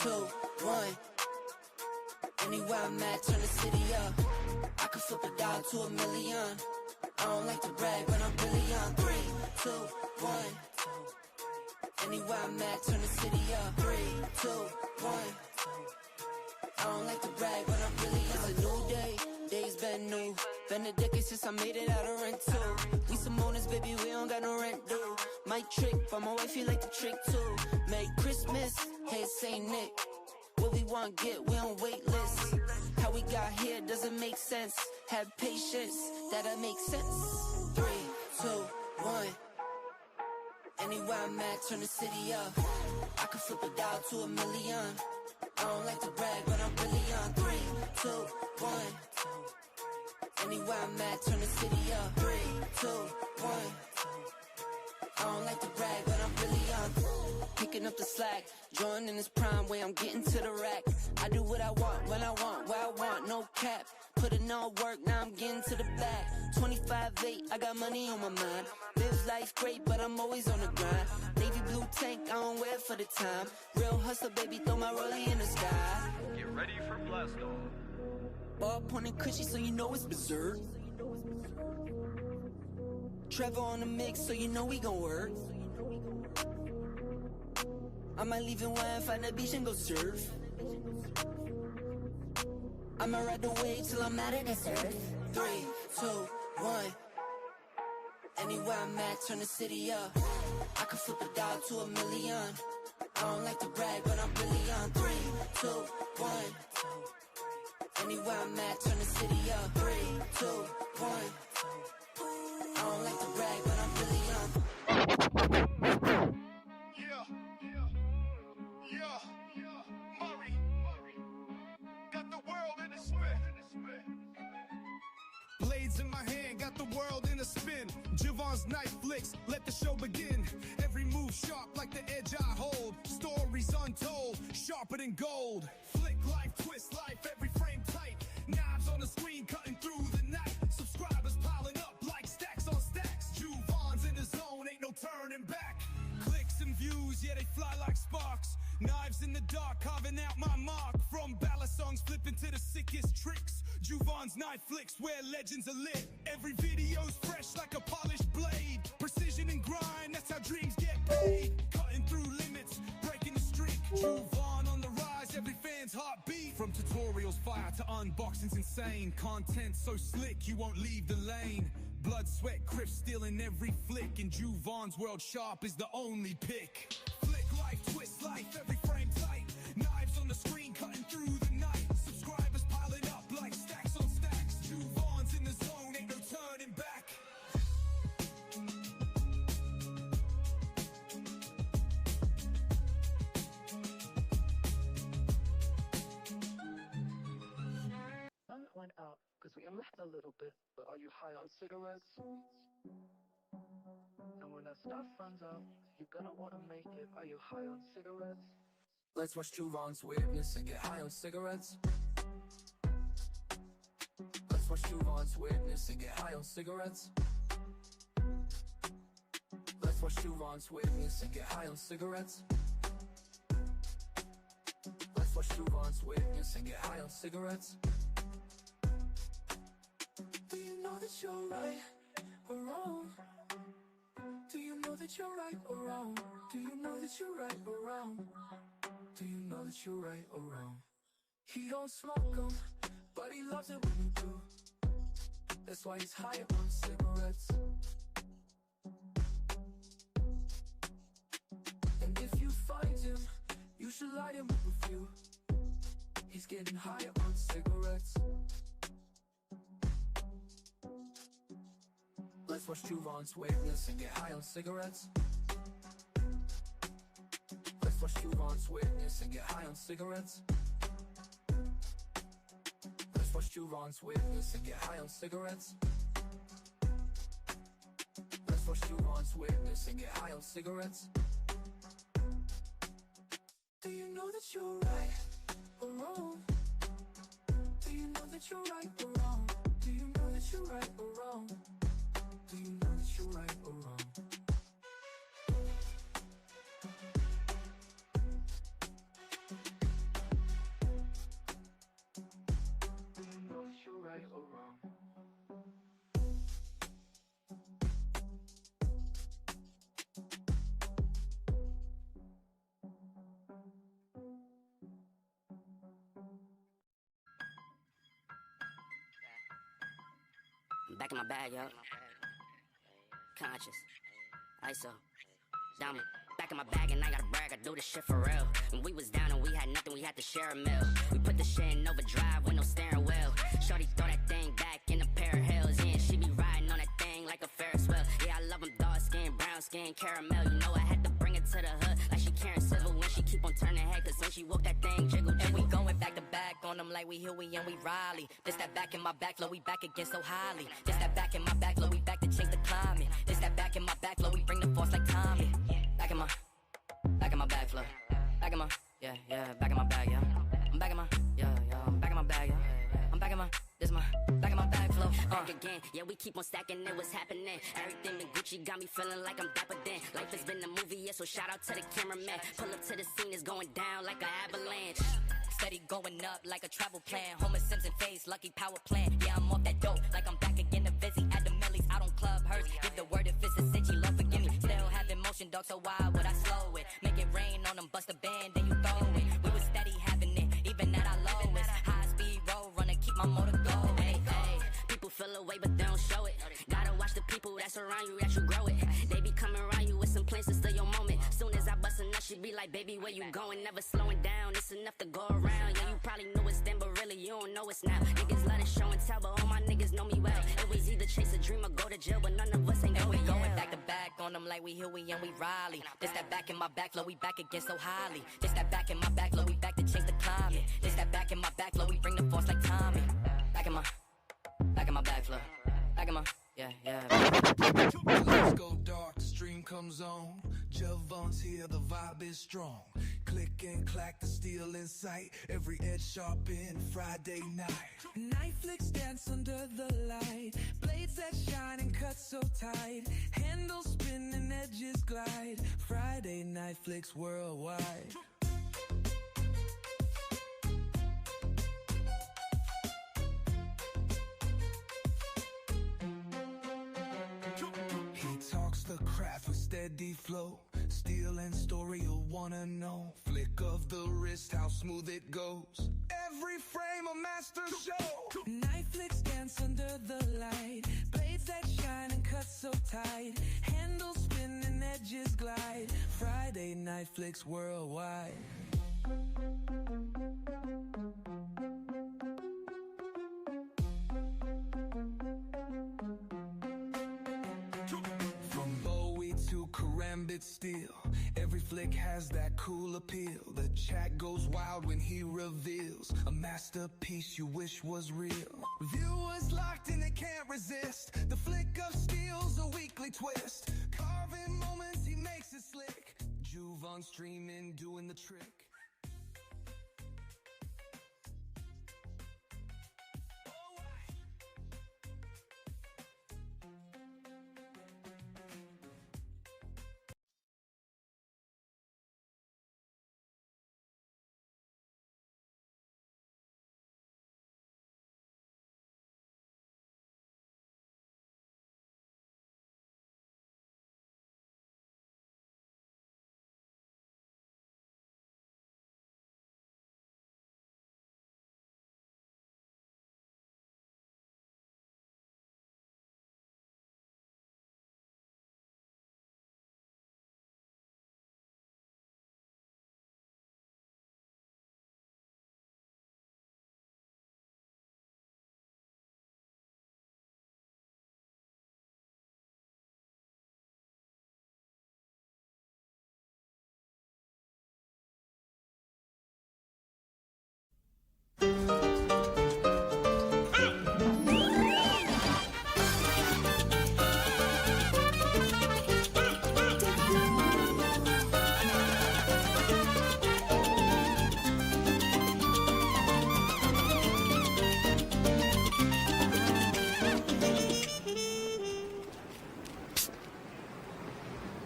2, 1. Anywhere I'm at, turn the city up. I could flip a dollar to a million. I don't like to brag, but I'm really on. 3, 2, 1. Anywhere I'm at, turn the city up. 3, 2, 1. I don't like to brag, but I'm really on. It's a new day, days been new. Been a decade since I made it out of rent too. We some owners, baby, we don't got no rent due. Might trick, but my wife feel like the trick too. Merry Christmas, hey Saint Nick. What we want get, we on wait list. How we got here doesn't make sense. Have patience, that'll make sense. 3, 2, 1. Anywhere I'm at, turn the city up. I could flip a dollar to a million. I don't like to brag, but I'm really on. 3, 2, 1. Anywhere I'm at, turn the city up. 3, 2, 1. I don't like to brag, but I'm really on. Picking up the slack, Jordan in his prime, way I'm getting to the rack. I do what I want, when I want, where I want, no cap. Put in all work, now I'm getting to the back. 25-8, I got money on my mind. Live life great, but I'm always on the grind. Navy blue tank, I don't wear it for the time. Real hustler, baby, throw my rollie in the sky. Get ready for blast off. Ball pointing cushy, so you know it's berserk. Trevor on the mix, so you know we gon' work. I might leave in one, find the beach and go surf. I'ma ride the wave till I'm out of this earth. 3, 2, 1. Anywhere I'm at, turn the city up. I could flip a dollar to a million. I don't like to brag, but I'm really on. 3, 2, 1. Anywhere I'm at, turn the city up. 3, 2, 1. I don't like to brag, but I'm really on. Murray, got the world in a spin. Blades in my hand, got the world in a spin. Javon's knife flicks, let the show begin. Every move sharp like the edge I hold. Stories untold, sharper than gold. Flick life, twist life, every frame tight. Knives on the screen, cutting through the night. Subscribers piling up like stacks on stacks. Javon's in the zone, ain't no turning back. Clicks and views, yeah, they fly like sparks. Knives in the dark, carving out my mark. From ballad songs flipping to the sickest tricks. Juvon's knife flicks where legends are lit. Every video's fresh like a polished blade. Precision and grind, that's how dreams get paid. Cutting through limits, breaking the streak. Juvon on the rise, every fan's heartbeat. From tutorials fire to unboxings insane. Content so slick you won't leave the lane. Blood, sweat, criff stealing every flick. And Juvon's world sharp is the only pick. Flick life, twist life, every frame tight. Knives on the screen, cutting through the night. Subscribers piling up like stacks on stacks. Juvon's in the zone, ain't no turning back. Sun went out because we only had a little bit, but are you high on cigarettes? And when that stuff runs out, you're gonna wanna make it. Are you high on cigarettes? Let's watch Juvon's weirdness and get high on cigarettes. Let's watch Juvon's weirdness and get high on cigarettes. Let's watch Juvon's weirdness and get high on cigarettes. Let's watch Juvon's weirdness and get high on cigarettes. Do you know that you're right or wrong? Do you know that you're right or wrong? Do you know that you're right or wrong? Do you know that you're right or wrong? He don't smoke them, but he loves it when you do. That's why he's high on cigarettes. And if you find him, you should light him up a few. He's getting high on cigarettes. Let's watch Juvon's weirdness and get high on cigarettes. Let's watch Juvon's weirdness and get high on cigarettes. Let's watch Juvon's weirdness and get high on cigarettes. Let's watch Juvon's weirdness and get high on cigarettes. Do you know that you're right or wrong? Do you know that you're right or wrong? Do you know that you're right or wrong? Do you know that you're right or wrong? Back in my bag, yo. Conscious. ISO. Diamond. Back in my bag and I gotta brag, I do this shit for real. When we was down and we had nothing, we had to share a meal. We put the shit in overdrive with no steering wheel. Shorty throw that thing back in a pair of heels. Yeah, she be riding on that thing like a Ferris wheel. Yeah, I love them dark skin, brown skin, caramel. You know I had to bring it to the hood like she Karen Civil when she keep on turning head. Cause when she walk that thing jiggle. And we going back to back on them like we Huey and we Riley. This that back in my back, low, we back again so highly. This that back in my back, low, we back to change the climate. This that back in my back, low, we bring the force like Tommy. Back in my bag flow. Back in my, yeah, back in my bag, yeah. I'm back in my, I'm back in my bag, yeah. I'm back in my, back in my bag flow. Back again, yeah, we keep on stacking it, what's happening? Everything in Gucci got me feeling like I'm dapper then. Life has been a movie, yeah, so shout out to the cameraman. Pull up to the scene, it's going down like an avalanche. Steady going up like a travel plan. Homer Simpson face, lucky power plant. Yeah, I'm off that dope, like I'm back again to busy at the Millies. Out on Club Hurst, give the word if it's a cinch, Lord forgive me. Still having motion, dog, so why would I slow it? Make it rain on them, bust a band, then you throw it. We was steady having it, even at our lowest. High speed road runner, keep my motor going. Hey, hey. People feel away, but they don't show it. Gotta watch the people that's around you, that you grow it. They be coming around you with some plans to steal your moment. Soon as I bust a nut, she be like, baby, where you going? Never slowing down, it's enough to go around. Yeah, you probably knew it's then, but really you don't know it's now. Niggas let it show and tell, but all my niggas know me well. It was either chase a dream or go to jail, but none of us ain't going. Going back to back on them like we Huey and we Riley. This that back in my back, low, we back again so highly. This that back in my back, low, we back to change the climate. This that back in my back, low, we bring the force like Tommy. Back in my back flow. Back in my, yeah. Let's go dark, the stream comes on. Javon's here, the vibe is strong. Click and clack, the steel in sight. Every edge sharp in Friday night. Night flicks dance under the light. Blades that shine and cut so tight. Handles spin and edges glide. Friday night flicks worldwide. The craft with steady flow. Steel and story you'll wanna know. Flick of the wrist, how smooth it goes. Every frame a master show. Night flicks dance under the light. Blades that shine and cut so tight. Handles spin and edges glide. Friday night flicks worldwide. Karambit steel. Every flick has that cool appeal. The chat goes wild when he reveals a masterpiece you wish was real. Viewers locked in, they can't resist. The flick of steel's a weekly twist. Carving moments, he makes it slick. Juve on streaming, doing the trick.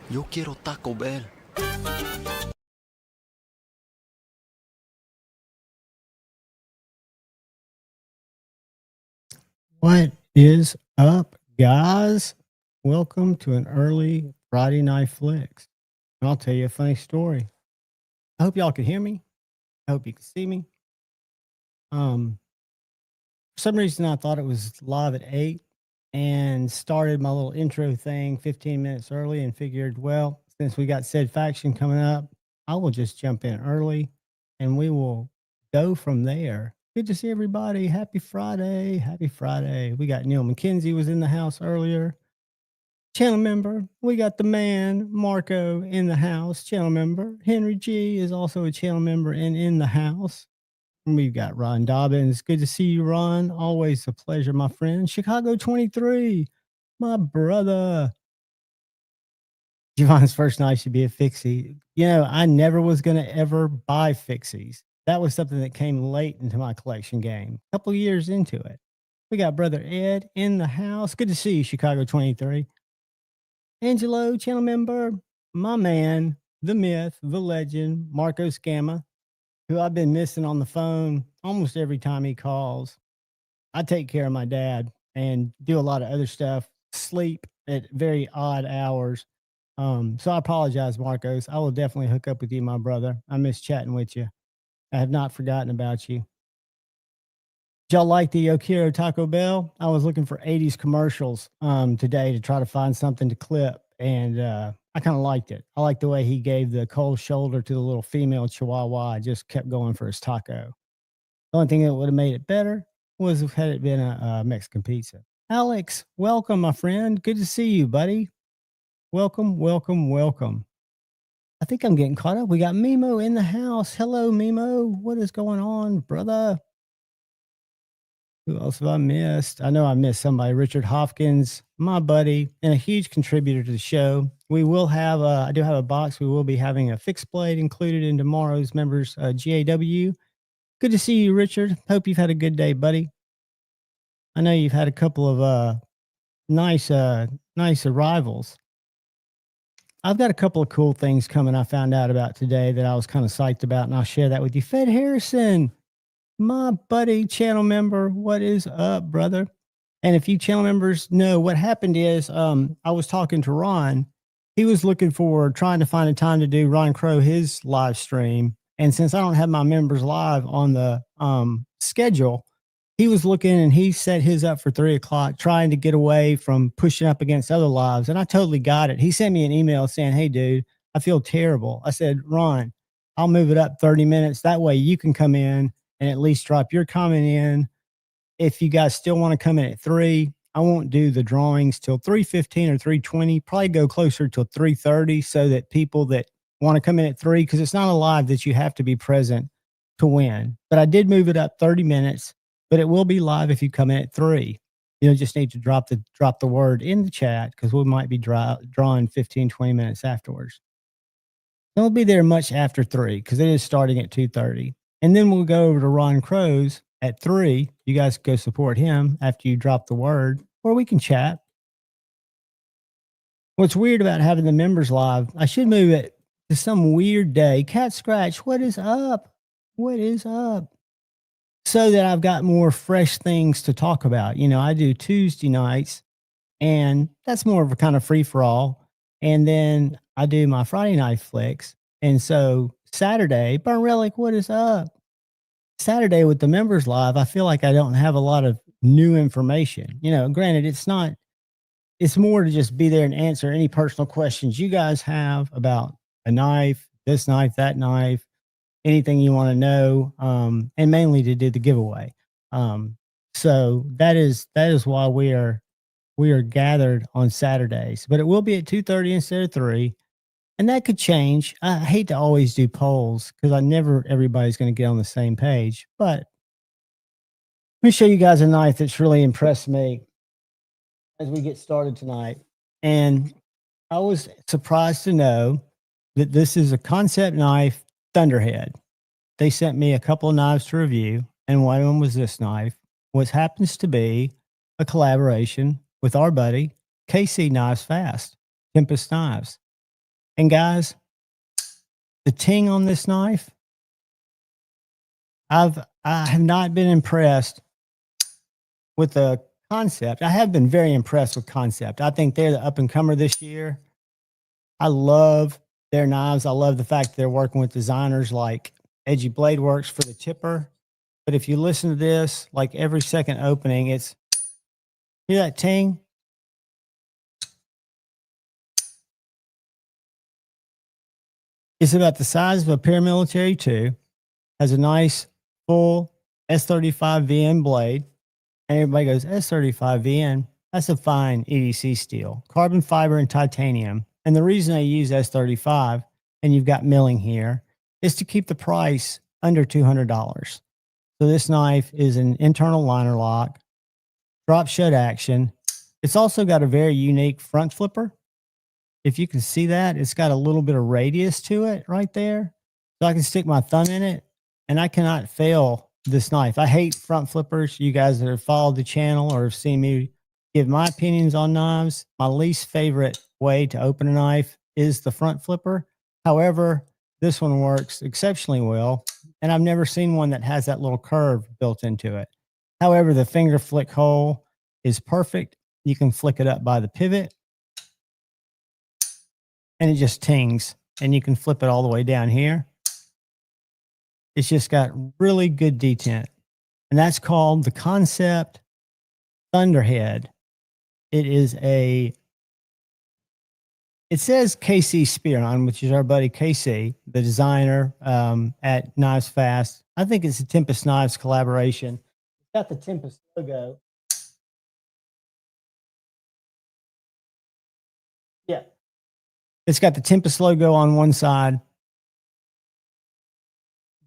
Yo quiero Taco Bell. What Is up, guys? Welcome to an early Friday Night Flicks. And I'll tell you a funny story. I hope y'all can hear me. I hope you can see me. For some reason, I thought it was live at 8 and started my little intro thing 15 minutes early and figured, well, since we got said faction coming up, I will just jump in early and we will go from there. Good to see everybody. Happy Friday. Happy Friday. We got Neil McKenzie was in the house earlier. Channel member. We got the man, Marco, in the house. Channel member. Henry G is also a channel member and in the house. We've got Ron Dobbins. Good to see you, Ron. Always a pleasure, my friend. Chicago 23, my brother. Javon's first night should be a fixie. You know, I never was going to ever buy fixies. That was something that came late into my collection game, a couple years into it. We got brother Ed in the house. Good to see you, Chicago 23. Angelo, channel member, my man, the myth, the legend, Marco Scamma, who I've been missing on the phone almost every time he calls. I take care of my dad and do a lot of other stuff, sleep at very odd hours. So I apologize, Marcos. I will definitely hook up with you, my brother. I miss chatting with you. I have not forgotten about you. Did y'all like the Yokiro Taco Bell? I was looking for 80s commercials today to try to find something to clip, and I kind of liked it. I liked the way he gave the cold shoulder to the little female chihuahua. I just kept going for his taco. The only thing that would have made it better was if had it been a Mexican pizza. Alex, welcome, my friend. Good to see you, buddy. Welcome, welcome, welcome. I think I'm getting caught up. We got Mimo in the house. Hello, Mimo. What is going on, brother? Who else have I missed? I know I missed somebody. Richard Hopkins, my buddy, and a huge contributor to the show. We will have, I do have a box. We will be having a fixed blade included in tomorrow's members GAW. Good to see you, Richard. Hope you've had a good day, buddy. I know you've had a couple of nice arrivals. I've got a couple of cool things coming I found out about today that I was kind of psyched about, and I'll share that with you. Fed Harrison, my buddy, channel member, what is up, brother? And if you channel members know, what happened is I was talking to Ron. He was looking for trying to find a time to do Ron Crow his live stream. And since I don't have my members live on the schedule, he was looking and he set his up for 3 o'clock, trying to get away from pushing up against other lives. And I totally got it. He sent me an email saying, hey, dude, I feel terrible. I said, Ron, I'll move it up 30 minutes. That way you can come in and at least drop your comment in. If you guys still want to come in at 3, I won't do the drawings till 3:15 or 3:20, probably go closer till 3:30 so that people that want to come in at 3, because it's not a live that you have to be present to win. But I did move it up 30 minutes, but it will be live if you come in at 3. You'll just need to drop the word in the chat because we might be drawing 15, 20 minutes afterwards. Don't be there much after 3 because it is starting at 2:30. And then we'll go over to Ron Crow's at 3. You guys go support him after you drop the word, or we can chat. What's weird about having the members live, I should move it to some weird day. Cat Scratch, what is up? What is up? So that I've got more fresh things to talk about. You know, I do Tuesday nights, and that's more of a kind of free for all. And then I do my Friday night flicks. And so Saturday, Burn Relic, what is up? Saturday with the members live, I feel like I don't have a lot of new information. You know, granted, it's more to just be there and answer any personal questions you guys have about a knife, this knife, that knife, anything you want to know, and mainly to do the giveaway. So that is why we are gathered on Saturdays, but it will be at 2:30 instead of 3. And that could change. I hate to always do polls because everybody's going to get on the same page. But let me show you guys a knife that's really impressed me as we get started tonight. And I was surprised to know that this is a concept knife, Thunderhead. They sent me a couple of knives to review, and one of them was this knife, which happens to be a collaboration with our buddy, KC Knives Fast, Tempest Knives. And guys, the ting on this knife, I have not been impressed with the Concept. I have been very impressed with Concept. I think they're the up and comer this year. I love their knives. I love the fact that they're working with designers like Edgy Blade Works for the tipper. But if you listen to this, like every second opening, it's, hear that ting? It's about the size of a paramilitary 2, has a nice full S35 VN blade. And everybody goes, S35 VN, that's a fine EDC steel, carbon fiber and titanium. And the reason I use S35, and you've got milling here, is to keep the price under $200. So this knife is an internal liner lock, drop shut action. It's also got a very unique front flipper. If you can see that, it's got a little bit of radius to it right there. So I can stick my thumb in it, and I cannot fail this knife. I hate front flippers. You guys that have followed the channel or have seen me give my opinions on knives, my least favorite way to open a knife is the front flipper. However, this one works exceptionally well, and I've never seen one that has that little curve built into it. However, the finger flick hole is perfect. You can flick it up by the pivot, and it just tings, and you can flip it all the way down here. It's just got really good detent, and that's called the Concept Thunderhead. It says KC Spear on, which is our buddy KC, the designer at Knives Fast. I think it's a Tempest Knives collaboration. It's got the Tempest logo. Yeah. It's got the Tempest logo on one side.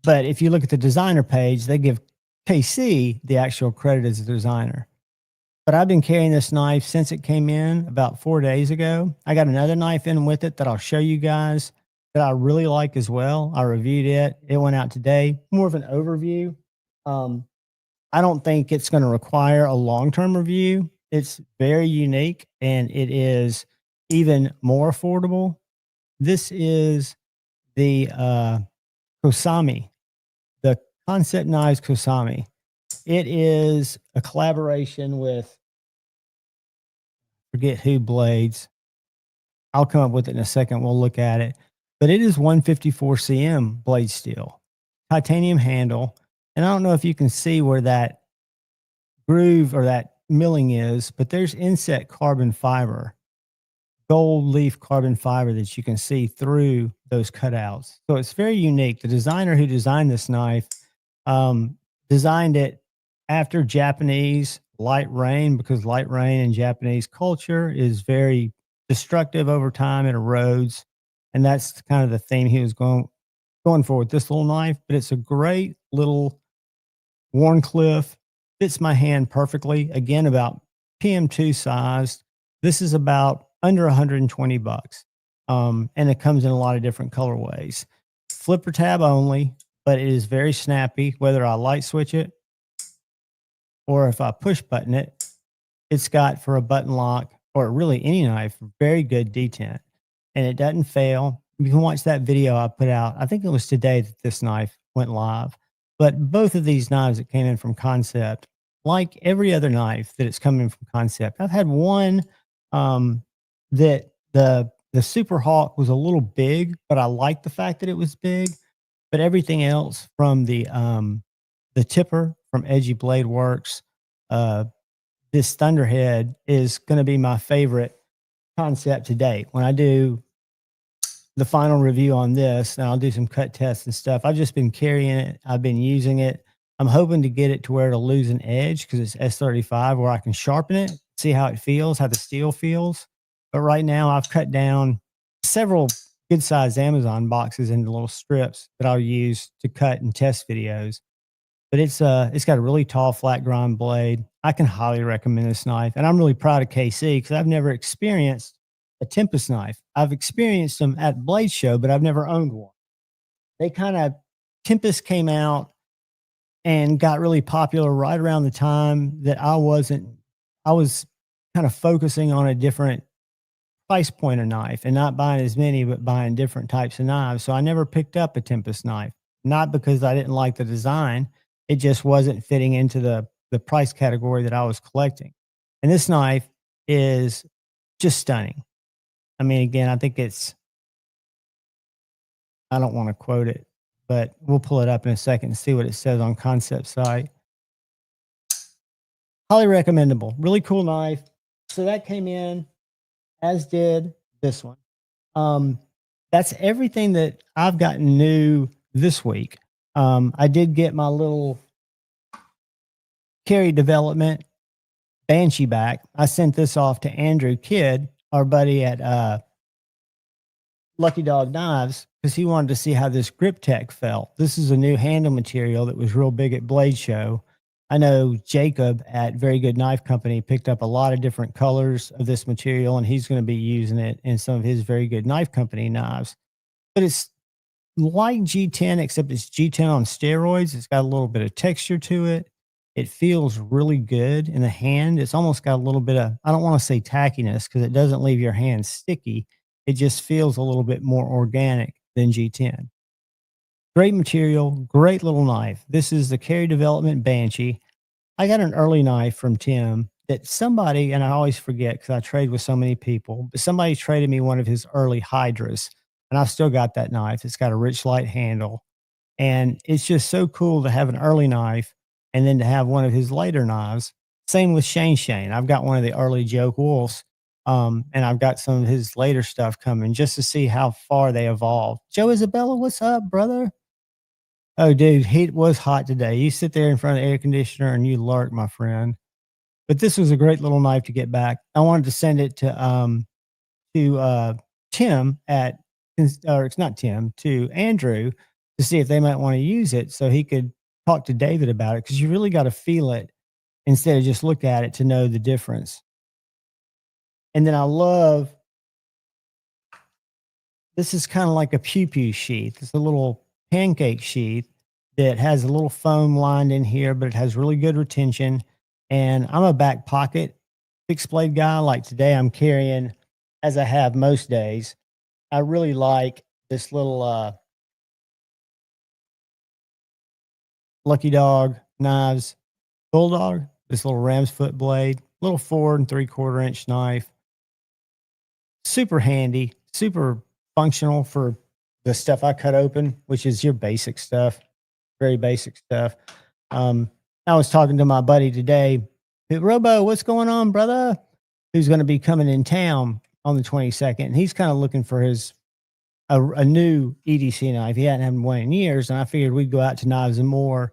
But if you look at the designer page, they give KC the actual credit as the designer. But I've been carrying this knife since it came in about 4 days ago. I got another knife in with it that I'll show you guys that I really like as well. I reviewed it. It went out today. More of an overview. I don't think it's going to require a long-term review. It's very unique, and it is even more affordable. This is the Kosami, the Concept Knives Kosami. It is a collaboration with, forget who blades. I'll come up with it in a second. We'll look at it. But it is 154 cm blade steel, titanium handle. And I don't know if you can see where that groove or that milling is, but there's inset carbon fiber, gold leaf carbon fiber that you can see through those cutouts. So it's very unique. The designer who designed this knife designed it after Japanese light rain, because light rain in Japanese culture is very destructive over time. It erodes. And that's kind of the theme he was going for with this little knife. But it's a great little Warncliffe, fits my hand perfectly. Again, about PM2 sized. This is about under $120. And it comes in a lot of different colorways. Flipper tab only, but it is very snappy, whether I light switch it or if I push button it. It's got, for a button lock or really any knife, very good detent, and it doesn't fail. You can watch that video I put out. I think it was today that this knife went live. But both of these knives that came in from Concept, like every other knife that it's coming from Concept, I've had one that the Super Hawk was a little big, but I liked the fact that it was big. But everything else, from the tipper from Edgy Blade Works, this Thunderhead is going to be my favorite Concept to date. When I do the final review on this, and I'll do some cut tests and stuff, I've just been carrying it. I've been using it. I'm hoping to get it to where it'll lose an edge, because it's S35, where I can sharpen it, see how it feels, how the steel feels. But right now I've cut down several good sized Amazon boxes into little strips that I'll use to cut and test videos. But it's got a really tall flat grind blade. I can highly recommend this knife. And I'm really proud of KC, because I've never experienced a Tempest knife. I've experienced them at Blade Show, but I've never owned one. Tempest came out and got really popular right around the time that I was kind of focusing on a different price point of knife and not buying as many, but buying different types of knives. So I never picked up a Tempest knife, not because I didn't like the design. It just wasn't fitting into the price category that I was collecting. And this knife is just stunning. I mean, again, I think I don't want to quote it, but we'll pull it up in a second and see what it says on Concept site. Highly recommendable. Really cool knife. So that came in, as did this one. That's everything that I've gotten new this week. I did get my little carry development Banshee back. I sent this off to Andrew Kidd, our buddy at Lucky Dog Knives, because he wanted to see how this grip tech felt. This is a new handle material that was real big at Blade Show. I know Jacob at Very Good Knife Company picked up a lot of different colors of this material, and he's going to be using it in some of his Very Good Knife Company knives. But it's like G10, except it's G10 on steroids. It's got a little bit of texture to it. It feels really good in the hand. It's almost got a little bit of, I don't want to say tackiness because it doesn't leave your hand sticky. It just feels a little bit more organic than G10. Great material, great little knife. This is the Carry Development Banshee. I got an early knife from Tim that somebody, and I always forget because I trade with so many people, but somebody traded me one of his early Hydras, and I've still got that knife. It's got a rich light handle, and it's just so cool to have an early knife and then to have one of his later knives. Same with Shane. I've got one of the early Joke Wolves, and I've got some of his later stuff coming just to see how far they evolve. Joe Isabella, what's up, brother? Oh, dude, it was hot today. You sit there in front of the air conditioner and you lurk, my friend. But this was a great little knife to get back. I wanted to send it to Tim at, or it's not Tim, to Andrew to see if they might want to use it so he could talk to David about it, because you really got to feel it instead of just look at it to know the difference. And then I love, this is kind of like a pew-pew sheath. It's a little pancake sheath that has a little foam lined in here, but it has really good retention. And I'm a back pocket fixed blade guy. Like today I'm carrying, as I have most days, I really like this little Lucky Dog Knives Bulldog, this little ram's foot blade, little 4 3/4 inch knife. Super handy, super functional for the stuff I cut open, which is your basic stuff, very basic stuff. I was talking to my buddy today, Robo, what's going on, brother? Who's going to be coming in town on the 22nd. And he's kind of looking for a new EDC knife. He hadn't had one in years. And I figured we'd go out to Knives and More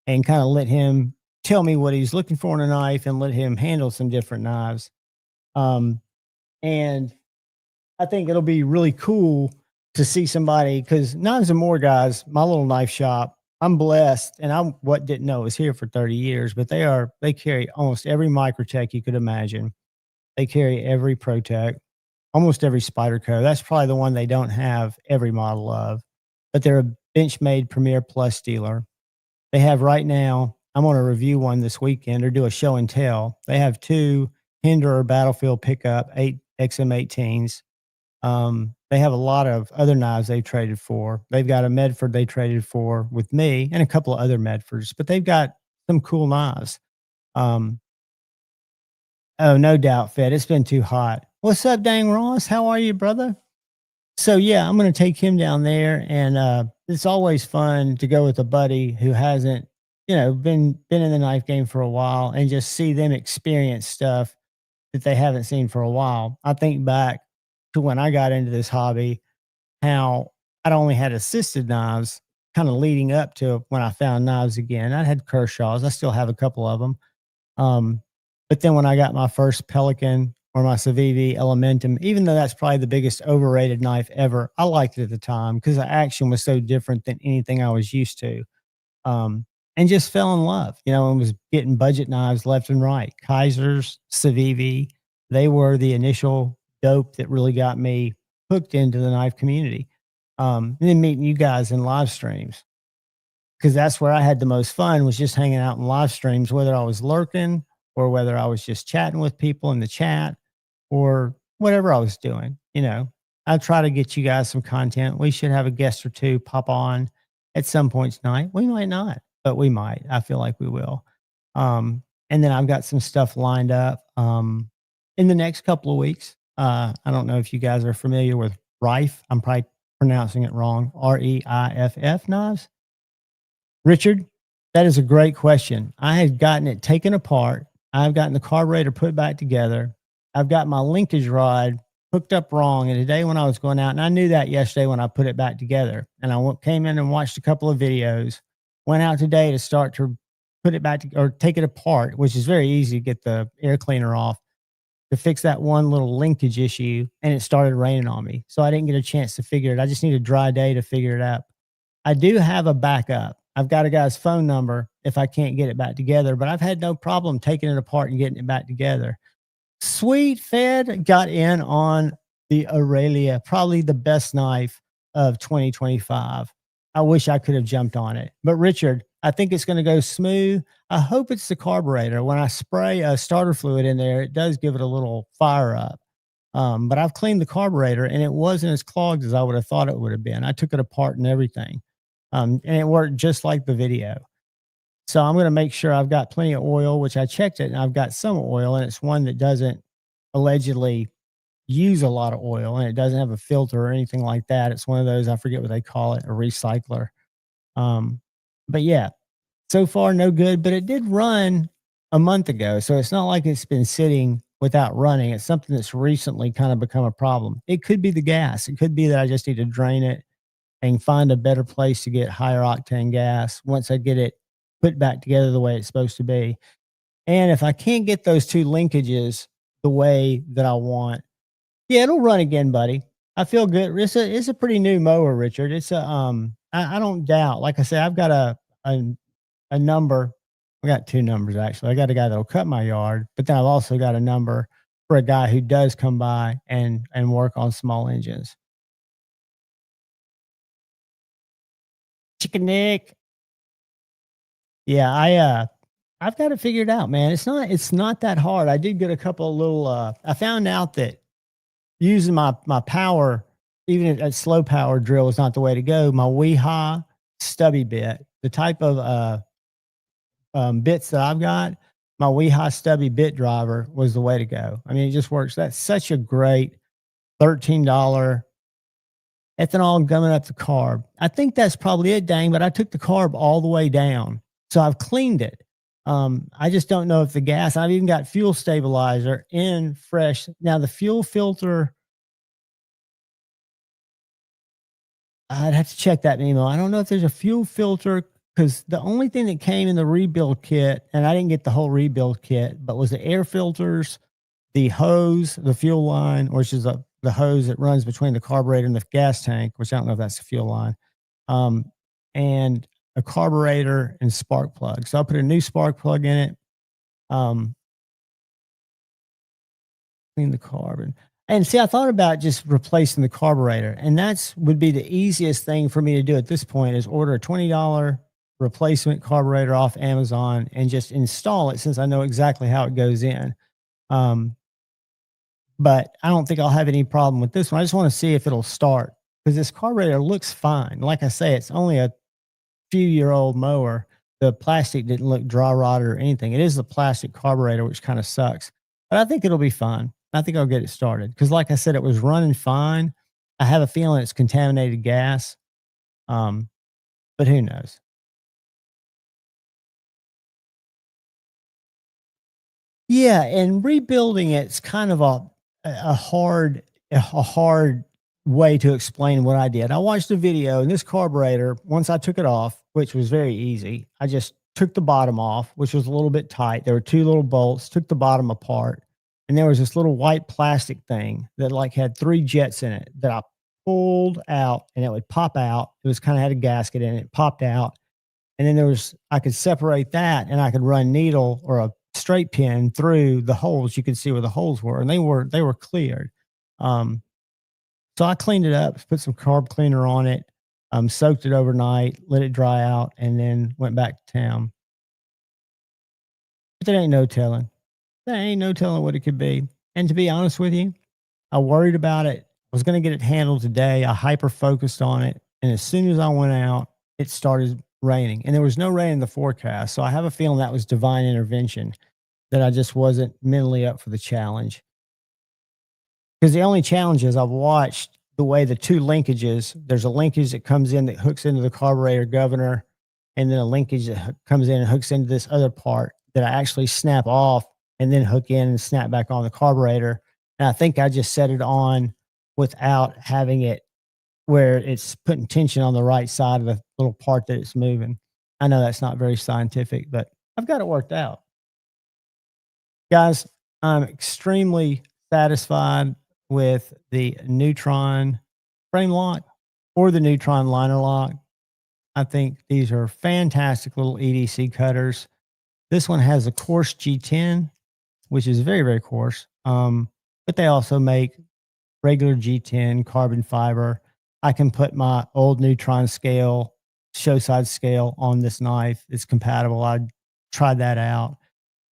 and kind of let him tell me what he's looking for in a knife and let him handle some different knives. And I think it'll be really cool to see somebody, because Knives and More guys, my little knife shop, I'm blessed, and I'm what didn't know was here for 30 years, but they carry almost every Microtech you could imagine. They carry every ProTech, almost every Spyderco. That's probably the one they don't have every model of, but they're a Benchmade Premier Plus dealer. They have right now, I'm going to review one this weekend or do a show and tell. They have 2 Hinderer Battlefield pickup 8 XM18s. They have a lot of other knives they've traded for. They've got a Medford they traded for with me and a couple of other Medfords, but they've got some cool knives. Oh, no doubt, Fed. It's been too hot. What's up, Dang Ross? How are you, brother? So yeah, I'm going to take him down there, and it's always fun to go with a buddy who hasn't, been in the knife game for a while and just see them experience stuff that they haven't seen for a while. I think back to when I got into this hobby, how I'd only had assisted knives kind of leading up to when I found knives again. I had Kershaws. I still have a couple of them. But then when I got my first Pelican or my Civivi Elementum, even though that's probably the biggest overrated knife ever, I liked it at the time because the action was so different than anything I was used to. And just fell in love, and was getting budget knives left and right. Kaisers, Civivi, they were the initial dope that really got me hooked into the knife community. And then meeting you guys in live streams, because that's where I had the most fun, was just hanging out in live streams, whether I was lurking or whether I was just chatting with people in the chat or whatever I was doing. I try to get you guys some content. We should have a guest or two pop on at some point tonight. We might not, but we might. I feel like we will. And then I've got some stuff lined up. in the next couple of weeks. I don't know if you guys are familiar with Rife. I'm probably pronouncing it wrong. Reiff knives. Richard, that is a great question. I had gotten it taken apart. I've gotten the carburetor put back together. I've got my linkage rod hooked up wrong. And today when I was going out, and I knew that yesterday when I put it back together, and came in and watched a couple of videos, went out today to start to put it back or take it apart, which is very easy to get the air cleaner off to fix that one little linkage issue. And it started raining on me. So I didn't get a chance to figure it. I just need a dry day to figure it out. I do have a backup. I've got a guy's phone number if I can't get it back together, but I've had no problem taking it apart and getting it back together. Sweet Fed got in on the Aurelia, probably the best knife of 2025. I wish I could have jumped on it. But Richard, I think it's going to go smooth. I hope it's the carburetor. When I spray a starter fluid in there, it does give it a little fire up. But I've cleaned the carburetor and it wasn't as clogged as I would have thought it would have been. I took it apart and everything. And it worked just like the video. So I'm going to make sure I've got plenty of oil, which I checked it and I've got some oil, and it's one that doesn't allegedly use a lot of oil and it doesn't have a filter or anything like that. It's one of those, I forget what they call it, a recycler. But yeah, so far no good, but it did run a month ago. So it's not like it's been sitting without running. It's something that's recently kind of become a problem. It could be the gas. It could be that I just need to drain it and find a better place to get higher octane gas once I get it put back together the way it's supposed to be. And if I can't get those two linkages the way that I want, yeah, it'll run again, buddy. I feel good. It's a pretty new mower, Richard. It's I don't doubt. Like I said, I've got a number. I got two numbers actually. I got a guy that'll cut my yard, but then I've also got a number for a guy who does come by and work on small engines. Chicken Nick. Yeah, I've got it figured out, man. It's not that hard. I did get a couple of little I found out that using my power, even at slow power drill, is not the way to go. My Weehaw stubby bit, the type of bits that I've got, my Weehaw stubby bit driver was the way to go. I mean, it just works. That's such a great $13 ethanol gumming up the carb. I think that's probably it, dang, but I took the carb all the way down. So I've cleaned it. I just don't know if the gas, I've even got fuel stabilizer in fresh. Now the fuel filter, I'd have to check that email. I don't know if there's a fuel filter, because the only thing that came in the rebuild kit, and I didn't get the whole rebuild kit, but was the air filters, the hose, the fuel line, which is the hose that runs between the carburetor and the gas tank, which I don't know if that's the fuel line, and a carburetor and spark plug. So I put a new spark plug in it. Clean the carbon. And see, I thought about just replacing the carburetor, and that's would be the easiest thing for me to do at this point, is order a $20 replacement carburetor off Amazon and just install it, since I know exactly how it goes in. But I don't think I'll have any problem with this one. I just want to see if it'll start, because this carburetor looks fine. Like I say, it's only a few-year-old mower. The plastic didn't look dry rotted or anything. It is the plastic carburetor, which kind of sucks. But I think it'll be fine. I think I'll get it started. Because like I said, it was running fine. I have a feeling it's contaminated gas. But who knows? Yeah, and rebuilding it's kind of a hard way to explain what I did. I watched a video, and this carburetor, once I took it off, which was very easy, I just took the bottom off, which was a little bit tight. There were two little bolts, took the bottom apart, and there was this little white plastic thing that like had 3 jets in it that I pulled out, and it would pop out. It was kind of had a gasket in it, popped out. And then I could separate that, and I could run needle or a straight pin through the holes. You could see where the holes were, and they were cleared. So I cleaned it up, put some carb cleaner on it, soaked it overnight, let it dry out, and then went back to town. But there ain't no telling. There ain't no telling what it could be. And to be honest with you, I worried about it. I was going to get it handled today. I hyper focused on it. And as soon as I went out, it started raining. And there was no rain in the forecast. So I have a feeling that was divine intervention, that I just wasn't mentally up for the challenge. Because the only challenge is I've watched the way the two linkages, there's a linkage that comes in that hooks into the carburetor governor, and then a linkage that comes in and hooks into this other part that I actually snap off and then hook in and snap back on the carburetor. And I think I just set it on without having it where it's putting tension on the right side of the little part that it's moving. I know that's not very scientific, but I've got it worked out. Guys, I'm extremely satisfied with the Neutron frame lock or the Neutron liner lock. I think these are fantastic little EDC cutters. This one has a coarse G10, which is very, very coarse. But they also make regular G10 carbon fiber. I can put my old Neutron scale, show side scale on this knife. It's compatible. I tried that out.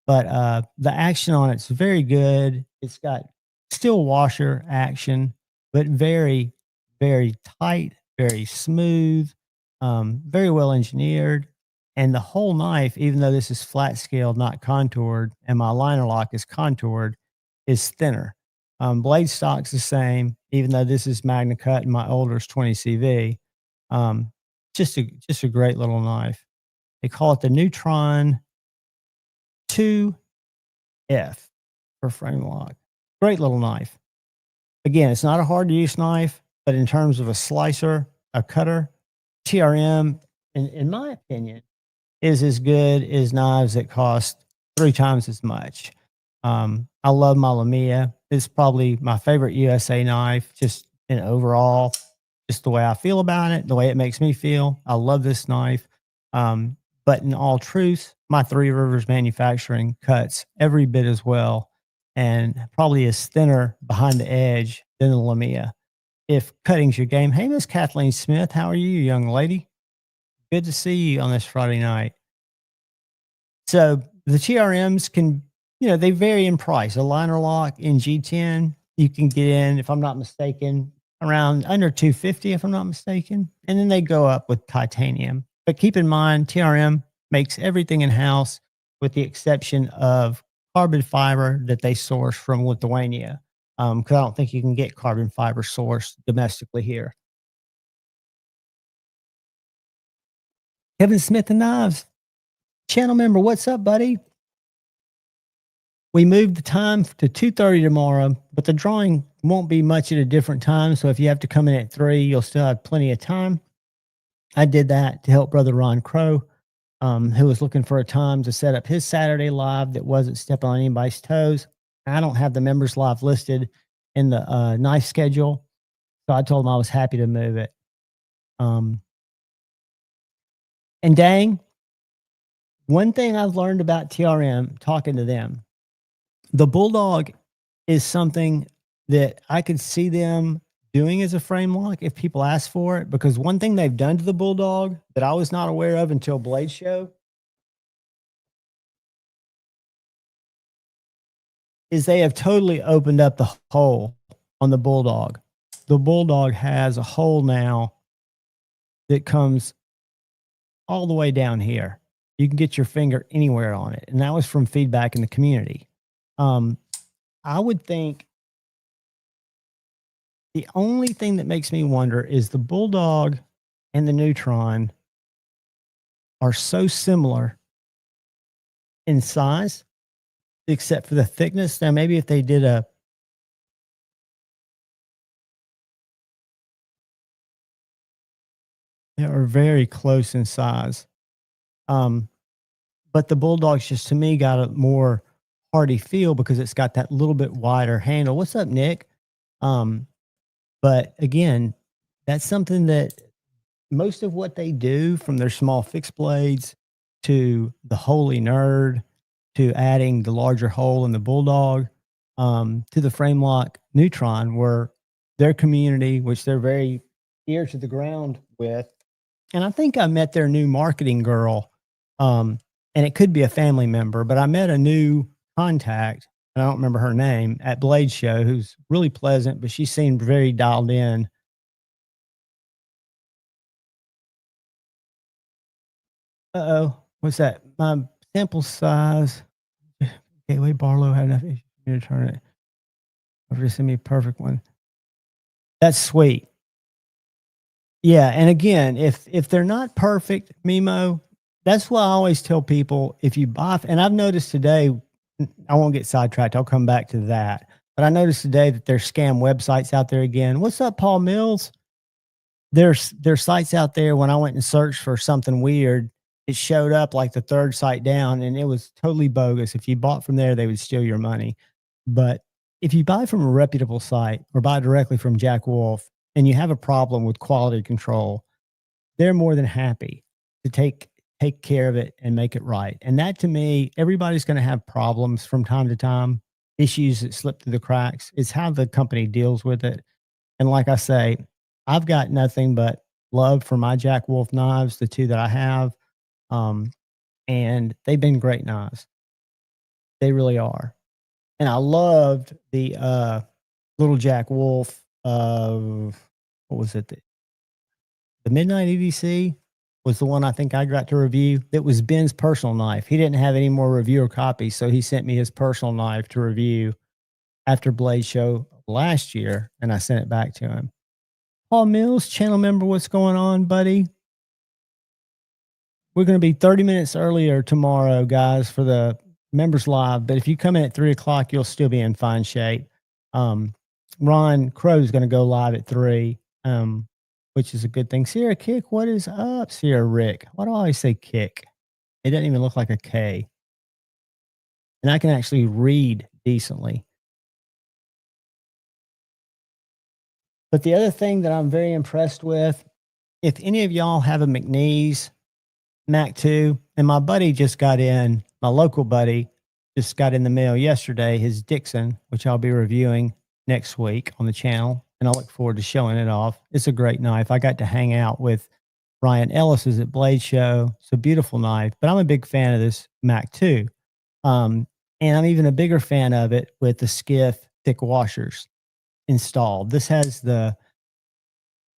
But the action on it's very good. It's got steel washer action, but very, very tight, very smooth, very well engineered. And the whole knife, even though this is flat scaled, not contoured, and my liner lock is contoured, is thinner. Blade stock's the same, even though this is Magna Cut and my older is 20 CV. Just a great little knife. They call it the Neutron 2F for frame lock. Great little knife. Again, it's not a hard to use knife, but in terms of a slicer, a cutter, TRM, in my opinion, is as good as knives that cost 3 times as much. I love my Lamia. It's probably my favorite USA knife, just in overall, just the way I feel about it, the way it makes me feel. I love this knife. But in all truth, my Three Rivers Manufacturing cuts every bit as well and probably is thinner behind the edge than the Lamia. If cutting's your game, hey, Miss Kathleen Smith, how are you, young lady? Good to see you on this Friday night. So the TRMs can, they vary in price. A liner lock in G10, you can get in, if I'm not mistaken, around under 250, if I'm not mistaken. And then they go up with titanium. But keep in mind, TRM makes everything in-house with the exception of carbon fiber that they source from Lithuania. Because I don't think you can get carbon fiber sourced domestically here. Kevin Smith and Knives. Channel member, what's up, buddy? We moved the time to 2:30 tomorrow, but the drawing won't be much at a different time. So if you have to come in at 3, you'll still have plenty of time. I did that to help brother Ron Crow, who was looking for a time to set up his Saturday live that wasn't stepping on anybody's toes. I don't have the members live listed in the knife schedule, so I told him I was happy to move it. And dang, one thing I've learned about TRM talking to them, the Bulldog is something that I could see them doing as a frame lock if people ask for it, because one thing they've done to the Bulldog that I was not aware of until Blade Show is they have totally opened up the hole on the Bulldog. The Bulldog has a hole now that comes all the way down here. You can get your finger anywhere on it. And that was from feedback in the community. I would think the only thing that makes me wonder is the Bulldog and the Neutron are so similar in size, except for the thickness. Now, maybe if they did they are very close in size. But the Bulldog's just, to me, got a more hardy feel because it's got that little bit wider handle. What's up, Nick? But again, that's something that most of what they do, from their small fixed blades to the Holy Nerd to adding the larger hole in the Bulldog, to the frame lock Neutron, were their community, which they're very ear to the ground with. And I think I met their new marketing girl, and it could be a family member, but I met a new contact, and I don't remember her name, at Blade Show, who's really pleasant, but she seemed very dialed in. Uh-oh, what's that? My sample size. Gateway Barlow had enough issues for me to turn it. Over to send me a perfect one. That's sweet. Yeah, and again, if they're not perfect, Mimo, that's why I always tell people if you buy, and I've noticed today, I won't get sidetracked. I'll come back to that. But I noticed today that there's scam websites out there again. What's up, Paul Mills? There's sites out there. When I went and searched for something weird, it showed up like the third site down, and it was totally bogus. If you bought from there, they would steal your money. But if you buy from a reputable site or buy directly from Jack Wolf and you have a problem with quality control, they're more than happy to take care of it and make it right. And that, to me, everybody's going to have problems from time to time, issues that slip through the cracks. It's how the company deals with it. And like I say, I've got nothing but love for my Jack Wolf knives, the two that I have. And they've been great knives. They really are. And I loved the little Jack Wolf of, what was it? The Midnight EDC was the one I think I got to review. It was Ben's personal knife. He didn't have any more reviewer copies, so he sent me his personal knife to review after Blade Show last year, and I sent it back to him. Paul Mills, channel member, what's going on, buddy? We're going to be 30 minutes earlier tomorrow, guys, for the members live. But if you come in at 3 o'clock, you'll still be in fine shape. Ron Crow's going to go live at 3, which is a good thing. Sierra Kick, what is up? Sierra Rick. Why do I always say Kick? It doesn't even look like a K. And I can actually read decently. But the other thing that I'm very impressed with, if any of y'all have a McNeese Mac 2, and my buddy just got in, my local buddy just got in the mail yesterday, his Dixon, which I'll be reviewing next week on the channel, and I look forward to showing it off. It's a great knife. I got to hang out with Ryan Ellis's at Blade Show. It's a beautiful knife, but I'm a big fan of this Mac 2. And I'm even a bigger fan of it with the Skiff thick washers installed. This has the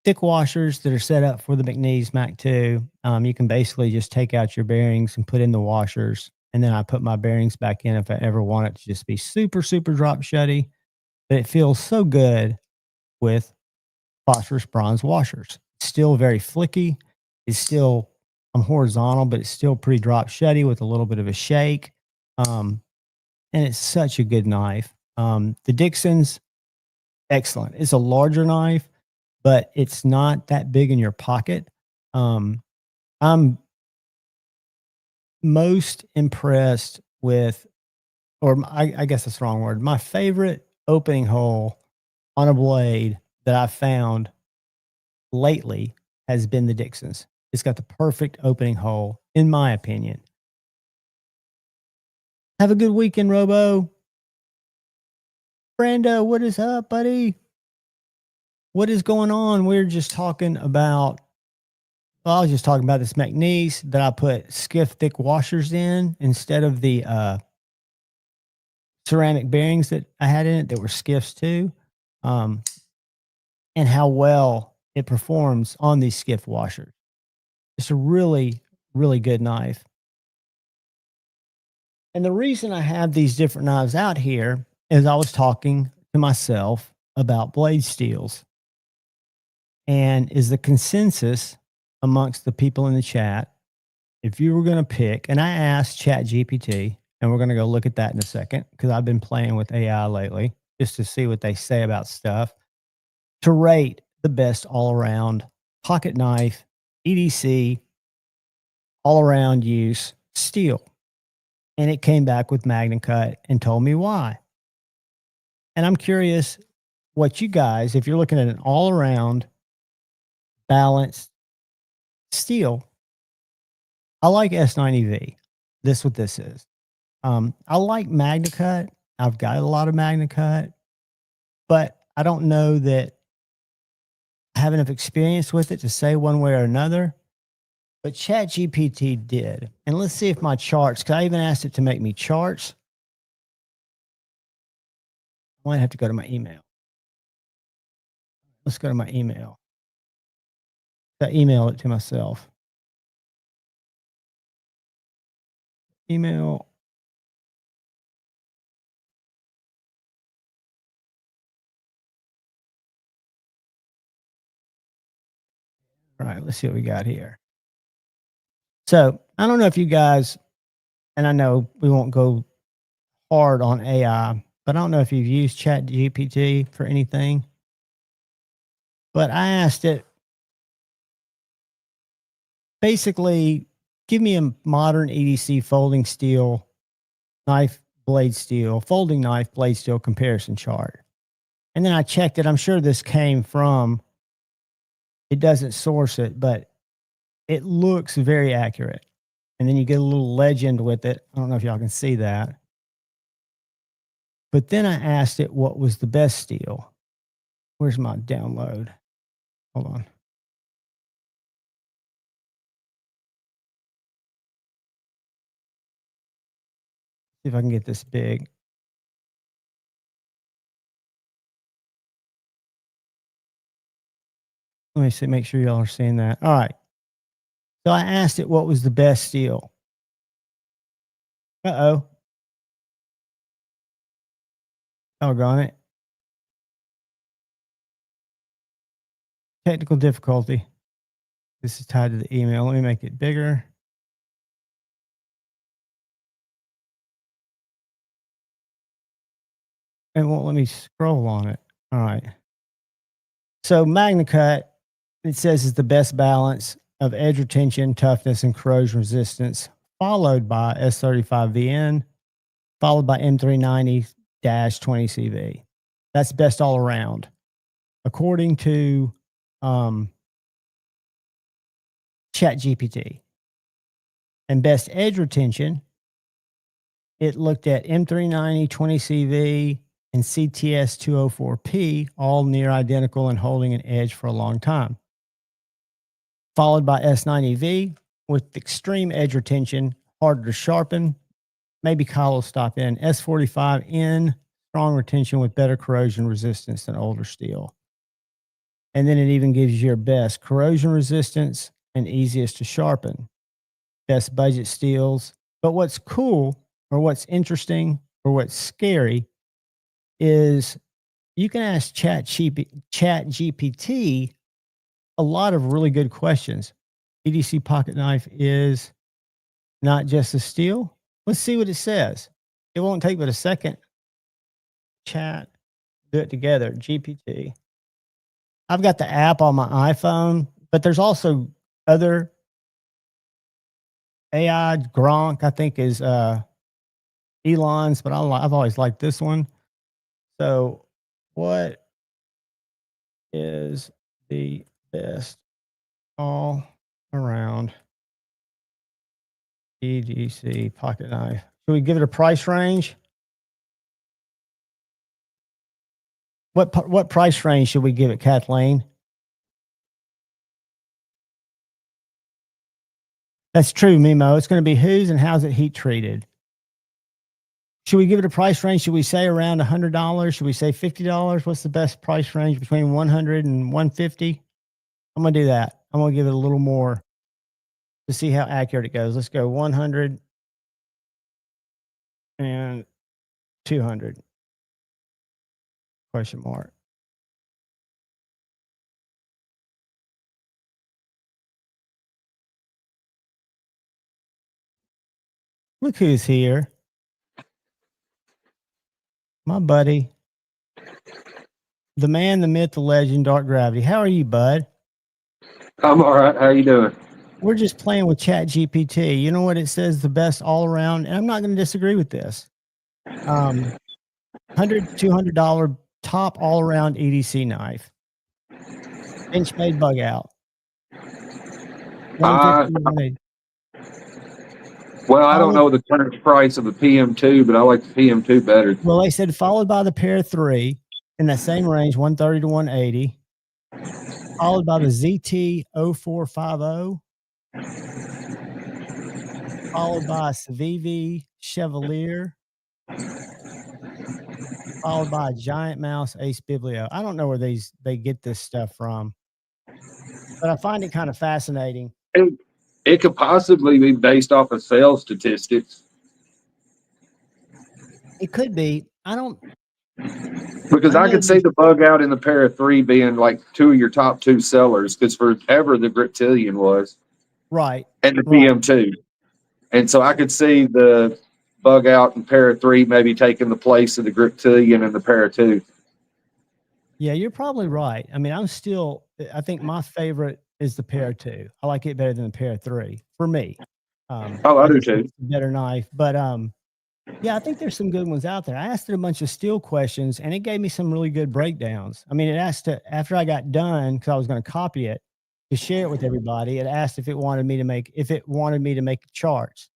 thick washers that are set up for the McNeese Mac 2. You can basically just take out your bearings and put in the washers. And then I put my bearings back in if I ever want it to just be super, super drop shutty. But it feels so good with phosphorus bronze washers. It's still very flicky. It's still, I'm horizontal, but it's still pretty drop shutty with a little bit of a shake. And it's such a good knife. The Dixon's excellent. It's a larger knife, but it's not that big in your pocket. I'm most impressed with, or I guess that's the wrong word. My favorite opening hole on a blade that I've found lately has been the Dixon's. It's got the perfect opening hole, in my opinion. Have a good weekend, Robo. Brando, what is up, buddy? What is going on? We're just talking about, well, I was just talking about this McNeese that I put Skiff thick washers in instead of the ceramic bearings that I had in it that were Skiffs too. And how well it performs on these Skiff washers. It's a really, really good knife. And the reason I have these different knives out here is I was talking to myself about blade steels. And is the consensus amongst the people in the chat, if you were going to pick, and I asked ChatGPT, and we're going to go look at that in a second because I've been playing with AI lately just to see what they say about stuff, to rate the best all-around pocket knife, EDC, all-around use steel. And it came back with MagnaCut and told me why. And I'm curious what you guys, if you're looking at an all-around balanced steel, I like S90V. This is what this is. I like MagnaCut. I've got a lot of MagnaCut, but I don't know that I have enough experience with it to say one way or another. But ChatGPT did. And let's see if my charts, because I even asked it to make me charts. I might have to go to my email. Let's go to my email. I email it to myself. Email. All right, let's see what we got here. So I don't know if you guys, and I know we won't go hard on AI, but I don't know if you've used Chat GPT for anything. But I asked it, basically, give me a modern EDC folding steel, knife, blade steel, folding knife, blade steel comparison chart. And then I checked it. I'm sure this came from, it doesn't source it, but it looks very accurate. And then you get a little legend with it. I don't know if y'all can see that. But then I asked it what was the best steel. Where's my download? Hold on. See if I can get this big. Let me see, make sure y'all are seeing that. All right. So I asked it what was the best steel. Uh-oh. Doggone it. Technical difficulty. This is tied to the email. Let me make it bigger. It won't let me scroll on it. All right. So MagnaCut, it says, is the best balance of edge retention, toughness, and corrosion resistance, followed by S35VN, followed by M390-20CV. That's best all around. According to ChatGPT. And best edge retention, it looked at M390, 20CV, and CTS 204P, all near identical and holding an edge for a long time. Followed by S90V with extreme edge retention, harder to sharpen. Maybe Kyle will stop in. S45N, strong retention with better corrosion resistance than older steel. And then it even gives you your best corrosion resistance and easiest to sharpen. Best budget steels. But what's cool, or what's interesting, or what's scary is you can ask ChatGPT a lot of really good questions. EDC pocket knife is not just a steel. Let's see what it says. It won't take but a second. Chat, do it together. GPT. I've got the app on my iPhone, but there's also other AI. Gronk, I think, is Elon's, but I've always liked this one. So, what is the best all around EDC pocket knife? Should we give it a price range? What price range should we give it, Kathleen? That's true, Mimo. It's going to be whose and how's it heat treated. Should we give it a price range? Should we say around $100? Should we say $50? What's the best price range between $100 and $150? I'm going to do that. I'm going to give it a little more to see how accurate it goes. Let's go 100 and 200. Question mark. Look who's here. My buddy. The man, the myth, the legend, Dark Gravity. How are you, bud? I'm all right. How you doing? We're just playing with Chat GPT. You know what it says? The best all around, and I'm not going to disagree with this. $100, $200 top all around EDC knife. Bench made bug out. Well, I don't know the current price of the PM2, but I like the PM2 better. Well, they said followed by the Pair 3 in that same range, 130 to 180. Followed by the ZT 0450. Followed by Civivi Chevalier. Followed by a Giant Mouse Ace Biblio. I don't know where they get this stuff from, but I find it kind of fascinating. It could possibly be based off of sales statistics. It could be. I don't Because I I know could see the bug out in the Para 3 being like two of your top two sellers, because forever the Griptilian was, right, and the right. PM2. And so I could see the bug out in Para 3 maybe taking the place of the Griptilian and the Para 2. Yeah, you're probably right. I mean, I think my favorite is the Para 2. I like it better than the Para 3 for me. Oh, I I do just think too. it's a better knife. But yeah, I think there's some good ones out there. I asked it a bunch of steel questions and it gave me some really good breakdowns. I mean, it asked after I got done, because I was going to copy it to share it with everybody, it asked if it wanted me to make charts.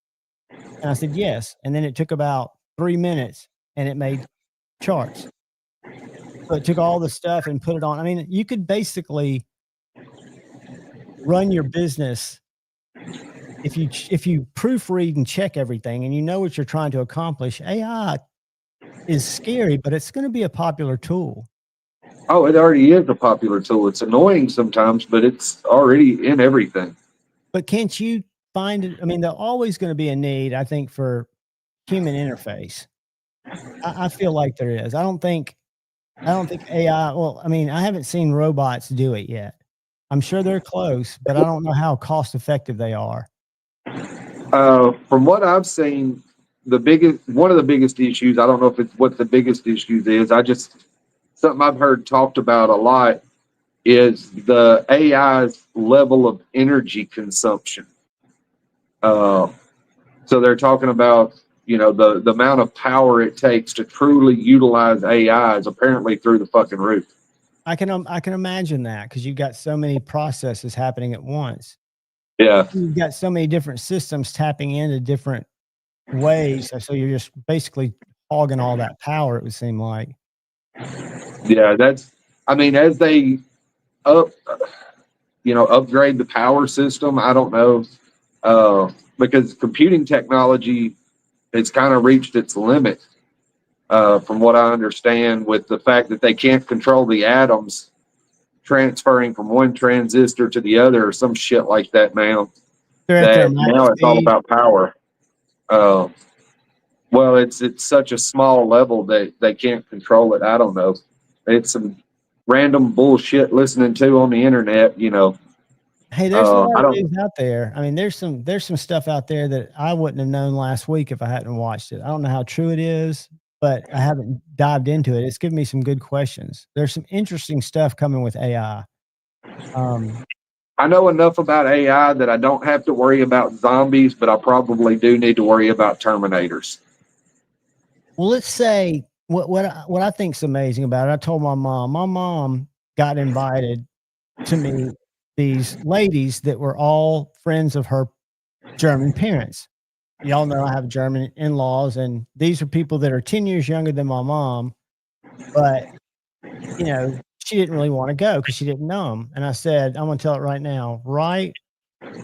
And I said yes. And then it took about 3 minutes and it made charts. So it took all the stuff and put it on. I mean, you could basically run your business if you proofread and check everything and you know what you're trying to accomplish. AI is scary, but it's going to be a popular tool. Oh, it already is a popular tool. It's annoying sometimes, but it's already in everything. But can't you find it? I mean, there's always going to be a need, I think, for human interface. I feel like there is. I don't think AI. Well, I mean, I haven't seen robots do it yet. I'm sure they're close, but I don't know how cost effective they are. From what I've seen, one of the biggest issues, I don't know if it's what the biggest issues is. Something I've heard talked about a lot is the AI's level of energy consumption. So they're talking about, the amount of power it takes to truly utilize AI is apparently through the fucking roof. I can imagine that, because you've got so many processes happening at once. Yeah. You've got so many different systems tapping into different ways. So you're just basically hogging all that power, it would seem like. Yeah, as they upgrade the power system, I don't know, because computing technology has kind of reached its limit, from what I understand, with the fact that they can't control the atoms transferring from one transistor to the other or some shit like that now. They're at their That max now it's all speed. about power. Well, it's such a small level that they can't control it. I don't know. It's some random bullshit listening to on the internet. Hey, there's a lot I of don't. news out there. I mean, there's some stuff out there that I wouldn't have known last week if I hadn't watched it. I don't know how true it is, but I haven't dived into it. It's given me some good questions. There's some interesting stuff coming with AI. I know enough about AI that I don't have to worry about zombies, but I probably do need to worry about Terminators. Well, let's say what I think's amazing about it. I told my mom. My mom got invited to meet these ladies that were all friends of her German parents. Y'all know I have German in-laws, and these are people that are 10 years younger than my mom, but she didn't really want to go because she didn't know them. And I said, I'm going to tell it right now. Write what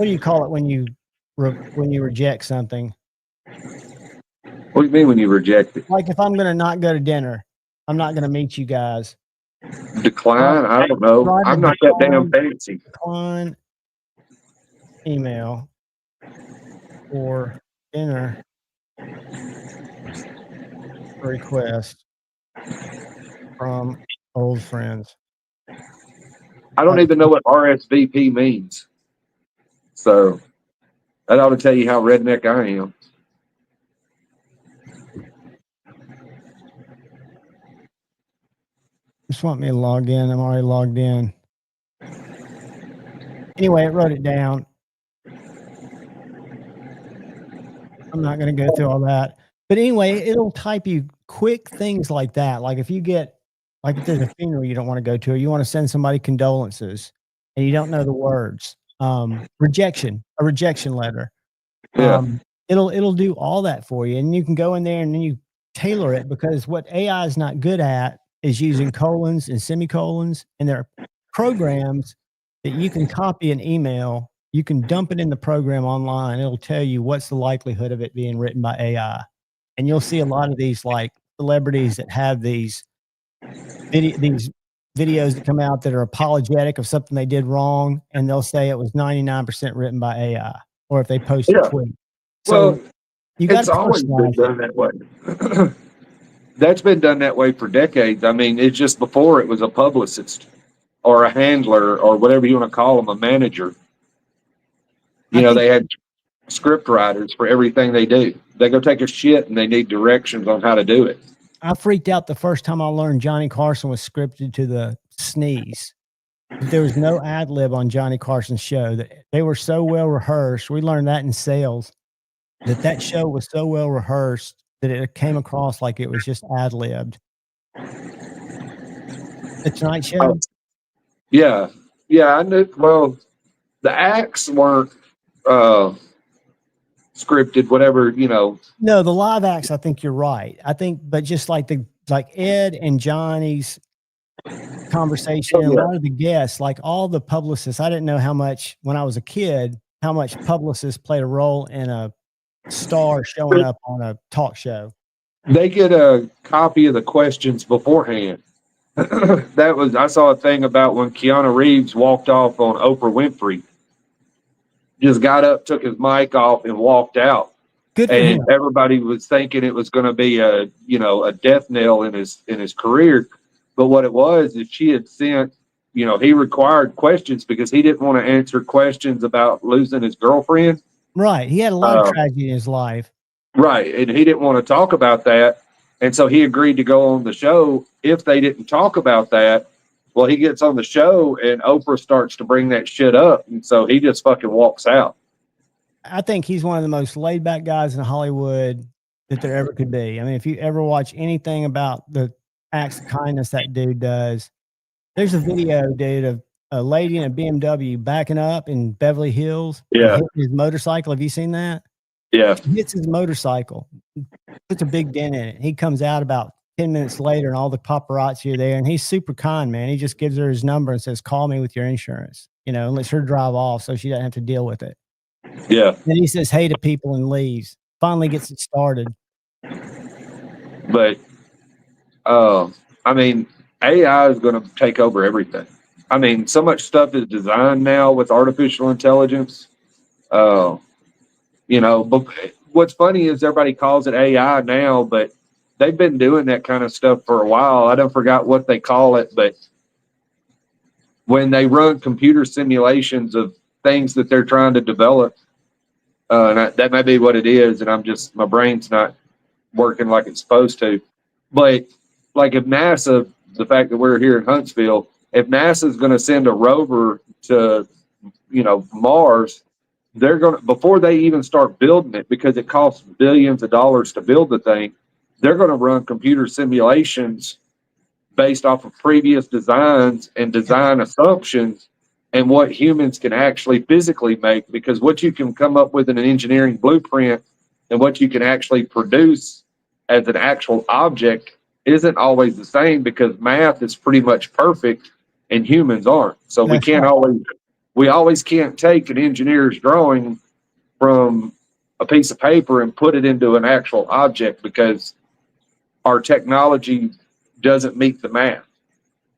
do you call it when you reject something? What do you mean when you reject it? Like if I'm going to not go to dinner, I'm not going to meet you guys. Decline? I don't know. I'm not that damn fancy. Decline email or dinner request from old friends. I don't even know what RSVP means. So that ought to tell you how redneck I am. Just want me to log in. I'm already logged in. Anyway, it wrote it down. I'm not going to go through all that. But anyway, it'll type you quick things like that. Like if there's a funeral you don't want to go to, or you want to send somebody condolences and you don't know the words, a rejection letter. Yeah. It'll do all that for you. And you can go in there and then you tailor it, because what AI is not good at is using colons and semicolons. And there are programs that you can copy an email, you can dump it in the program online. It'll tell you what's the likelihood of it being written by AI. And you'll see a lot of these like celebrities that have these videos that come out that are apologetic of something they did wrong, and they'll say it was 99% written by AI, or if they post a tweet. So You got It's to always been personalize it. done that way. That's been done that way for decades. I mean, it's just before it was a publicist or a handler or whatever you want to call them, a manager. I You know, think they had script writers for everything they do. They go take a shit and they need directions on how to do it. I freaked out the first time I learned Johnny Carson was scripted to the sneeze. There was no ad lib on Johnny Carson's show. That they were so well rehearsed. We learned that in sales. That show was so well rehearsed that it came across like it was just ad libbed. The Tonight Show. Oh, yeah, yeah. I knew. Well, the acts weren't scripted. Whatever, you know. No, the live acts. I think you're right. I think, but just like Ed and Johnny's conversation, and a lot of the guests, like all the publicists. I didn't know how much when I was a kid, how much publicists played a role in a star showing up on a talk show. They get a copy of the questions beforehand. I saw a thing about when Keanu Reeves walked off on Oprah Winfrey. Just got up, took his mic off, and walked out. Good for And him. everybody was thinking it was going to be a death knell in his career. But what it was is she had sent, he required questions because he didn't want to answer questions about losing his girlfriend. Right. He had a lot of tragedy in his life. Right. And he didn't want to talk about that. And so he agreed to go on the show if they didn't talk about that. Well, he gets on the show and Oprah starts to bring that shit up. And so he just fucking walks out. I think he's one of the most laid back guys in Hollywood that there ever could be. I mean, if you ever watch anything about the acts of kindness that dude does, there's a video, dude, of a lady in a BMW backing up in Beverly Hills. Yeah. Hitting his motorcycle. Have you seen that? Yeah. He hits his motorcycle, puts a big dent in it. He comes out about 10 minutes later and all the paparazzi are there, and he's super kind, man. He just gives her his number and says, call me with your insurance, and lets her drive off so she doesn't have to deal with it. Yeah. Then he says hey to people and leaves. Finally gets it started. But, I mean, AI is going to take over everything. I mean, so much stuff is designed now with artificial intelligence. But what's funny is everybody calls it AI now, but they've been doing that kind of stuff for a while. I don't forgot what they call it, but when they run computer simulations of things that they're trying to develop, that may be what it is, and my brain's not working like it's supposed to. But like if NASA, the fact that we're here in Huntsville, if NASA is going to send a rover to, Mars, they're going to, before they even start building it, because it costs billions of dollars to build the thing, they're going to run computer simulations based off of previous designs and design assumptions and what humans can actually physically make, because what you can come up with in an engineering blueprint and what you can actually produce as an actual object isn't always the same, because math is pretty much perfect and humans aren't. So we always can't take an engineer's drawing from a piece of paper and put it into an actual object because our technology doesn't meet the math.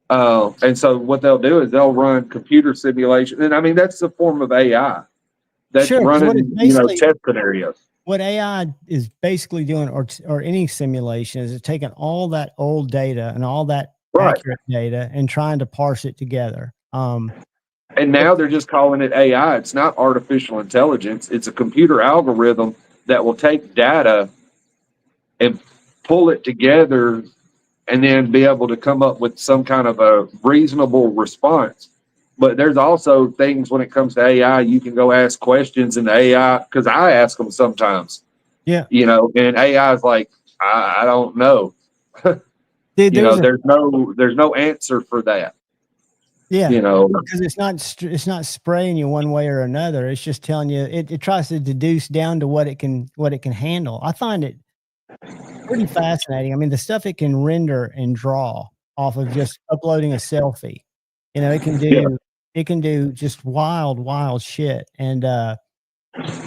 And so what they'll do is they'll run computer simulation. And I mean, that's a form of AI. That's running, test scenarios. What AI is basically doing, or any simulation, is it's taking all that old data and all that accurate data and trying to parse it together. And now they're just calling it AI. It's not artificial intelligence. It's a computer algorithm that will take data and pull it together and then be able to come up with some kind of a reasonable response. But there's also things when it comes to AI, you can go ask questions and the AI, because I ask them sometimes. Yeah. And AI is like, I don't know. Dude, there's no answer for that. Yeah. Because it's not spraying you one way or another. It's just telling you, it tries to deduce down to what it can handle. I find it pretty fascinating. I mean, the stuff it can render and draw off of just uploading a selfie, it can do just wild shit. And the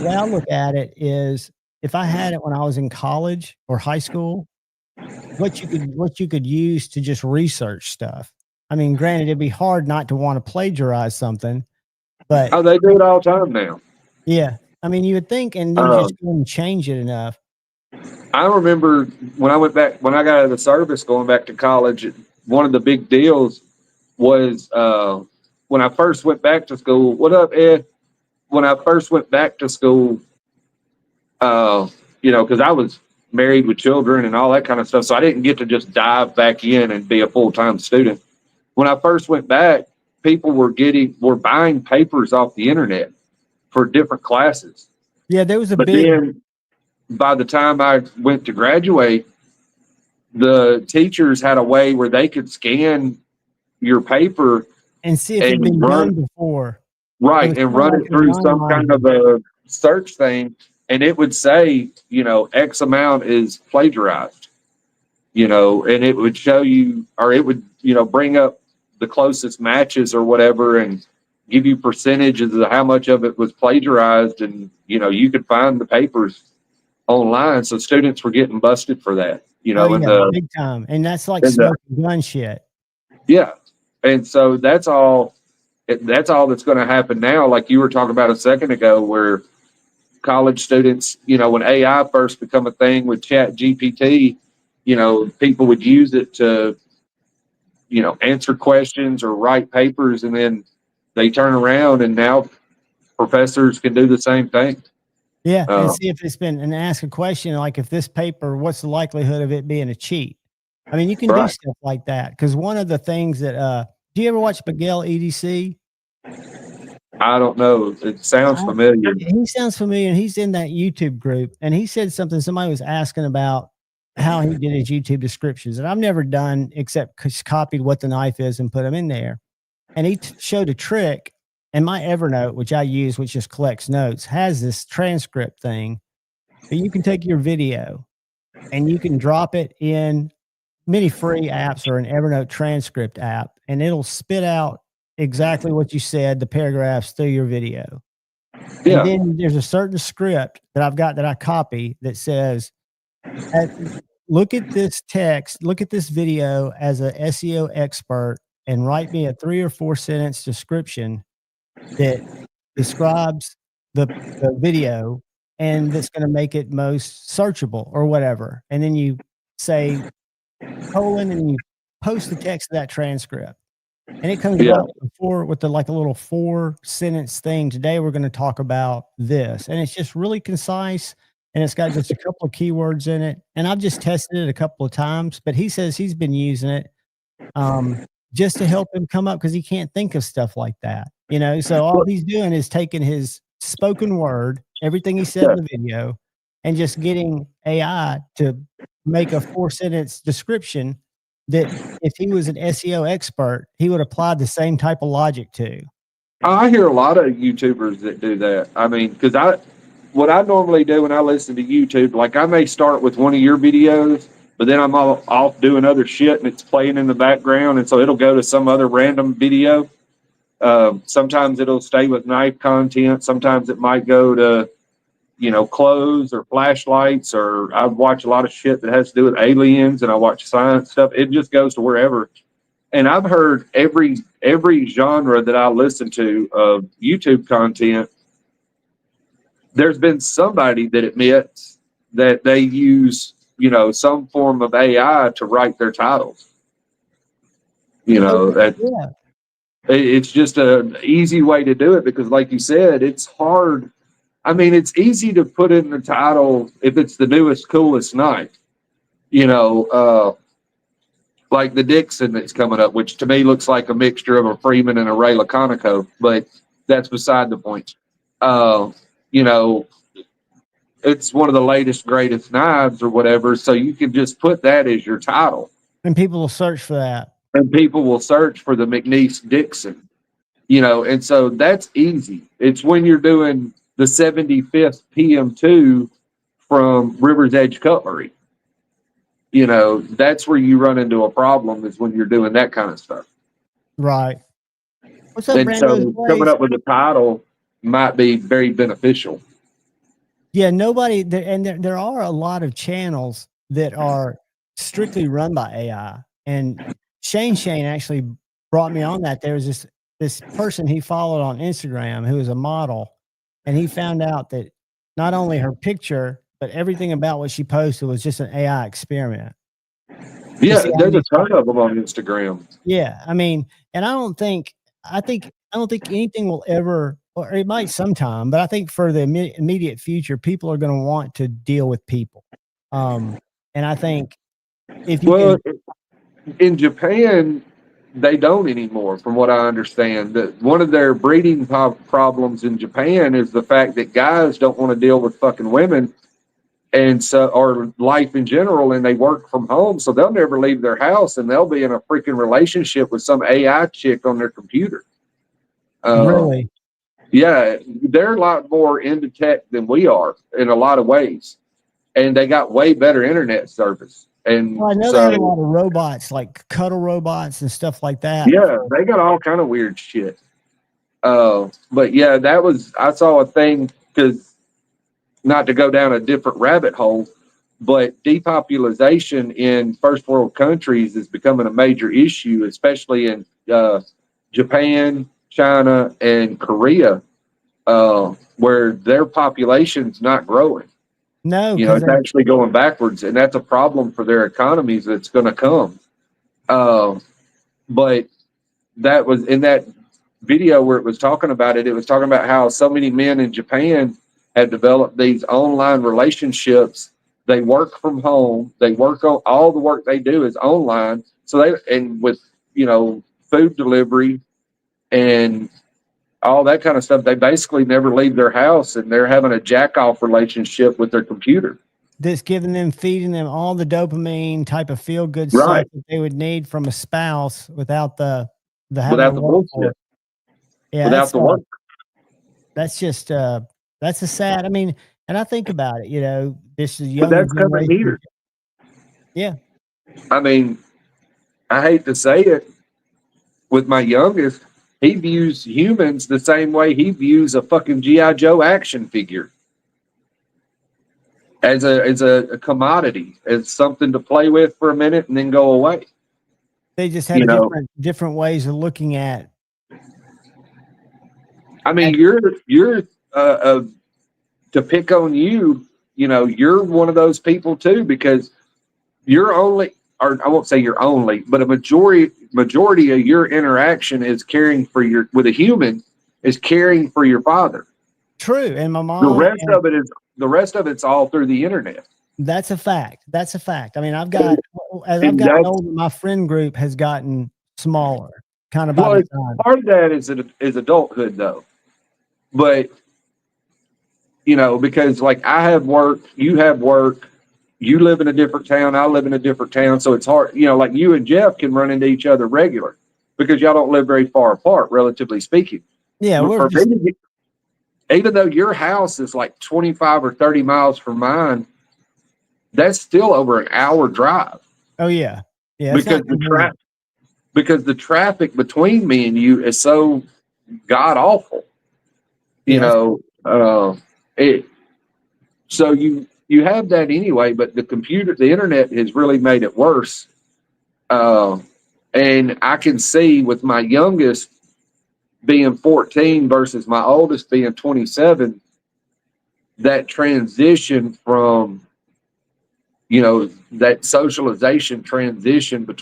way I look at it is, if I had it when I was in college or high school, what you could use to just research stuff. I mean, granted, it'd be hard not to want to plagiarize something, but they do it all the time now. Yeah, I mean, you would think, and then just go and change it enough. I remember when I went back, when I got out of the service, going back to college, one of the big deals was when I first went back to school. What up, Ed? When I first went back to school, because I was married with children and all that kind of stuff, so I didn't get to just dive back in and be a full-time student. When I first went back, people were buying papers off the internet for different classes. Yeah, there was a But big. then by the time I went to graduate, the teachers had a way where they could scan your paper And see if it'd been done before. Right, and run it through some kind of a search thing, and it would say, X amount is plagiarized, and it would show you, or it would, bring up the closest matches or whatever and give you percentages of how much of it was plagiarized. And, you could find the papers online. So students were getting busted for that, big time. And that's like smoking gun shit. Yeah. And so that's all that's going to happen now. Like you were talking about a second ago, where college students, when AI first become a thing with Chat GPT, people would use it to, answer questions or write papers, and then they turn around and now professors can do the same thing. Yeah, and see if it's been, and ask a question like, if this paper, what's the likelihood of it being a cheat? I mean, you can do stuff like that. Because one of the things that, do you ever watch Miguel EDC? I don't know. It sounds familiar. He sounds familiar, and he's in that YouTube group. And he said something, somebody was asking about how he did his YouTube descriptions. And I've never done except copied what the knife is and put them in there. And he showed a trick. And my Evernote, which I use, which just collects notes, has this transcript thing. But you can take your video and you can drop it in many free apps or an Evernote transcript app, and it'll spit out exactly what you said, the paragraphs through your video. Yeah. And then there's a certain script that I've got that I copy that says, look at this text, look at this video as a SEO expert, and write me a 3 or 4 sentence description that describes the video and that's going to make it most searchable or whatever. And then you say colon and you post the text of that transcript. And it comes out with the, like a little 4-sentence thing. Today we're going to talk about this. And it's just really concise, and it's got just a couple of keywords in it. And I've just tested it a couple of times, but he says he's been using it just to help him come up, because he can't think of stuff like that. So all he's doing is taking his spoken word, everything he said in the video, and just getting AI to make a 4-sentence description that if he was an SEO expert, he would apply the same type of logic to. I hear a lot of YouTubers that do that. I mean, because what I normally do when I listen to YouTube, like I may start with one of your videos, but then I'm all off doing other shit and it's playing in the background. And so it'll go to some other random video. Sometimes it'll stay with knife content. Sometimes it might go to, clothes or flashlights, or I watch a lot of shit that has to do with aliens, and I watch science stuff. It just goes to wherever. And I've heard every genre that I listen to of YouTube content, there's been somebody that admits that they use, some form of AI to write their titles. It's just an easy way to do it, because like you said, it's hard. I mean, it's easy to put in the title if it's the newest, coolest knife, like the Dixon that's coming up, which to me looks like a mixture of a Freeman and a Ray Laconico, but that's beside the point. It's one of the latest, greatest knives or whatever. So you can just put that as your title. And people will search for that. And people will search for the McNeese Dixon, and so that's easy. It's when you're doing the 75th PM2 from River's Edge Cutlery. That's where you run into a problem, is when you're doing that kind of stuff. Right. What's up, and so coming up with a title might be very beneficial. Yeah, there are a lot of channels that are strictly run by AI. And Shane actually brought me on that. There was this person he followed on Instagram who was a model, and he found out that not only her picture, but everything about what she posted was just an AI experiment. You Yeah, see how there's a many ton of them on Instagram. Yeah, I mean, and I don't think anything will ever, or it might sometime, but I think for the immediate future, people are going to want to deal with people. And I think if you Well, can, in Japan, they don't anymore, from what I understand. That one of their breeding problems in Japan is the fact that guys don't want to deal with fucking women, and so, or life in general, and they work from home, so they'll never leave their house, and they'll be in a freaking relationship with some AI chick on their computer. really, Yeah, they're a lot more into tech than we are in a lot of ways, and they got way better internet service. And well, I know they have a so, lot of robots, like cuddle robots and stuff like that. yeah, they got all kind of weird shit. But yeah, I saw a thing, because not to go down a different rabbit hole, but depopulation in first world countries is becoming a major issue, especially in Japan, China, and Korea, where their population's not growing. No, You know, because it's actually going backwards, and that's a problem for their economies that's going to come. But that was in that video where it was talking about it. It was talking about how so many men in Japan have developed these online relationships. They work from home. They work on all the work they do is online. So and with, food delivery and all that kind of stuff, they basically never leave their house, and they're having a jack off relationship with their computer. that's giving them, feeding them all the dopamine type of feel good Right. stuff that they would need from a spouse without the having Without to the work for bullshit. it. Yeah, Without the work. that's just that's a sad. I mean, and I think about it. This is But younger that's coming generation. here. Yeah, I mean, I hate to say it, with my youngest, he views humans the same way he views a fucking G.I. Joe action figure. As a commodity, as something to play with for a minute and then go away. they just You have know, different ways of looking at. I mean, you're to pick on you. You're one of those people too, because you're only, or I won't say you're only, but a majority of your interaction is caring for with a human, is caring for your father. True, and my The mom. rest of it's all through the internet. That's a fact. That's a fact. I mean, I've gotten older, my friend group has gotten smaller, kind of by Well, design. part of that is adulthood, though. But because like I have work, you have work, you live in a different town, I live in a different town, so it's hard. Like you and Jeff can run into each other regular because y'all don't live very far apart, relatively speaking. Yeah, But for me, even though your house is like 25 or 30 miles from mine, that's still over an hour drive. Oh yeah, yeah. Because the traffic between me and you is so god awful. So you have that anyway, but the internet has really made it worse. And I can see with my youngest being 14 versus my oldest being 27, that transition from, that socialization transition with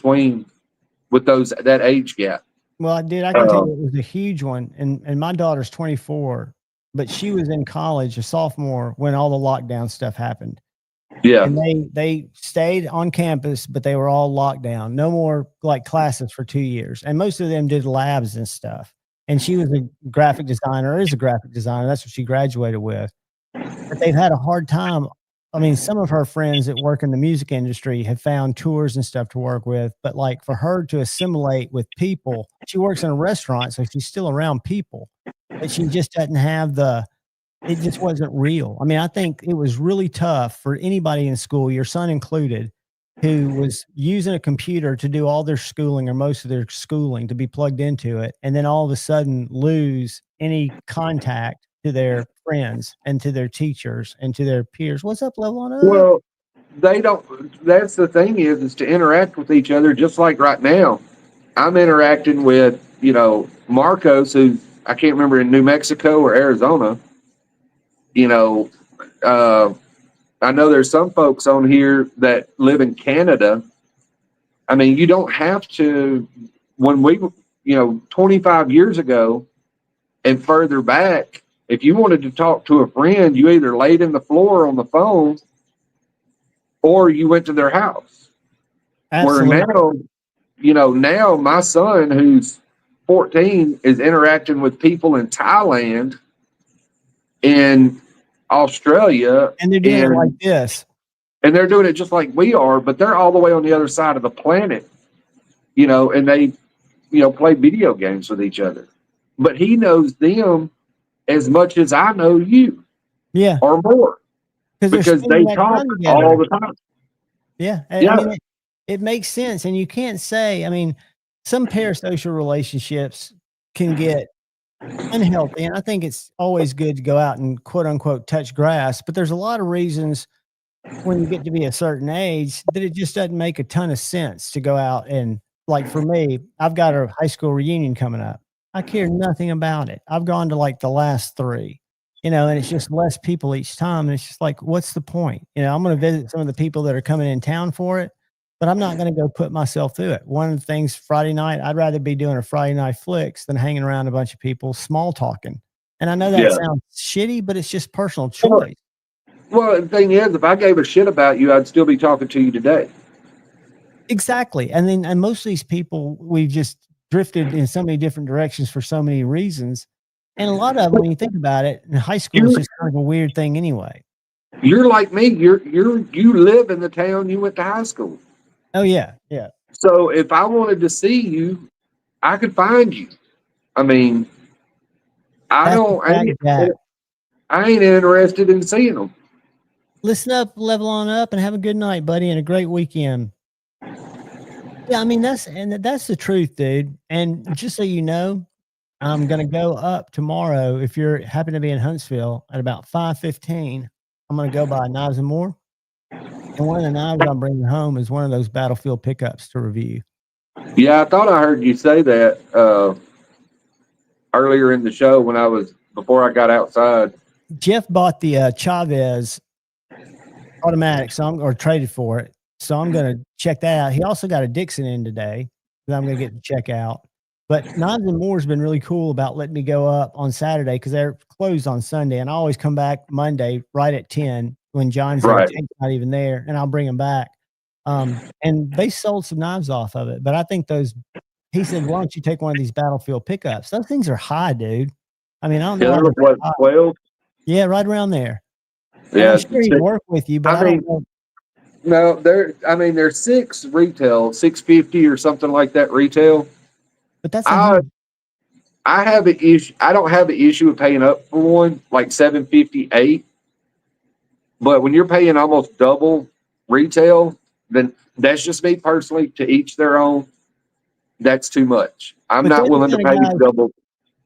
that age gap. Well, dude, I can tell you it was a huge one. And my daughter's 24, but she was in college, a sophomore, when all the lockdown stuff happened. Yeah. And they stayed on campus, but they were all locked down. No more like classes for 2 years. And most of them did labs and stuff. And she was a graphic designer, is a graphic designer. That's what she graduated with. But they've had a hard time. I mean, some of her friends that work in the music industry have found tours and stuff to work with. But like for her to assimilate with people, she works in a restaurant, so she's still around people. But she just doesn't have it just wasn't real. I mean, I think it was really tough for anybody in school, your son included, who was using a computer to do all their schooling or most of their schooling, to be plugged into it, and then all of a sudden lose any contact to their friends and to their teachers and to their peers. What's up, Level On Up? Well, they don't. That's the thing is to interact with each other. Just like right now, I'm interacting with Marcos, who I can't remember in New Mexico or Arizona, You know, I know there's some folks on here that live in Canada. I mean, you don't have to, when we, 25 years ago and further back, if you wanted to talk to a friend, you either laid in the floor on the phone or you went to their house. Absolutely. Where now my son, who's 14, is interacting with people in Thailand, in Australia, And they're doing it like this. and they're doing it just like we are, but they're all the way on the other side of the planet, and they, play video games with each other. But he knows them as much as I know you, Yeah, or more, because they talk all the time. Yeah, Yeah. I mean, it makes sense, and you can't say. I mean, some parasocial relationships can get unhealthy, and I think it's always good to go out and quote unquote touch grass. But there's a lot of reasons when you get to be a certain age that it just doesn't make a ton of sense to go out and, like, for me, I've got a high school reunion coming up. I care nothing about it. I've gone to like the last 3, and it's just less people each time. And it's just like, what's the point? I'm going to visit some of the people that are coming in town for it, but I'm not going to go put myself through it. One of the things Friday night, I'd rather be doing a Friday night flicks than hanging around a bunch of people small talking. And I know that sounds shitty, but it's just personal choice. Well, the thing is, if I gave a shit about you, I'd still be talking to you today. Exactly. And most of these people, we've just drifted in so many different directions for so many reasons. And a lot of them, when you think about it, in high school is just kind of a weird thing anyway. You're like me. You live in the town you went to high school. Oh yeah. Yeah. So if I wanted to see you, I could find you. I mean, I ain't interested in seeing them. Listen up, level on up, and have a good night, buddy, and a great weekend. Yeah, I mean, that's the truth, dude. And just so you know, I'm gonna go up tomorrow. If you're happen to be in Huntsville at about 5:15, I'm gonna go by Knives and More. And one of the knives I'm bringing home is one of those battlefield pickups to review. Yeah, I thought I heard you say that earlier in the show before I got outside. Jeff bought the Chavez automatic, or traded for it. So I'm going to check that out. He also got a Dixon in today that I'm going to get to check out. But Knives and More has been really cool about letting me go up on Saturday because they're closed on Sunday. And I always come back Monday right at 10 when John's not even there, and I'll bring them back. And they sold some knives off of it. But I think he said, why don't you take one of these battlefield pickups? Those things are high, dude. I mean, I don't know. What, 12? Yeah, right around there. Yeah, I'm sure he'd work with you, but I don't know. No, they're 6 retail, 650 or something like that retail. But that's I have an issue. I don't have an issue with paying up for one like 758. But when you're paying almost double retail, then that's just me personally. To each their own. That's too much. I'm not willing to pay double.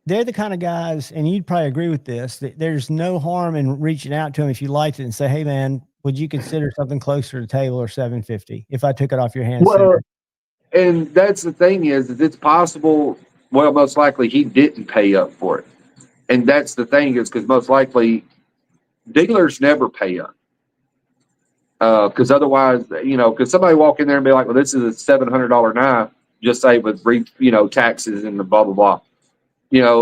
They're the kind of guys, and you'd probably agree with this, that there's no harm in reaching out to them if you liked it and say, hey, man, would you consider something closer to table or 750 if I took it off your hands? Well, and that's the thing is it's possible. Well, most likely he didn't pay up for it. And that's the thing is because most likely dealers never pay up. Because otherwise, because somebody walk in there and be like, well, this is a $700 knife, just say with, taxes and the blah, blah, blah.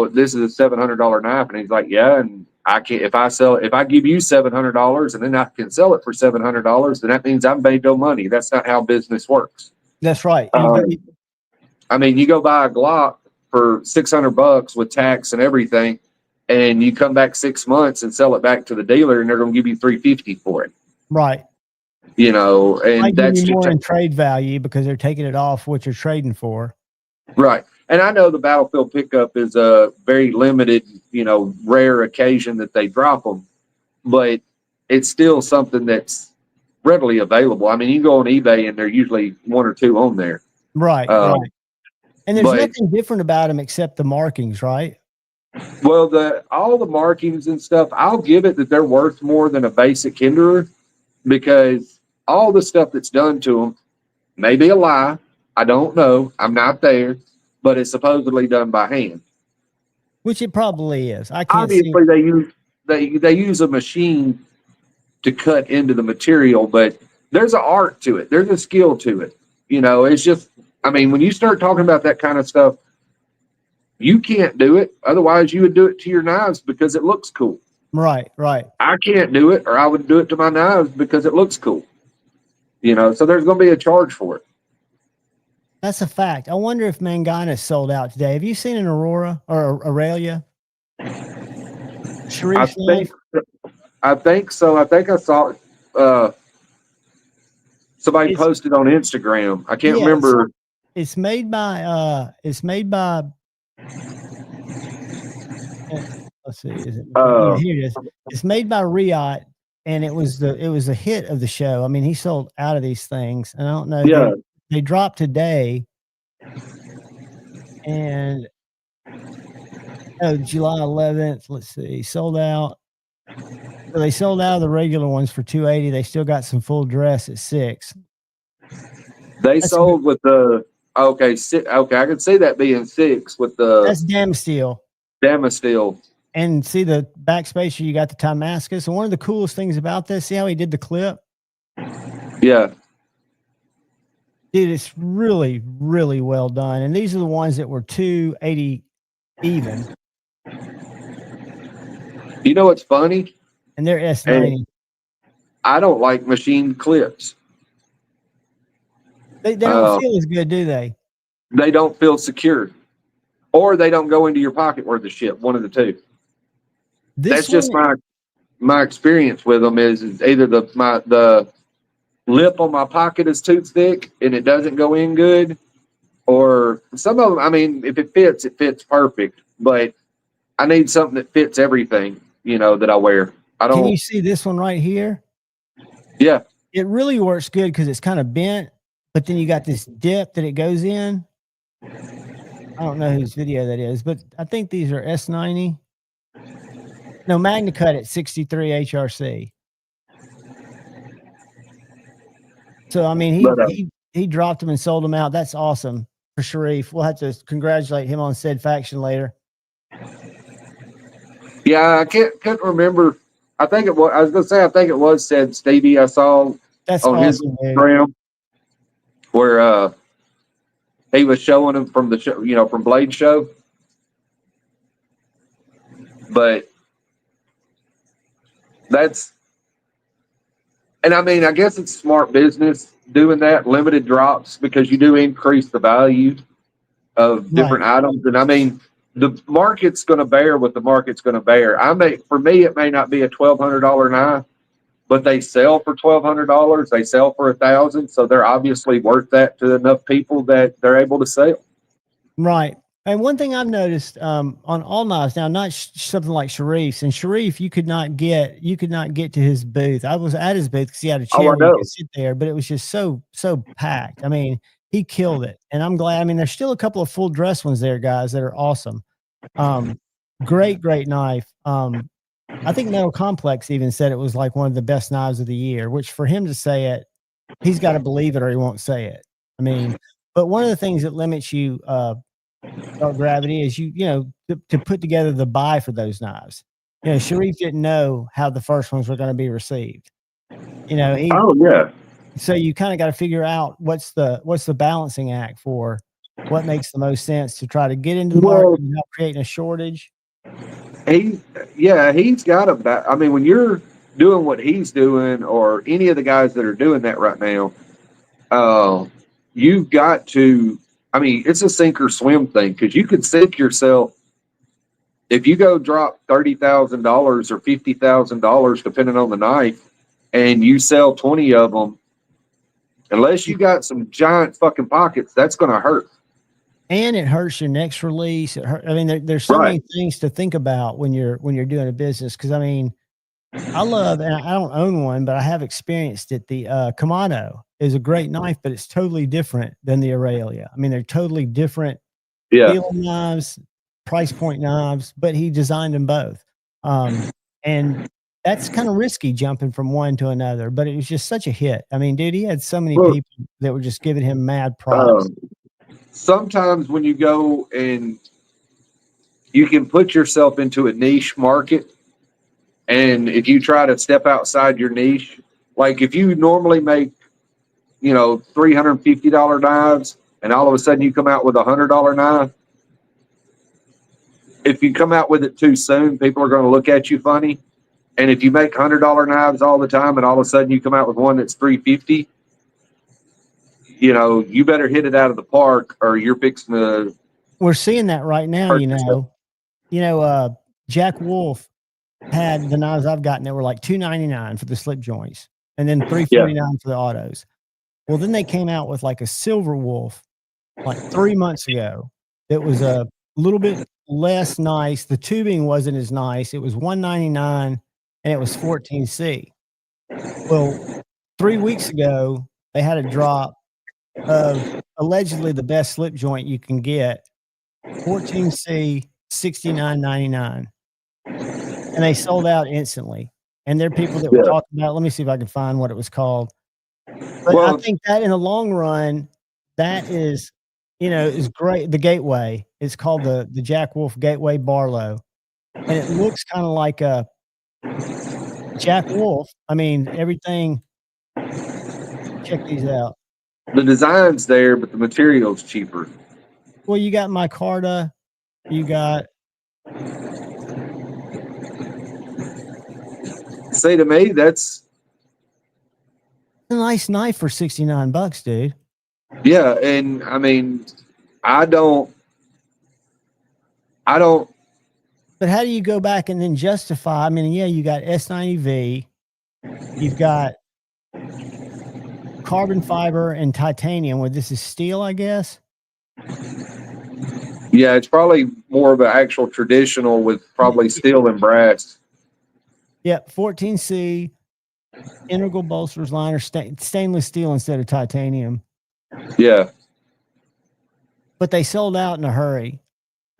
This is a $700 knife. And he's like, yeah. And I can't, if I give you $700 and then I can sell it for $700, then that means I've made no money. That's not how business works. That's right. I mean, you go buy a Glock for $600 with tax and everything, and you come back 6 months and sell it back to the dealer, and they're going to give you $350 for it. Right. And that's more in trade value because they're taking it off what you're trading for. Right. And I know the battlefield pickup is a very limited, rare occasion that they drop them, but it's still something that's readily available. I mean, you go on eBay and they're usually 1 or 2 on there. Right. Right. And there's nothing different about them except the markings, right? Well, all the markings and stuff, I'll give it that they're worth more than a basic Hinderer because all the stuff that's done to them may be a lie. I don't know. I'm not there. But it's supposedly done by hand, which it probably is. I can't obviously see. they use a machine to cut into the material, but there's an art to it. There's a skill to it. You know, it's just, I mean, when you start talking about that kind of stuff, you can't do it. Otherwise, you would do it to your knives because it looks cool. Right. I can't do it, or I would do it to my knives because it looks cool. You know, so there's going to be a charge for it. That's a fact. I wonder if Mangana's sold out today. Have you seen an Aurora or Aurelia? Sharif's knife? I think so. I think I saw somebody posted on Instagram. I can't remember. It's made by let's see, is it here it is. It's made by Riot, and it was a hit of the show. I mean, he sold out of these things, and I don't know. Yeah. They dropped today, and July 11th. Let's see, sold out. So they sold out of the regular ones for $280. They still got some full dress at $6. That's sold with the okay. I can see that being $6 with the. That's Damasteel. Damasteel. And see the backspacer, you got the Damascus. And one of the coolest things about this, see how he did the clip? Yeah. Dude, it's really, really well done. And these are the ones that were $280 even. You know what's funny? And they're S90. I don't like machine clips. They don't feel as good, do they? They don't feel secure. Or they don't go into your pocket worth of shit. One of the two. That's just my experience with them is either the lip on my pocket is too thick and it doesn't go in good, or some of them, I mean, if it fits perfect, but I need something that fits everything, you know, that I wear. Can you see this one right here? Yeah. It really works good because it's kind of bent, but then you got this dip that it goes in. I don't know whose video that is, but I think these are S90. No, Magna Cut at 63 HRC. So, I mean, he dropped them and sold them out. That's awesome for Sharif. We'll have to congratulate him on said faction later. Yeah, I couldn't remember. I think it was. I was gonna say I think it was said Stevie. I saw that's on awesome, his Instagram where he was showing them from the show, you know, from Blade Show. But and I mean, I guess it's smart business doing that, limited drops, because you do increase the value of different items. And I mean, the market's going to bear what the market's going to bear. For me, it may not be a $1,200 knife, but they sell for $1,200. They sell for $1,000. So they're obviously worth that to enough people that they're able to sell. Right. And one thing I've noticed on all knives now, not something like Sharif's, and Sharif, you could not get to his booth. I was at his booth because he had a chair where you could sit there, but it was just so packed. I mean, he killed it, and I'm glad. I mean, there's still a couple of full dress ones there, guys, that are awesome. Great knife. I think Metal Complex even said it was like one of the best knives of the year, which for him to say it, he's got to believe it or he won't say it. I mean, but one of the things that limits you, Dark Gravity, is you know, to put together the buy for those knives. You know, Sharif didn't know how the first ones were going to be received. You know, so you kind of got to figure out what's the balancing act for what makes the most sense to try to get into the market without creating a shortage. He's got a. I mean, when you're doing what he's doing, or any of the guys that are doing that right now, you've got to. I mean, it's a sink or swim thing, because you could sink yourself if you go drop $30,000 or $50,000, depending on the knife, and you sell 20 of them. Unless you got some giant fucking pockets, that's going to hurt. And it hurts your next release. I mean, there's so many things to think about when you're doing a business. Because I mean, I love, and I don't own one, but I have experienced it. The Kamado is a great knife, but it's totally different than the Aurelia. I mean, they're totally different feeling knives, price point knives, but he designed them both. And that's kind of risky jumping from one to another, but it was just such a hit. I mean, dude, he had so many people that were just giving him mad props. Sometimes when you go and you can put yourself into a niche market And if you try to step outside your niche, like if you normally make, $350 knives, and all of a sudden you come out with $100 knife, if you come out with it too soon, people are going to look at you funny. And if you make $100 knives all the time, and all of a sudden you come out with one that's $350, you better hit it out of the park, or you're fixing to. We're seeing that right now. Jack Wolf had the knives I've gotten that were like $299 for the slip joints, and then $349 for the autos. Well, then they came out with like a Silver Wolf like 3 months ago. That was a little bit less nice. The tubing wasn't as nice. It was $199 and it was 14C. Well, 3 weeks ago they had a drop of allegedly the best slip joint you can get, 14C, $69.99, and they sold out instantly. And there are people that were talking about. Let me see if I can find what it was called. But I think that in the long run, that is, is great. The Gateway, it's called the Jack Wolf Gateway Barlow, and it looks kind of like a Jack Wolf. I mean, everything. Check these out. The design's there, but the material's cheaper. Well, you got micarta, you got. Say to me, that's a nice knife for $69, dude. Yeah, and I mean, I don't. But how do you go back and then justify? I mean, yeah, you got S90V, you've got carbon fiber and titanium. Where this is steel, I guess. Yeah, it's probably more of an actual traditional with probably steel and brass. Yeah, 14C, integral bolsters, liner, stainless steel instead of titanium. Yeah. But they sold out in a hurry.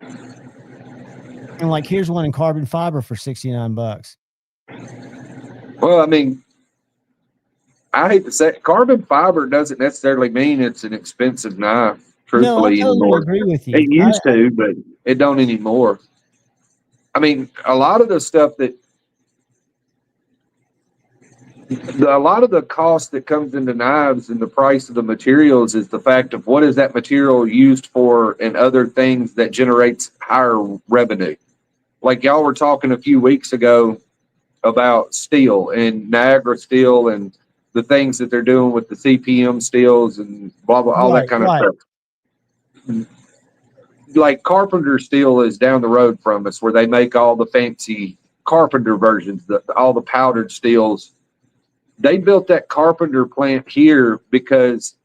And like, here's one in carbon fiber for $69. Well, I mean, I hate to say it, carbon fiber doesn't necessarily mean it's an expensive knife. Truthfully, no, I totally agree with you. It used to, but it don't anymore. I mean, a lot of the stuff that a lot of the cost that comes into knives and the price of the materials is the fact of what is that material used for and other things that generates higher revenue. Like y'all were talking a few weeks ago about steel and Niagara steel and the things that they're doing with the CPM steels and blah, blah, all that kind of stuff. Like Carpenter Steel is down the road from us, where they make all the fancy Carpenter versions, all the powdered steels. They built that Carpenter plant here because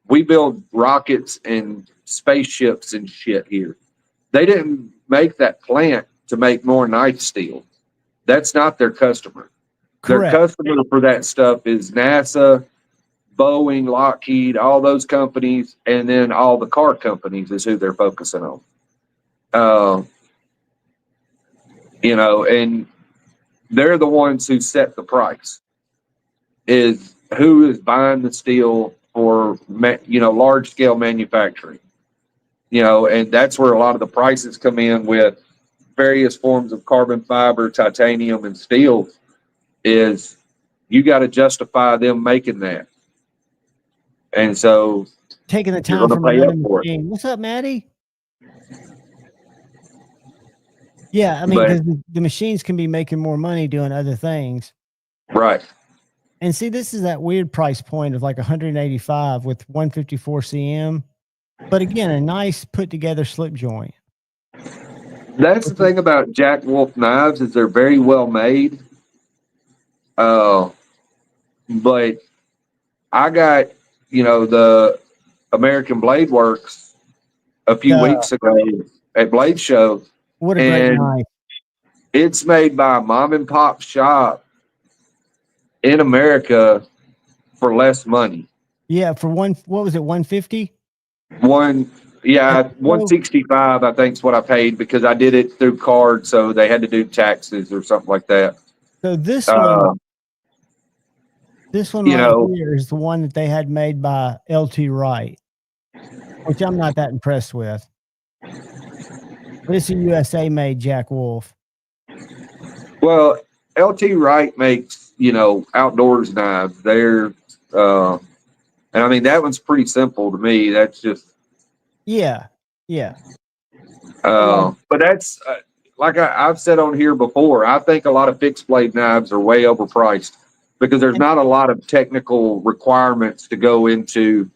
we build rockets and spaceships and shit here. They didn't make that plant to make more knife steel. That's not their customer. Correct. Their customer for that stuff is NASA, Boeing, Lockheed, all those companies, and then all the car companies is who they're focusing on. And they're the ones who set the price. Is who is buying the steel for large scale manufacturing. And that's where a lot of the prices come in with various forms of carbon fiber, titanium, and steel. Is you got to justify them making that. And so taking the time from another machine. What's up, Maddie? Yeah, I mean, because the machines can be making more money doing other things. Right. And see, this is that weird price point of like 185 with 154 cm. But again, a nice put together slip joint. That's the thing about Jack Wolf knives is they're very well made. But I got, the American Blade Works a few weeks ago at Blade Show. What a great knife. It's made by a mom and pop shop in America for less money. Yeah, for what was it, 150? 165, I think is what I paid because I did it through card, so they had to do taxes or something like that. So this one right here is the one that they had made by LT Wright, which I'm not that impressed with. But it's a USA made Jack Wolf. Well, LT Wright makes, outdoors knives. And I mean, that one's pretty simple to me. That's just, Yeah. but that's like I've said on here before. I think a lot of fixed blade knives are way overpriced because there's not a lot of technical requirements to go into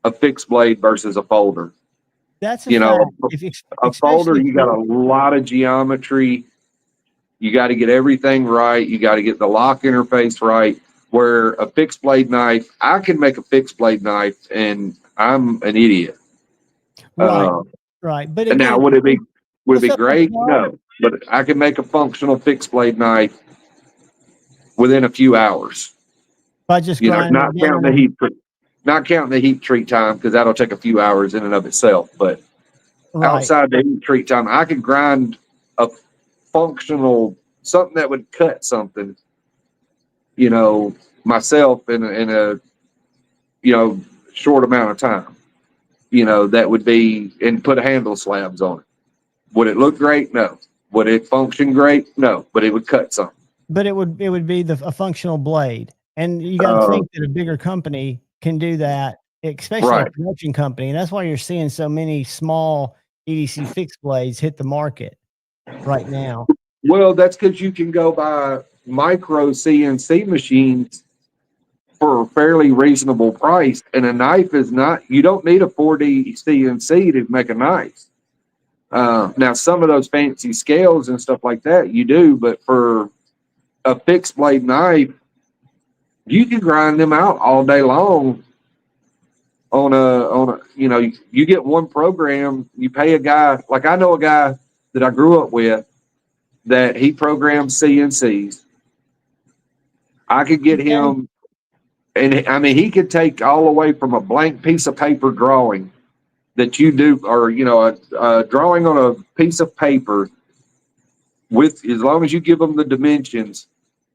a fixed blade versus a folder. That's a fact. A folder, Especially you got a lot of geometry. You got to get everything right. You got to get the lock interface right. Where a fixed blade knife, I can make a fixed blade knife, and I'm an idiot. Right. But And now, again, would it be great? Bob? No, but I can make a functional fixed blade knife within a few hours. By just grinding Not counting the heat treat time, because that'll take a few hours in and of itself. But outside the heat treat time, I could grind a functional something that would cut something, myself in a short amount of time. That would be, and put handle slabs on it. Would it look great? No. Would it function great? No. But it would cut something. But it would be a functional blade, and you got to think that a bigger company can do that, especially a production company, and that's why you're seeing so many small EDC fixed blades hit the market right now. Well, that's because you can go buy micro CNC machines for a fairly reasonable price, and a knife is not. You don't need a 4D CNC to make a knife. Now, some of those fancy scales and stuff like that you do, but for a fixed blade knife, you can grind them out all day long. On a you get one program. You pay a guy, like I know a guy that I grew up with, that he programs CNCs. I could get him, and I mean, he could take all the way from a blank piece of paper drawing that you do, or a drawing on a piece of paper, with as long as you give him the dimensions,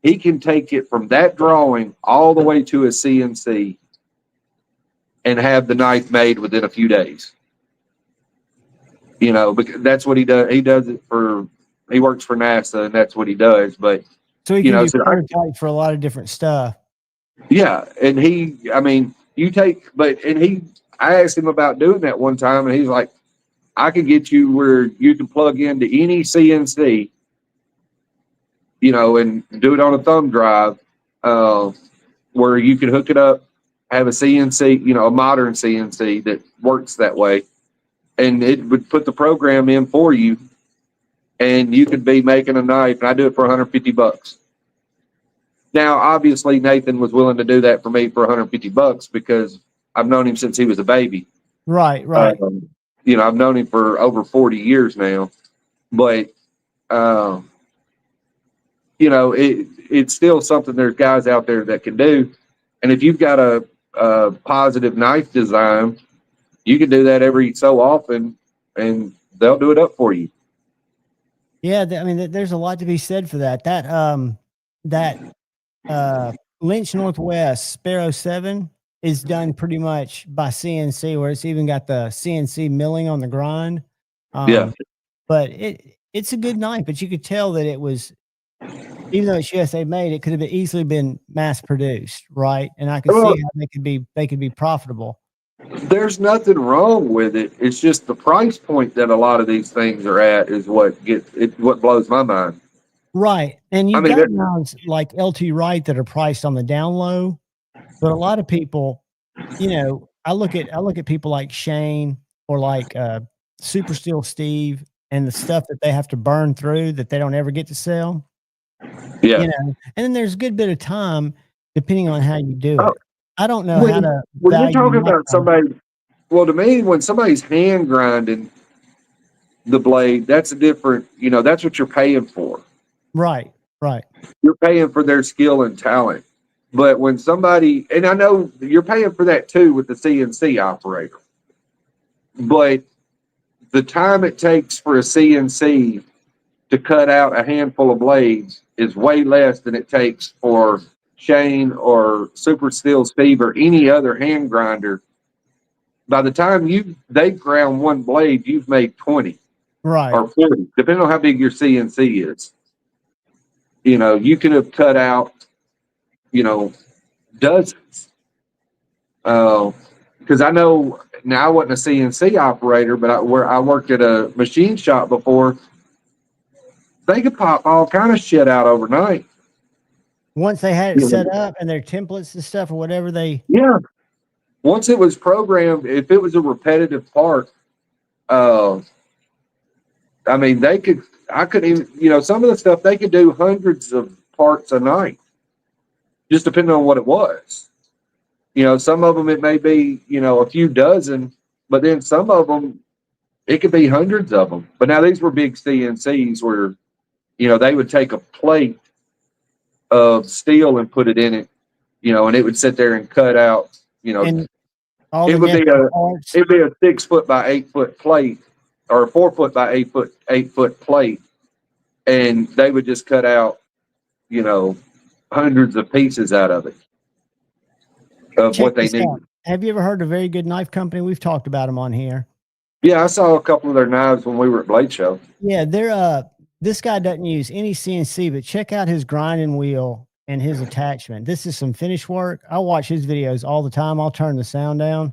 he can take it from that drawing all the way to a CNC and have the knife made within a few days. Because that's what he does. He does it he works for NASA, and that's what he does. But so he can do prototype for a lot of different stuff. Yeah, and I asked him about doing that one time, and he's like, I could get you where you can plug into any CNC, and do it on a thumb drive, where you can hook it up, have a CNC, a modern CNC that works that way, and it would put the program in for you, and you could be making a knife, and I do it for $150. Now, obviously, Nathan was willing to do that for me for $150 because I've known him since he was a baby. Right. I've known him for over 40 years now, but it's still something there's guys out there that can do. And if you've got a positive knife design, you can do that every so often, and they'll do it up for you. Yeah, I mean, there's a lot to be said for that. That Lynch Northwest Sparrow 7 is done pretty much by CNC, where it's even got the CNC milling on the grind. But it's a good knife, but you could tell that it was, even though it's USA made, it could have easily been mass produced, right? And I can see how they could be profitable. There's nothing wrong with it. It's just the price point that a lot of these things are at is what blows my mind. Right. And you've got knives like LT Wright that are priced on the down low, but a lot of people, I look at people like Shane or like Super Steel Steve and the stuff that they have to burn through that they don't ever get to sell. Yeah. And then there's a good bit of time depending on how you do it. I don't know how to. When you're talking about somebody, to me, when somebody's hand grinding the blade, that's a different, that's what you're paying for. Right. You're paying for their skill and talent. But when somebody, and I know you're paying for that too with the CNC operator, but the time it takes for a CNC to cut out a handful of blades is way less than it takes for Shane or Super Steel Steve or any other hand grinder. By the time they've ground one blade, you've made 20, right, or 40, depending on how big your CNC is. you could have cut out, dozens. Because I know now I wasn't a CNC operator, but where I worked at a machine shop before, they could pop all kind of shit out overnight. Once they had it set up and their templates and stuff or whatever Yeah. Once it was programmed, if it was a repetitive part, I mean, I could even, some of the stuff they could do hundreds of parts a night, just depending on what it was. Some of them it may be, a few dozen, but then some of them it could be hundreds of them. But now these were big CNCs where, they would take a plate of steel and put it in it, and it would sit there and cut out, and all it would be parts. it'd be a 6 foot by 8 foot plate or a 4 foot by 8 foot plate, and they would just cut out, hundreds of pieces out of it of what they need. Have you ever heard of Very Good Knife Company? We've talked about them on here. Yeah, I saw a couple of their knives when we were at Blade Show. Yeah, they're this guy doesn't use any CNC, but check out his grinding wheel and his attachment. This is some finish work. I watch his videos all the time. I'll turn the sound down.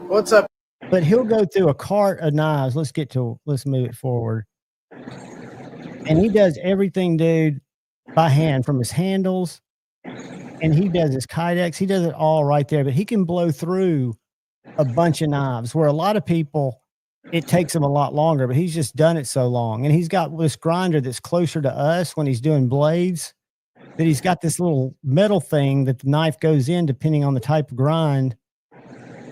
What's up? But he'll go through a cart of knives. Let's move it forward. And he does everything, dude, by hand, from his handles, and he does his kydex. He does it all right there, but he can blow through a bunch of knives where a lot of people, it takes them a lot longer, but he's just done it so long. And he's got this grinder that's closer to us when he's doing blades, that he's got this little metal thing that the knife goes in depending on the type of grind,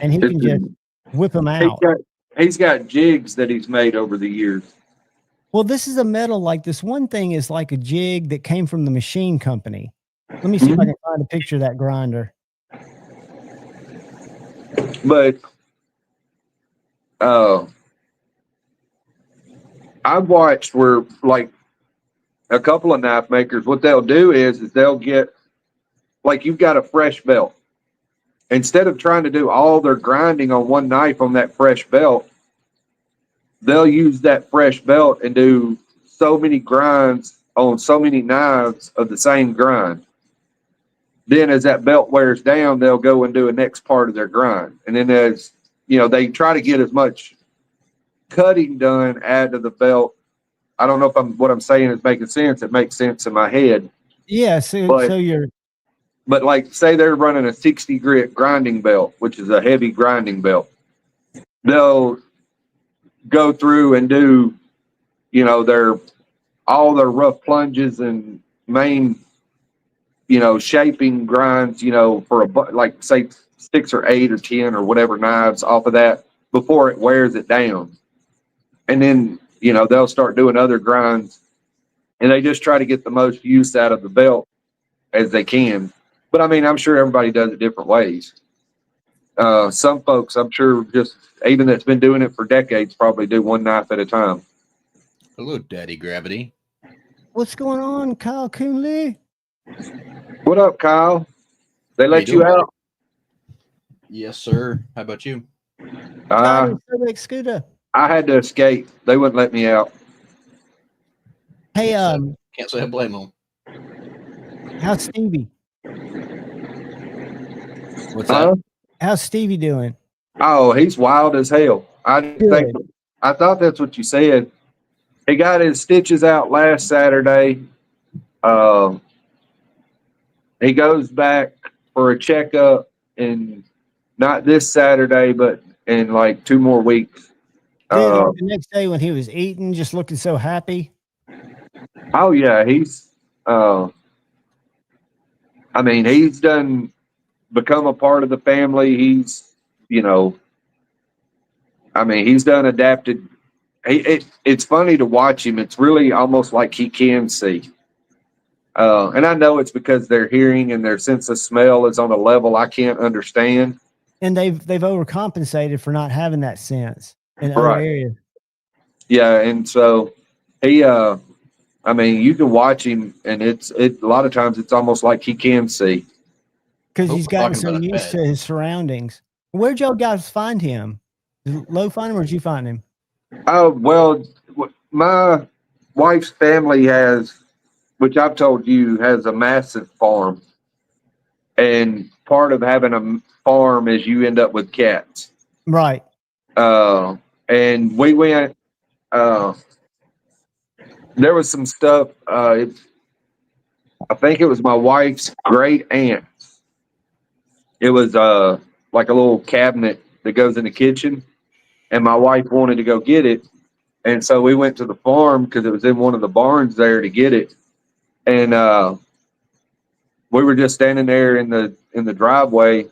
and he can just whip them out. He's got jigs that he's made over the years. Well, this is a metal, like this one thing is like a jig that came from the machine company. Let me see if I can find a picture of that grinder. But I've watched where, like, a couple of knife makers, what they'll do is they'll get, like, you've got a fresh belt. Instead of trying to do all their grinding on one knife on that fresh belt, they'll use that fresh belt and do so many grinds on so many knives of the same grind. Then as that belt wears down, they'll go and do a next part of their grind. And then as, they try to get as much cutting done out of the belt. I don't know if what I'm saying is making sense. It makes sense in my head. Yeah. But like, say they're running a 60 grit grinding belt, which is a heavy grinding belt. They'll go through and do, all their rough plunges and main, shaping grinds, for like say 6 or 8 or 10 or whatever knives off of that before it wears it down. And then, they'll start doing other grinds, and they just try to get the most use out of the belt as they can. But I mean, I'm sure everybody does it different ways. Some folks, I'm sure, just even that's been doing it for decades, probably do one knife at a time. Hello, Daddy Gravity. What's going on, Kyle Coonley? What up, Kyle? They let you out? Yes, sir. How about you? Scooter. I had to escape. They wouldn't let me out. Hey, can't say I blame them. How's Stevie? What's that? How's Stevie doing? Oh, he's wild as hell. I thought that's what you said. He got his stitches out last Saturday. He goes back for a checkup, and not this Saturday, but in like 2 more weeks. The next day when he was eating, just looking so happy. Oh yeah, he's he's become a part of the family. He's he's done adapted. It's funny to watch him. It's really almost like he can see. And I know it's because their hearing and their sense of smell is on a level I can't understand. And they've overcompensated for not having that sense in other areas. Yeah, and so he you can watch him, and it's a lot of times it's almost like he can see. Because he's gotten so used to his surroundings. Where'd y'all guys find him? Did Lo find him, or did you find him? Oh, well, my wife's family has, which I've told you, has a massive farm. And part of having a farm is you end up with cats. Right. And we went, there was some stuff, I think it was my wife's great aunt. It was like a little cabinet that goes in the kitchen. And my wife wanted to go get it. And so we went to the farm because it was in one of the barns there to get it. And we were just standing there in the driveway.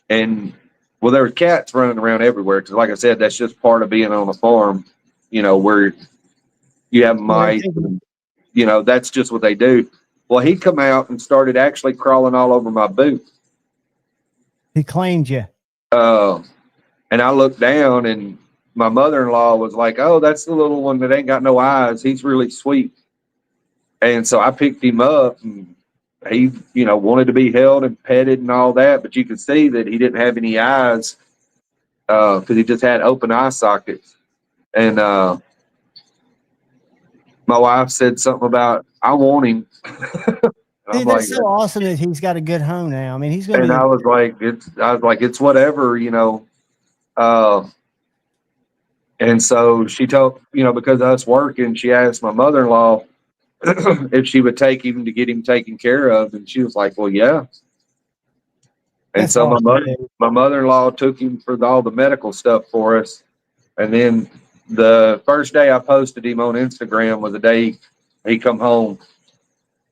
And well, there were cats running around everywhere. Because like I said, that's just part of being on a farm, where you have mice. And, that's just what they do. Well, he come out and started actually crawling all over my boot. He claimed you. And I looked down, and my mother-in-law was like, "Oh, that's the little one that ain't got no eyes. He's really sweet." And so I picked him up, and he, wanted to be held and petted and all that. But you could see that he didn't have any eyes because he just had open eye sockets. And my wife said something about, "I want him." Dude, that's so awesome that he's got a good home now. I mean, he's going to be. I was like, it's whatever, and so she told, because of us working, she asked my mother-in-law if she would take him to get him taken care of. And she was like, well, yeah. And That's so awesome, my mother-in-law took him for all the medical stuff for us. And then the first day I posted him on Instagram was the day he come home.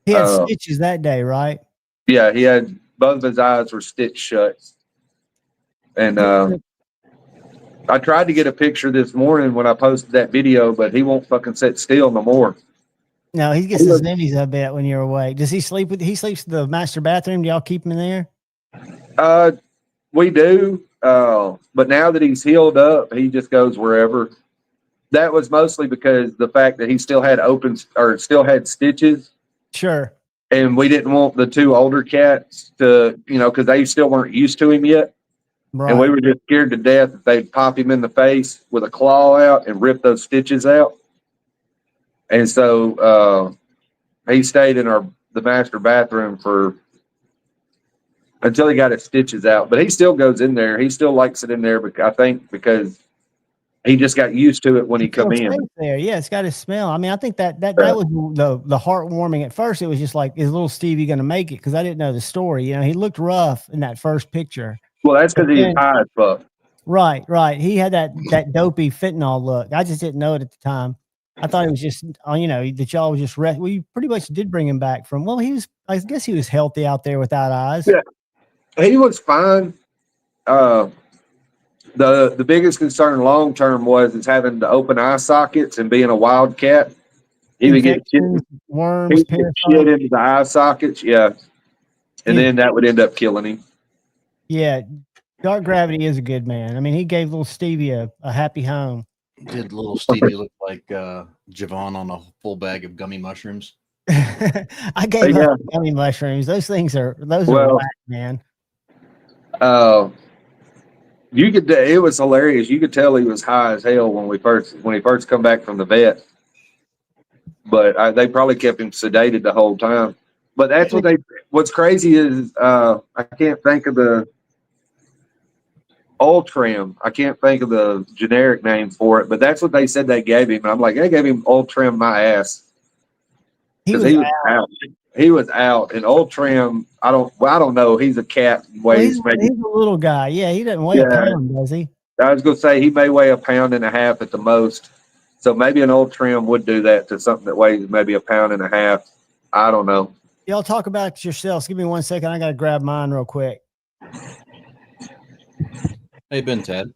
He had stitches that day, right? Yeah, he had both of his eyes were stitched shut. And I tried to get a picture this morning when I posted that video, but he won't fucking sit still no more. No, he gets his nimmies, I bet, when you're awake. Does he sleep he sleeps in the master bathroom? Do y'all keep him in there? We do. But now that he's healed up, he just goes wherever. That was mostly because the fact that he still had stitches. Sure. And we didn't want the two older cats to, because they still weren't used to him yet. Right. And we were just scared to death that they'd pop him in the face with a claw out and rip those stitches out. And so he stayed in the master bathroom until he got his stitches out. But he still goes in there. He still likes it in there, I think, because he just got used to it when he come in. There, yeah, it's got his smell. I mean, I think that was the heartwarming. At first, it was just like, is little Stevie going to make it? Because I didn't know the story. He looked rough in that first picture. Well, that's because he's high as fuck. Right. He had that dopey fentanyl look. I just didn't know it at the time. I thought it was just, that y'all was just we pretty much did bring him back from. Well, I guess he was healthy out there without eyes. Yeah, he was fine. The biggest concern long term was having the open eye sockets and being a wildcat. He would get worms, shit into the eye sockets, yeah, and then that would end up killing him. Yeah, Dark Gravity is a good man. I mean, he gave little Stevie a happy home. Did little Stevie look like Javon on a full bag of gummy mushrooms? I gave up gummy mushrooms. Those are whack, man. It was hilarious. You could tell he was high as hell when he first come back from the vet. But they probably kept him sedated the whole time. But that's what's crazy is I can't think of the Ultram. I can't think of the generic name for it, but that's what they said they gave him. And I'm like, they gave him Ultram my ass. He was out. He was out. And Ultram, I don't know. He's a cat. Weighs he's a little guy. Yeah, he doesn't weigh a pound, does he? I was going to say he may weigh 1.5 pounds at the most. So maybe an Ultram would do that to something that weighs maybe 1.5 pounds. I don't know. Y'all talk about it yourselves. Give me 1 second. I got to grab mine real quick. Hey, Ben, Ted.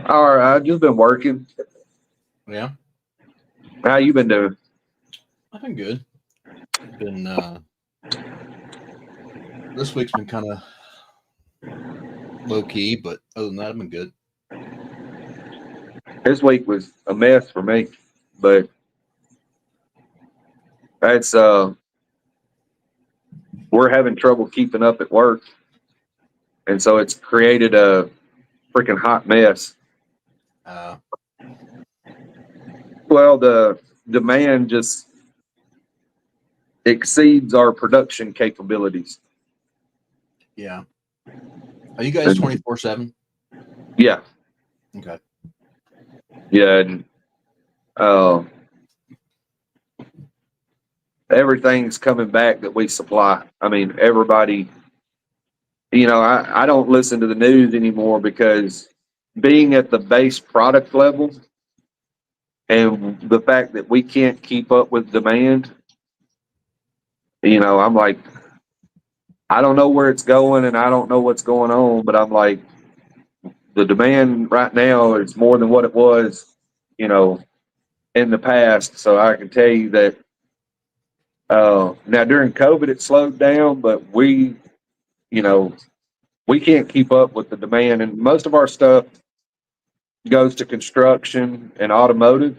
All right, I've just been working. Yeah. How you been doing? I've been good. This week's been kind of low key, but other than that, I've been good. This week was a mess for me, but that's we're having trouble keeping up at work, and so it's created a freaking hot mess. Well, demand just exceeds our production capabilities. Yeah. Are you guys 24/7? Yeah. Okay. Yeah. And everything's coming back that we supply. I mean, everybody, I don't listen to the news anymore because being at the base product level and the fact that we can't keep up with demand, I'm like, I don't know where it's going and I don't know what's going on, but I'm like, the demand right now is more than what it was, in the past. So I can tell you that now during COVID it slowed down, but we can't keep up with the demand, and most of our stuff goes to construction and automotive.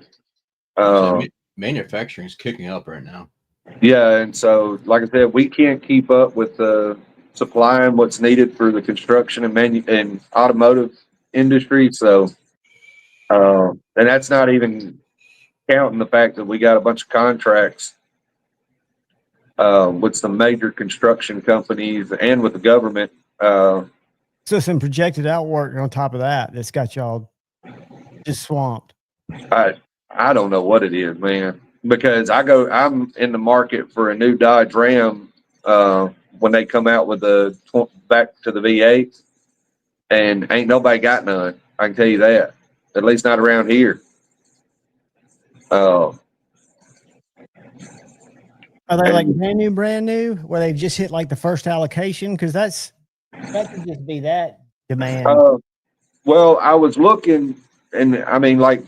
So manufacturing is kicking up right now. Yeah, and so like I said, we can't keep up with the supplying what's needed for the construction and automotive industry. So, and that's not even counting the fact that we got a bunch of contracts with some major construction companies and with the government. So some projected outwork on top of that that's got y'all just swamped. I don't know what it is, man, because I'm in the market for a new Dodge Ram when they come out with back to the V8, and ain't nobody got none. I can tell you that, at least not around here. Are they like brand new, where they just hit like the first allocation? Because that could just be that demand. Well, I was looking, and I mean, like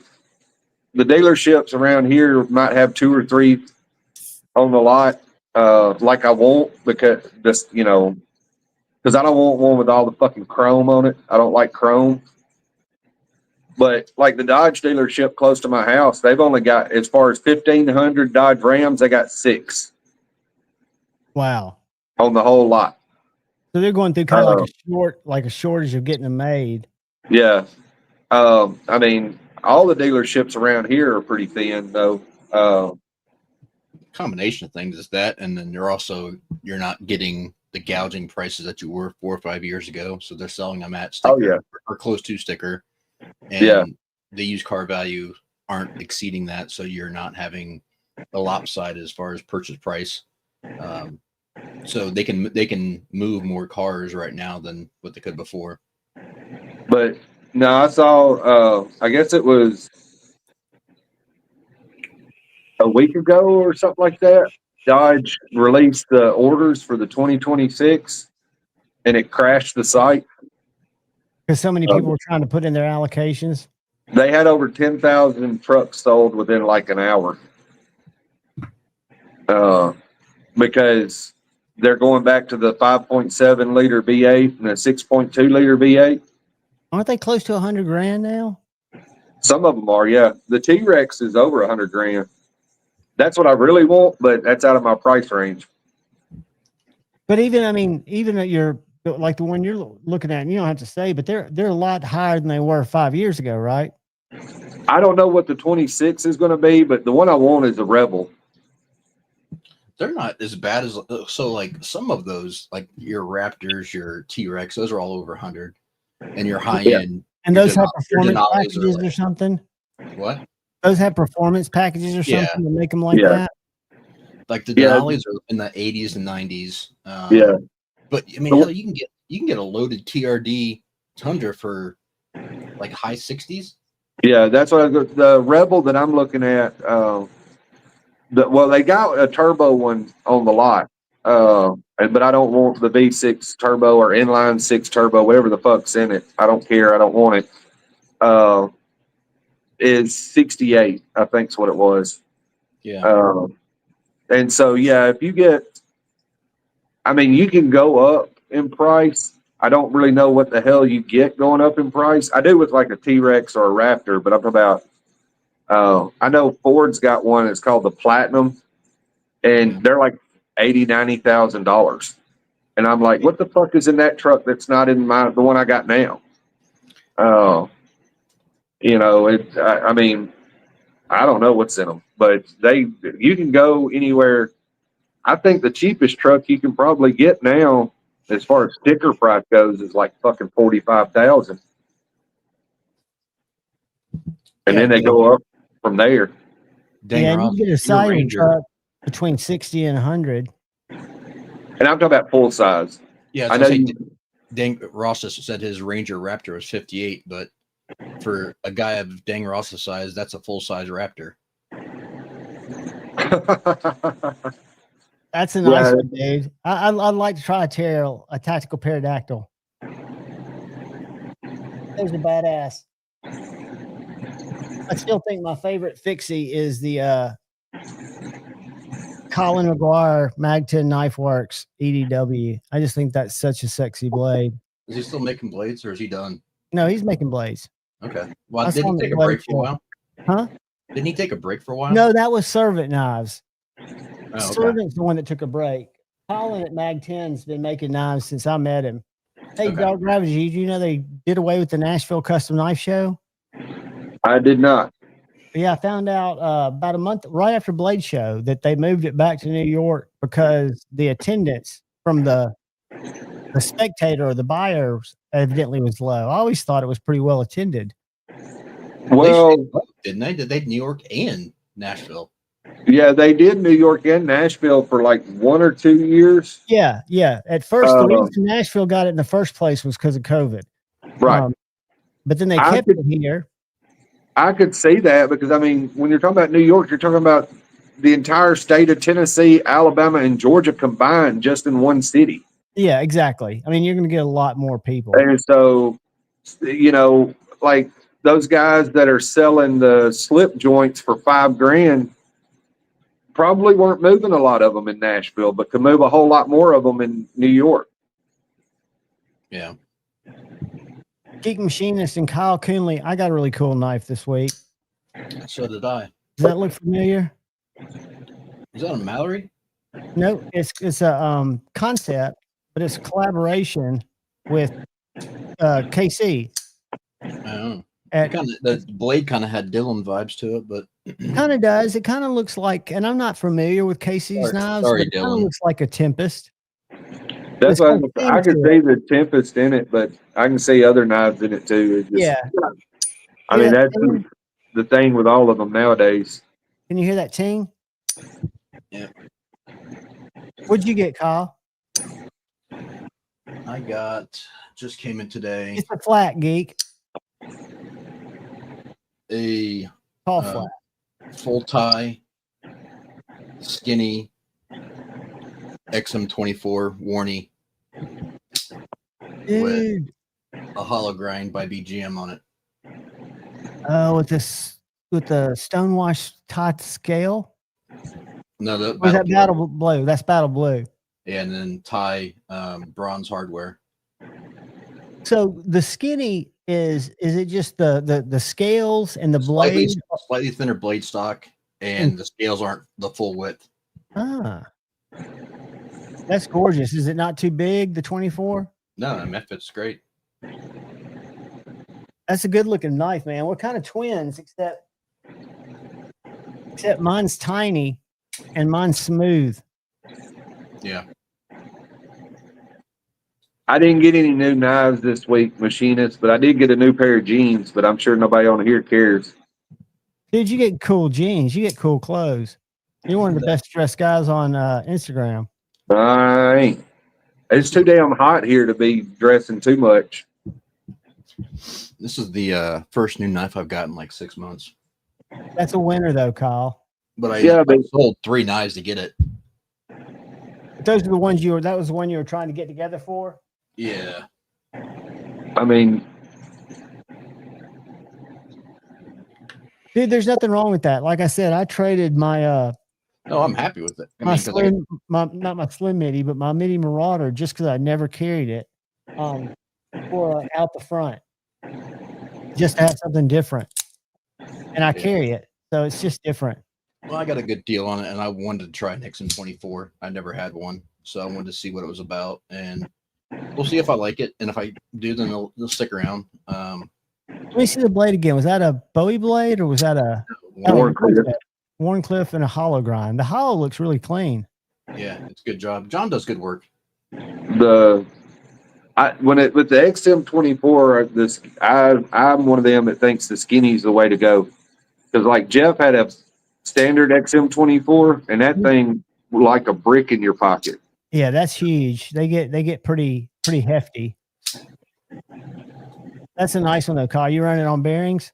the dealerships around here might have 2 or 3 on the lot, like I won't, because I don't want one with all the fucking chrome on it. I don't like chrome. But like the Dodge dealership close to my house, they've only got, as far as 1,500 Dodge Rams, they got 6. Wow. On the whole lot. So they're going through kind of like a shortage of getting them made. Yeah. I mean, all the dealerships around here are pretty thin, though. Combination of things is that, and then you're not getting the gouging prices that you were 4 or 5 years ago. So they're selling them at sticker or close to sticker, and the used car value aren't exceeding that, so you're not having a lopsided as far as purchase price. So they can move more cars right now than what they could before. But no, I saw. I guess it was a week ago or something like that. Dodge released the orders for the 2026, and it crashed the site because so many people were trying to put in their allocations. They had over 10,000 trucks sold within like an hour, because they're going back to the 5.7 liter V8 and the 6.2 liter V8. Aren't they close to $100,000 now? Some of them are, yeah. The T-Rex is over $100,000. That's what I really want, but that's out of my price range. But even at your, like the one you're looking at, and you don't have to say, but they're a lot higher than they were 5 years ago, right? I don't know what the 26 is going to be, but the one I want is a Rebel. They're not as bad as, so like some of those, like your Raptors, your T-Rex, those are all over 100, and your high end. And those have performance packages or something. What? Those have performance packages or something to make them like that. Like the Denali's are in the 80s and 90s. But I mean, hell, you can get a loaded TRD Tundra for like high 60s. Yeah, that's what the Rebel that I'm looking at. They got a turbo one on the lot, but I don't want the V6 turbo or inline 6 turbo, whatever the fuck's in it. I don't care. I don't want it. Is 68, I think is what it was. Yeah. And so, if you get, you can go up in price. I don't really know what the hell you get going up in price. I do with like a T-Rex or a Raptor, but I'm about, I know Ford's got one. It's called the Platinum, and they're like $80,000-$90,000. And I'm like, what the fuck is in that truck that's not in the one I got now? I don't know what's in them, but you can go anywhere. I think the cheapest truck you can probably get now, as far as sticker price goes, is like fucking 45,000, and then they go up from there. Dang, Yeah, and Ross, you get a your Siren Ranger. truck between 60 and 100. And I'm talking about full size. Yeah, I I know. say, Dang Ross just said his Ranger Raptor was 58, but for a guy of Dang Ross's size, that's a full size Raptor. That's a nice one, dude. I'd like to try a tactical pterodactyl. Those are badass. I still think my favorite fixie is the Colin McGuire Mag 10 Knife Works EDW. I just think that's such a sexy blade. Is he still making blades, or is he done? No, he's making blades. Okay. Well, didn't he take a break for a while? Huh? Didn't he take a break for a while? No, that was Servant Knives. Oh, okay. Servant's the one that took a break. Colin at Mag 10's been making knives since I met him. Hey, Dog Gravity, do you know they did away with the Nashville Custom Knife Show? I did not. Yeah, I found out about a month right after Blade Show that they moved it back to New York because the attendance from the spectator or the buyers evidently was low. I always thought it was pretty well attended. Well, didn't they? Did they New York and Nashville? Yeah, they did New York and Nashville for like 1 or 2 years. Yeah. At first, the reason Nashville got it in the first place was because of COVID. Right. But then they kept it here. I could see that because, I mean, when you're talking about New York, you're talking about the entire state of Tennessee, Alabama, and Georgia combined just in one city. Yeah, exactly. I mean, you're going to get a lot more people. And so, like those guys that are selling the slip joints for $5,000 probably weren't moving a lot of them in Nashville, but could move a whole lot more of them in New York. Yeah. Geek Machinist and Kyle Coonley, I got a really cool knife this week. So did I. Does that look familiar? Is that a Mallory? No, it's a concept, but it's a collaboration with KC. The blade kind of had Dylan vibes to it, but kind of does. It kind of looks like, and I'm not familiar with KC's knives. Sorry, but it Dylan. looks like a Tempest. That's why I could see the Tempest in it, but I can see other knives in it too. I mean, that's the thing with all of them nowadays. Can you hear that ting? Yeah. What'd you get, Kyle? I just came in today. It's a flat, Geek. A tall flat, full tie, skinny XM24 Warney with a hollow grind by BGM on it. Oh, with the stonewash tie scale. No, Battle Blue. That's Battle Blue. Yeah, and then tie bronze hardware. So the skinny is it just the scales and the blade? Slightly thinner blade stock, and the scales aren't the full width. Ah, that's gorgeous. Is it not too big, the 24? No, I mean, that fits great. That's a good looking knife, man. We're kind of twins, except mine's tiny and mine's smooth. Yeah. I didn't get any new knives this week, Machinist, but I did get a new pair of jeans, but I'm sure nobody on here cares. Dude, you get cool jeans. You get cool clothes. You're one of the best dressed guys on Instagram. I ain't. It's too damn hot here to be dressing too much. This is the first new knife I've got in like 6 months. That's a winner, though, Kyle. But I sold 3 knives to get it. Those are the ones that was the one you were trying to get together for? Yeah. I mean, dude, there's nothing wrong with that. Like I said, I traded my no, I'm happy with it. Not my Slim Midi, but my Midi Marauder, just because I never carried it, for out the front, just to have something different. And I carry it, so it's just different. Well, I got a good deal on it, and I wanted to try Nixon 24. I never had one, so I wanted to see what it was about, and we'll see if I like it. And if I do, then they'll stick around. Let me see the blade again. Was that a Bowie blade or was that a? Warncliffe and a hollow grind. The hollow looks really clean. Yeah, it's a good job. John does good work. With the XM24, I'm one of them that thinks the skinny's the way to go. Because like Jeff had a standard XM24, and that thing like a brick in your pocket. Yeah, that's huge. They get pretty hefty. That's a nice one though, Kyle. You running on bearings?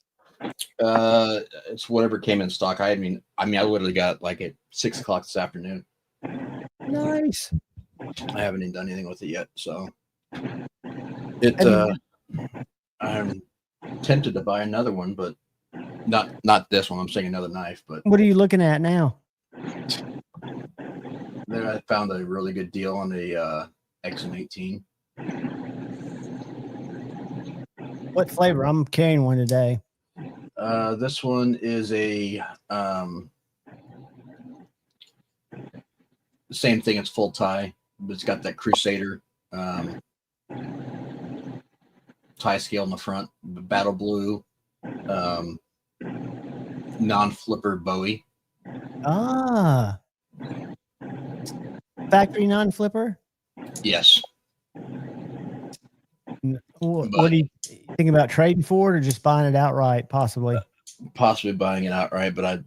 It's whatever came in stock. I literally got like at 6 o'clock this afternoon. Nice. I haven't even done anything with it yet, so I'm tempted to buy another one, but not this one. I'm saying another knife. But what are you looking at now? Then I found a really good deal on the XM18. What flavor? I'm carrying one today. This one is a same thing. It's full tie, but it's got that Crusader tie scale in the front, battle blue, non-flipper Bowie. Ah, factory non-flipper. Yes. What do you think about trading for it, or just buying it outright? Possibly Buying it outright, but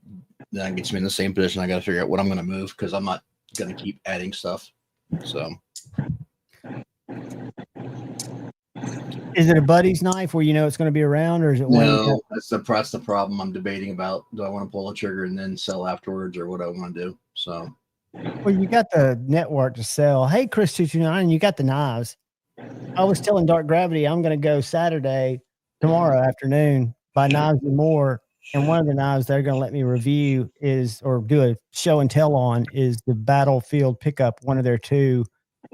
that gets me in the same position. I got to figure out what I'm going to move because I'm not going to keep adding stuff. So, is it a buddy's knife where you know it's going to be around, or is it? No, that's the problem. I'm debating about: do I want to pull the trigger and then sell afterwards, or what do I want to do? So, well, you got the network to sell. Hey, Chris 229, you got the knives. I was telling Dark Gravity I'm going to go tomorrow afternoon, buy Knives and More, and one of the knives they're going to let me review or do a show and tell on is the Battlefield pickup, one of their two,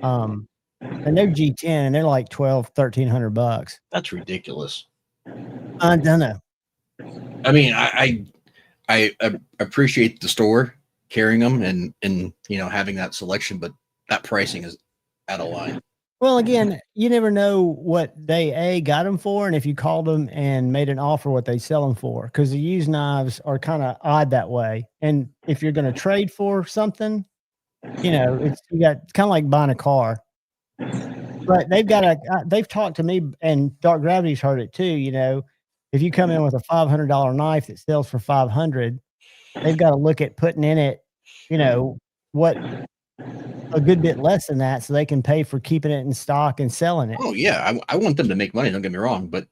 and they're G10 and they're like $1,300. That's ridiculous. I don't know. I mean, I appreciate the store carrying them and having that selection, but that pricing is out of line. Well, again, you never know what they got them for, and if you called them and made an offer, what they sell them for, because the used knives are kind of odd that way. And if you're going to trade for something, you got kind of like buying a car. But they've talked to me, and Dark Gravity's heard it too. If you come in with a $500 knife that sells for $500, they've got to look at putting in it, what a good bit less than that, so they can pay for keeping it in stock and selling it. Oh yeah, I want them to make money. Don't get me wrong, but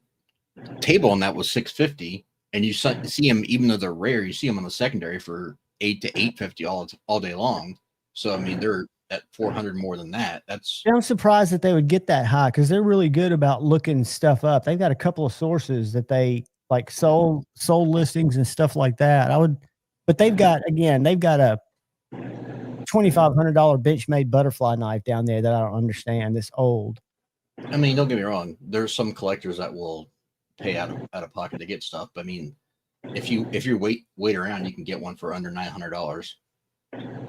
table on that was $650, and you see them, even though they're rare, you see them on the secondary for $800 to $850 all day long. So I mean, they're at $400 more than that. I'm surprised that they would get that high because they're really good about looking stuff up. They've got a couple of sources that they like sold listings and stuff like that. But they've got a $2,500 Benchmade butterfly knife down there that I don't understand. It's old. I mean, don't get me wrong. There's some collectors that will pay out of pocket to get stuff. I mean, if you wait around, you can get one for under $900.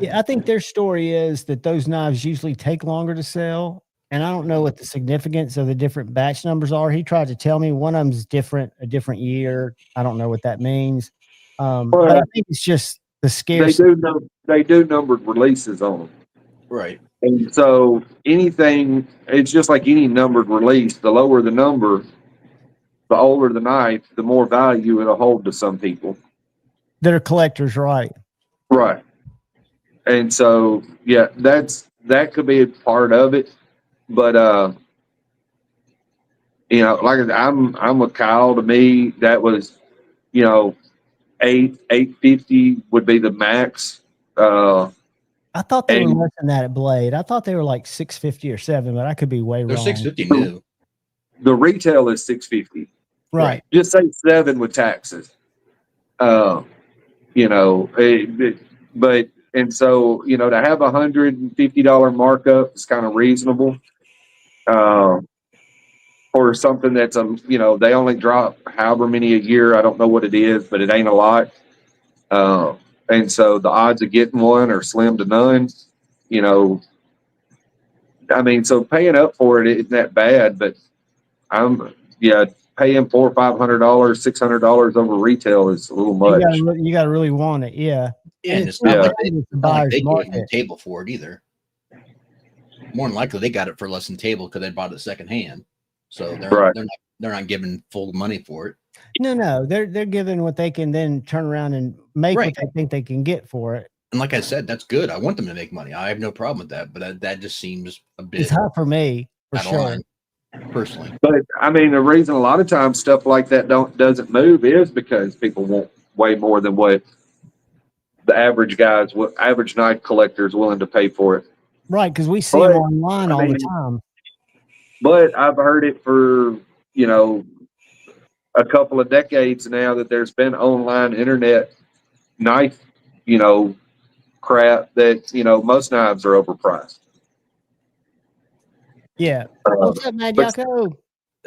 Yeah, I think their story is that those knives usually take longer to sell, and I don't know what the significance of the different batch numbers are. He tried to tell me one of them's different, a different year. I don't know what that means, but I think it's just the scarcity. They do numbered releases on them, right? And so it's just like any numbered release. The lower the number, the older the knife, the more value it'll hold to some people that are collectors, right? Right. And so, yeah, that could be a part of it, but like I said, I'm with Kyle. To me, that was, $850 would be the max. I thought they were less than that at Blade. I thought they were like $650 or $700, but I could be way They're wrong. $650 new. The retail is $650. Right. Just say $700 with taxes. And so, to have $150 markup is kind of reasonable. Or something that's they only drop however many a year. I don't know what it is, but it ain't a lot. And so the odds of getting one are slim to none. So paying up for it isn't that bad, but paying $400 or $500, $600 over retail is a little much. You gotta really want it, yeah. Yeah, and And it's not like it's the not like buyer's they gave them market. a table for it either. More than likely, they got it for less than table because they bought it secondhand. So they're not giving full money for it. No, they're giving what they can then turn around and make what they think they can get for it. And like I said, that's good. I want them to make money. I have no problem with that. But that just seems a bit. It's hard for me, for out of sure. line, personally. But I mean, the reason a lot of times stuff like that doesn't move is because people want way more than what the average knife collector is willing to pay for it. Right, because we see them online all the time. But I've heard it for, a couple of decades now that there's been online internet knife, crap that, most knives are overpriced. Yeah. What's up, Mad Yako?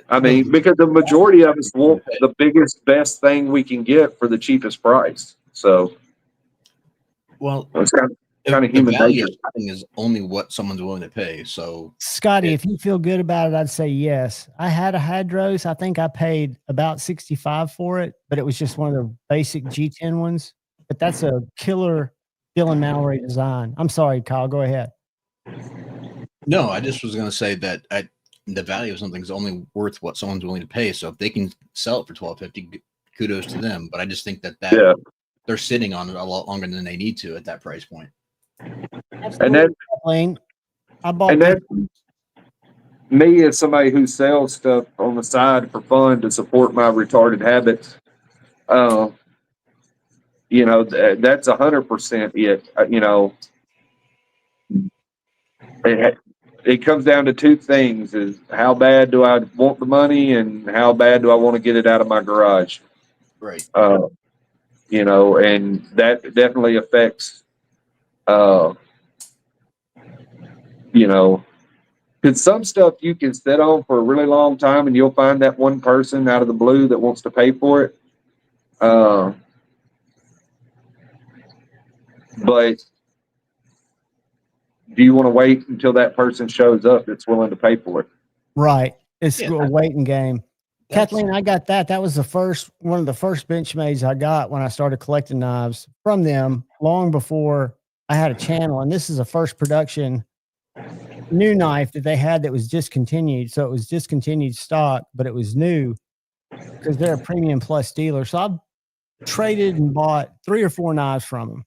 I mean, because the majority of us want the biggest, best thing we can get for the cheapest price. So, well, it's kind of human nature. Is only what someone's willing to pay. So, Scotty, if you feel good about it, I'd say yes. I had a Hadros. I think I paid about $65 for it, but it was just one of the basic G10 ones. But that's a killer Dylan Mallory design. I'm sorry, Kyle. Go ahead. No, I just was going to say that the value of something is only worth what someone's willing to pay. So if they can sell it for $12.50, kudos to them. But I just think that they're sitting on it a lot longer than they need to at that price point. Absolutely. And then me as somebody who sells stuff on the side for fun to support my retarded habits, that's 100% it. It comes down to two things: is how bad do I want the money, and how bad do I want to get it out of my garage? Right. And that definitely affects, because some stuff you can sit on for a really long time, and you'll find that one person out of the blue that wants to pay for it. But do you want to wait until that person shows up that's willing to pay for it? Right. It's a waiting game. Kathleen, I got that. That was one of the first Benchmades I got when I started collecting knives from them long before I had a channel. And this is a first production new knife that they had that was discontinued. So it was discontinued stock, but it was new because they're a premium plus dealer. So I've traded and bought 3 or 4 knives from them.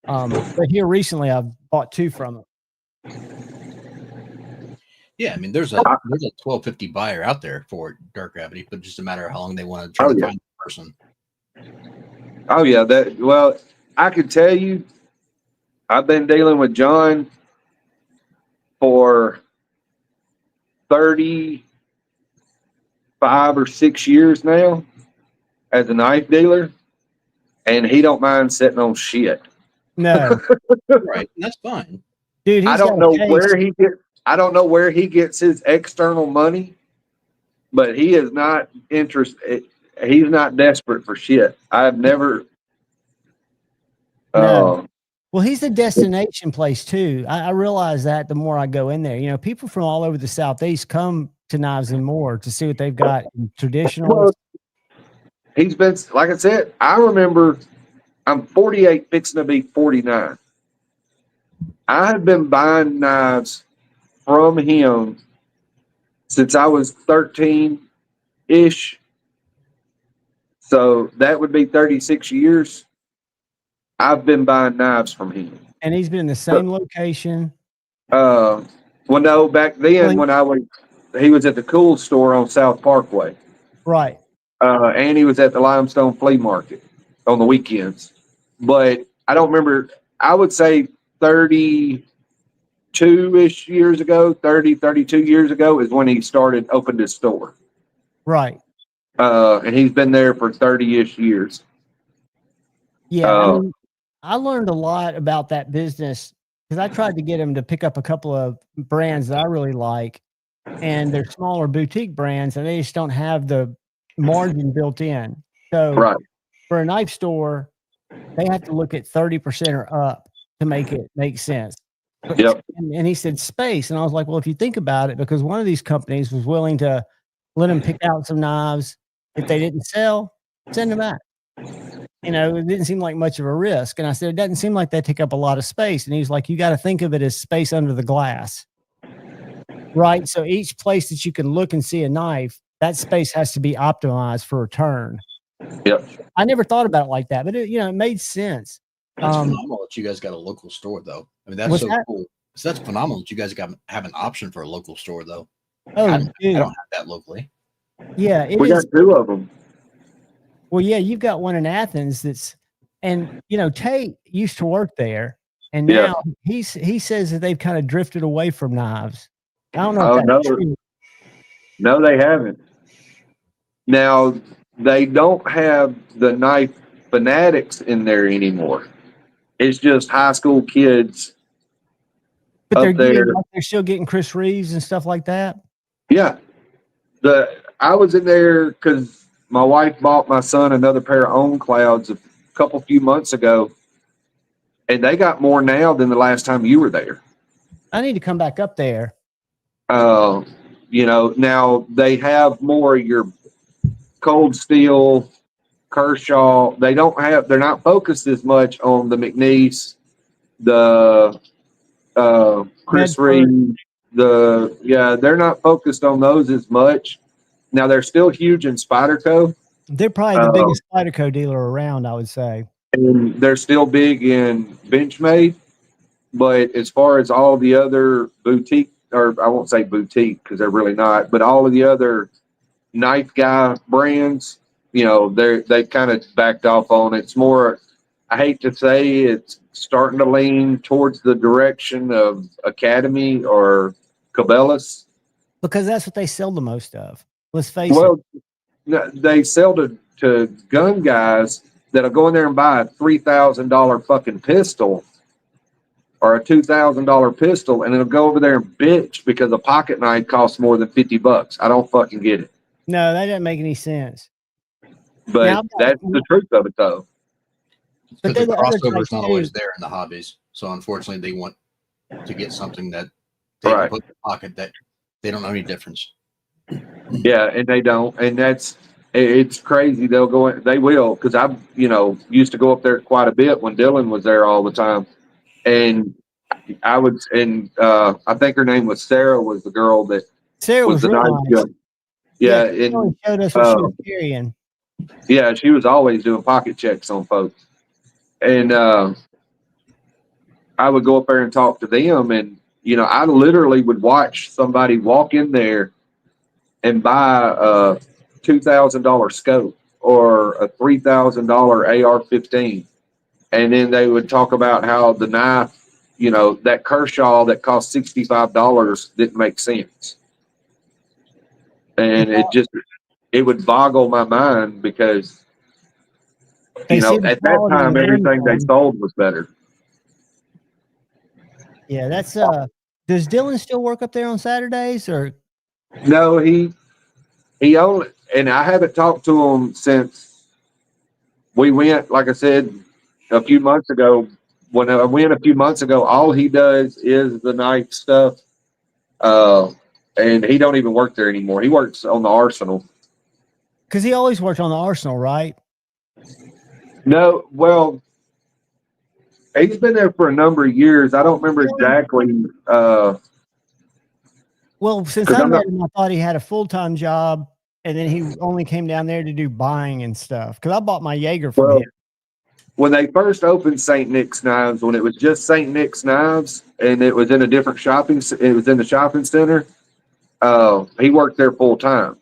But here recently I've bought 2 from them. Yeah, I mean, there's a $12.50 buyer out there for Dark Gravity, but just a matter of how long they want to try to find the person. Oh yeah, I could tell you, I've been dealing with John for 35 or 6 years now as a knife dealer, and he don't mind sitting on shit. No, right, that's fine, dude. I don't know where he gets his external money, but he is not interested. He's not desperate for shit. I've never. No. Well, he's a destination place too. I realize that the more I go in there, people from all over the Southeast come to Knives and More to see what they've got in traditional. Well, he's been, like I said, I remember I'm 48, fixing to be 49. I have been buying knives from him since I was 13-ish. So that would be 36 years. I've been buying knives from him. And he's been in the same location. Well, no, back then he was at the Cool store on South Parkway. Right. And he was at the Limestone Flea Market on the weekends. But I don't remember, I would say 32-ish years ago, 32 years ago is when he opened his store. Right. And he's been there for 30-ish years. Yeah. I learned a lot about that business because I tried to get him to pick up a couple of brands that I really like, and they're smaller boutique brands, and they just don't have the margin built in. So for a knife store, they have to look at 30% or up to make it make sense. Yep. And he said space. And I was like, well, if you think about it, because one of these companies was willing to let them pick out some knives. If they didn't sell, send them back. You know, it didn't seem like much of a risk. And I said, it doesn't seem like they take up a lot of space. And he's like, you got to think of it as space under the glass. Right. So each place that you can look and see a knife, that space has to be optimized for return. Yep. I never thought about it like that, but it made sense. That's phenomenal that you guys got a local store, though. I mean, that's so cool. So that's phenomenal that you guys have an option for a local store, though. Oh, I don't have that locally. Yeah, we got 2 of them. Well, yeah, you've got one in Athens and Tate used to work there, and now he says that they've kind of drifted away from knives. I don't know if that's true. No, they haven't. Now, they don't have the knife fanatics in there anymore. It's just high school kids. But they're still getting Chris Reeves and stuff like that. Yeah. I was in there because my wife bought my son another pair of Own Clouds a few months ago, and they got more now than the last time you were there. I need to come back up there. Now they have more of your Cold Steel, Kershaw. They're not focused as much on the McNeese, the Chris Reed, they're not focused on those as much. Now they're still huge in Spyderco. They're probably the biggest Spyderco dealer around, I would say. And they're still big in Benchmade, but as far as all the other boutique, or I won't say boutique because they're really not, but all of the other knife guy brands, they've kind of backed off on it. It's more, I hate to say, it's starting to lean towards the direction of Academy or Cabela's. Because that's what they sell the most of. Let's face it. Well, they sell to gun guys that'll go in there and buy a $3,000 fucking pistol or a $2,000 pistol, and it'll go over there and bitch because a pocket knife costs more than $50. I don't fucking get it. No, that doesn't make any sense. But that's the truth of it, though. But the crossover is not always there in the hobbies. So unfortunately, they want to get something that they can put in the pocket that they don't know any difference. Yeah, and they don't, and it's crazy. They will, because I used to go up there quite a bit when Dylan was there all the time, and I think her name was Sarah. Was the girl that was the nice. Yeah, and showed us what she was carrying. Yeah, she was always doing pocket checks on folks, and I would go up there and talk to them, and I literally would watch somebody walk in there and buy a $2,000 scope or a $3,000 AR-15, and then they would talk about how the knife, that Kershaw that cost $65 didn't make sense, and it would boggle my mind because at that time everything they sold was better. Yeah, that's does Dylan still work up there on Saturdays or? No, he only, and I haven't talked to him since we went, like I said, a few months ago. When I went a few months ago, all he does is the knife stuff. And he don't even work there anymore. He works on the Arsenal. Because he always worked on the Arsenal, right? No, well, he's been there for a number of years. I don't remember exactly. Well, since I met him, I thought he had a full-time job, and then he only came down there to do buying and stuff. Because I bought my Jaeger from him. When they first opened St. Nick's Knives, when it was just St. Nick's Knives, and it was in a different it was in the shopping center, he worked there full-time.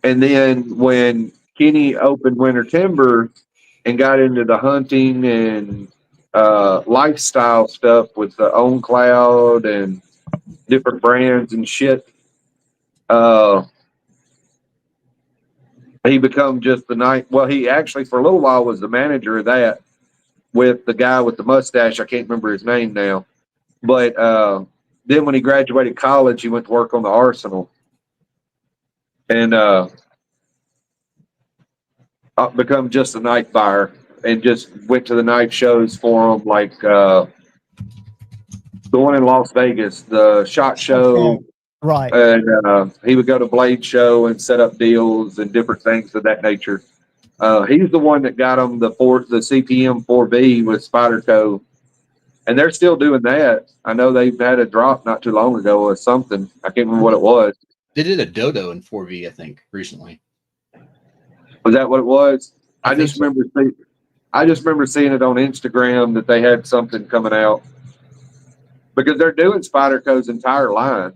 And then when Kenny opened Winter Timber and got into the hunting and lifestyle stuff with the Own Cloud and different brands and shit, he become just the night. Well, he actually for a little while was the manager of that with the guy with the mustache. I can't remember his name now, but then when he graduated college, he went to work on the Arsenal, and become just a knife buyer and just went to the knife shows for him, like the one in Las Vegas, the SHOT Show. Right. And he would go to Blade Show and set up deals and different things of that nature. He's the one that got him the CPM 4V with Spyderco, and they're still doing that. I know they've had a drop not too long ago or something. I can't remember what it was. They did a Dodo in 4V, I think, recently. Was that what it was? I just so. remember seeing it on Instagram that they had something coming out, because they're doing Spyderco's entire line.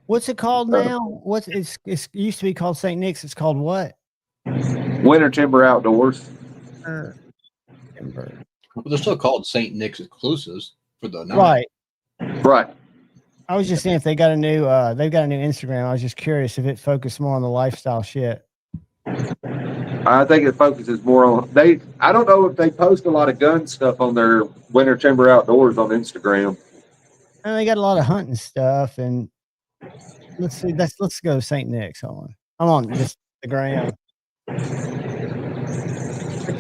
What's it called now? It used to be called St. Nick's. It's called what? Winter Timber Outdoors. Timber. Well, they're still called St. Nick's exclusives for the night. Right. Right. I was just saying if they've got a new Instagram. I was just curious if it focused more on the lifestyle shit. I think it focuses more on I don't know if they post a lot of gun stuff on their Winter Timber Outdoors on Instagram. And they got a lot of hunting stuff. And let's see. Let's go St. Nick's. Hold on. I'm on Instagram. But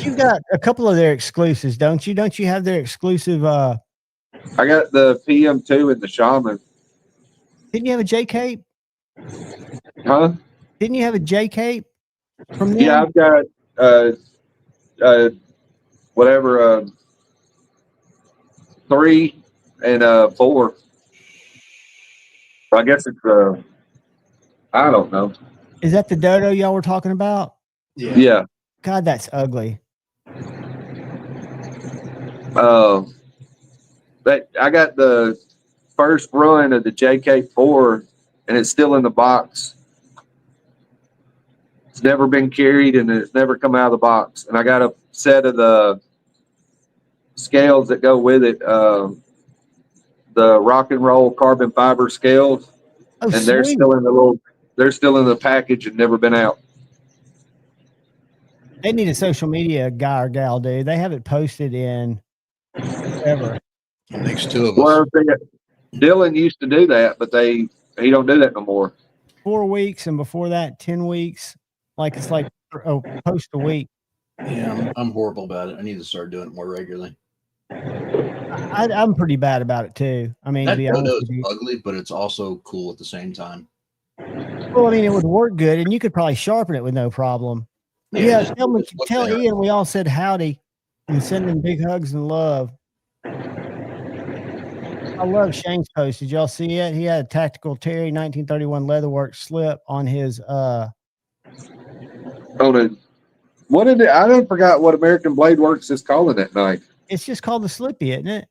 you've got a couple of their exclusives, don't you? Don't you have their exclusive? I got the PM2 and the Shaman. Didn't you have a J Cape? Huh? Didn't you have a J Cape from them? Yeah, I've got whatever 3 and 4. I guess it's I don't know. Is that the Dodo y'all were talking about? Yeah. God, that's ugly. But I got the first run of the JK4, and it's still in the box. It's never been carried, and it's never come out of the box. And I got a set of the scales that go with it, the rock and roll carbon fiber scales, and they're still in the package and never been out. They need a social media guy or gal, dude. They have it posted in ever. It makes 2 of us. Well, Dylan used to do that, but he don't do that no more. 4 weeks, and before that, 10 weeks. Like it's like post a week. Yeah, I'm horrible about it. I need to start doing it more regularly. I'm pretty bad about it too. I mean, that to be honest is ugly, but it's also cool at the same time. Well, I mean, it would work good, and you could probably sharpen it with no problem. Yeah, tell Ian we all said howdy and send him big hugs and love. I love Shane's post. Did y'all see it? He had a tactical Terry 1931 leatherwork slip on his what did it? I don't forgot what American Blade Works is calling that night. It's just called the Slippy, isn't it?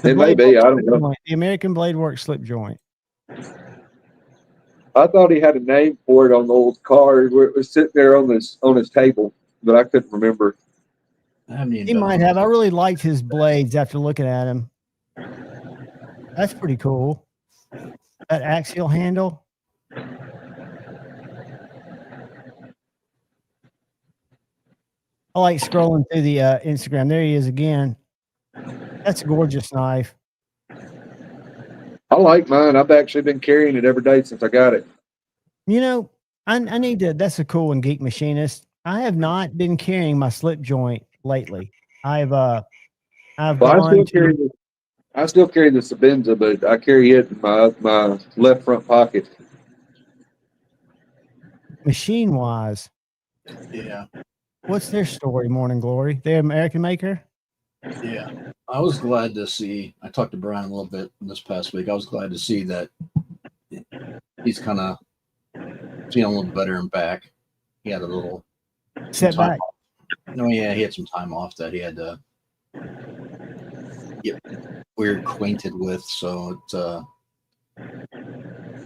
It may be. I don't know. Joint, the American Blade Works slip joint. I thought he had a name for it on the old card where it was sitting there on his table, but I couldn't remember. He might have. I really liked his blades after looking at him. That's pretty cool. That axial handle. I like scrolling through the Instagram. There he is again. That's a gorgeous knife. I like mine. I've actually been carrying it every day since I got it. You know, I need to. That's a cool one, Geek Machinist. I have not been carrying my slip joint lately. I still carry the Sabenza, but I carry it in my left front pocket. Machine wise. Yeah. What's their story, Morning Glory? They're American maker? Yeah. I was glad to see, I talked to Brian a little bit this past week. I was glad to see that he's kind of feeling a little better and back. He had a little setback. No, yeah, he had some time off that he had to get weird acquainted with. So I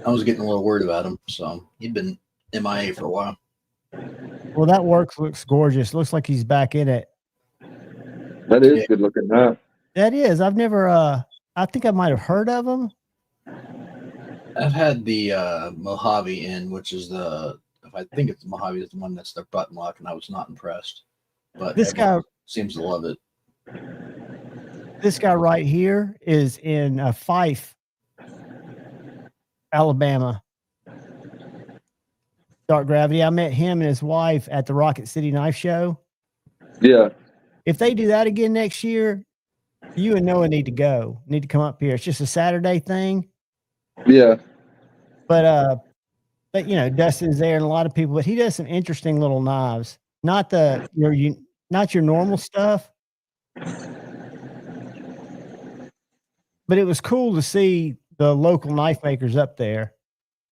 was getting a little worried about him. So he'd been MIA for a while. Well, that work looks gorgeous. Looks like he's back in it. That is good looking knife. That is. I've never. I think I might have heard of him. I've had the Mojave in, which is I think it's the Mojave is the one that's their button lock, and I was not impressed. But this guy seems to love it. This guy right here is in Fife, Alabama. Dark Gravity. I met him and his wife at the Rocket City Knife Show. Yeah. If they do that again next year, you and Noah need to go. Need to come up here. It's just a Saturday thing. Yeah. But you know, Dustin's there and a lot of people, but he does some interesting little knives. Not not your normal stuff. But it was cool to see the local knife makers up there.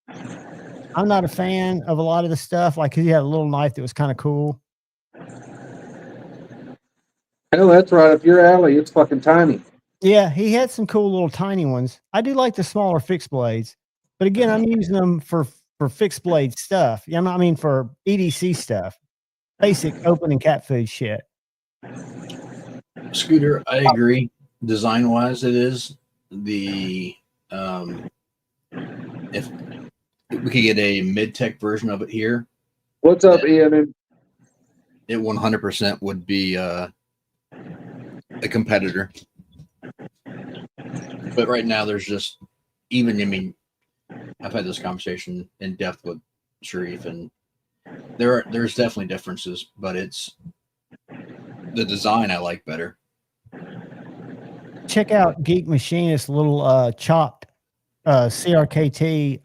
I'm not a fan of a lot of the stuff, like he had a little knife that was kind of cool. Hell, that's right up your alley. It's fucking tiny. Yeah, he had some cool little tiny ones. I do like the smaller fixed blades, but again, I'm using them for fixed blade stuff. Yeah, I mean for EDC stuff, basic open and cat food shit. Scooter, I agree. Design wise, it is the if we could get a mid-tech version of it here. What's up, Ian? It 100% would be a competitor. But right now, there's just even. I mean, I've had this conversation in depth with Sharif, and there's definitely differences, but it's the design I like better. Check out Geek Machinist's little chopped CRKT.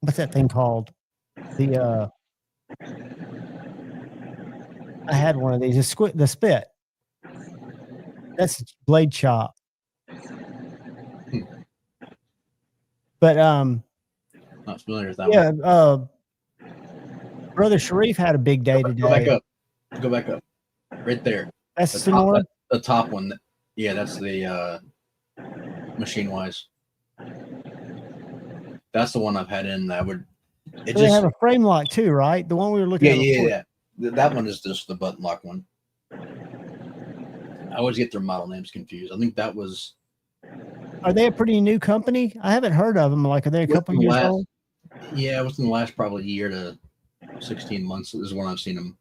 What's that thing called? I had one of these. The spit. That's blade chop. But not familiar with that one. Yeah, Brother Sharif had a big day today. Go back up. Go back up. Right there. That's the top one. Yeah, that's the machine wise. That's the one I've had in that would. They have a frame lock too, right? The one we were looking at. Yeah. That one is just the button lock one. I always get their model names confused. I think that was. Are they a pretty new company? I haven't heard of them. Like, are they a couple years old? Yeah, within the last probably year to 16 months is when I've seen them.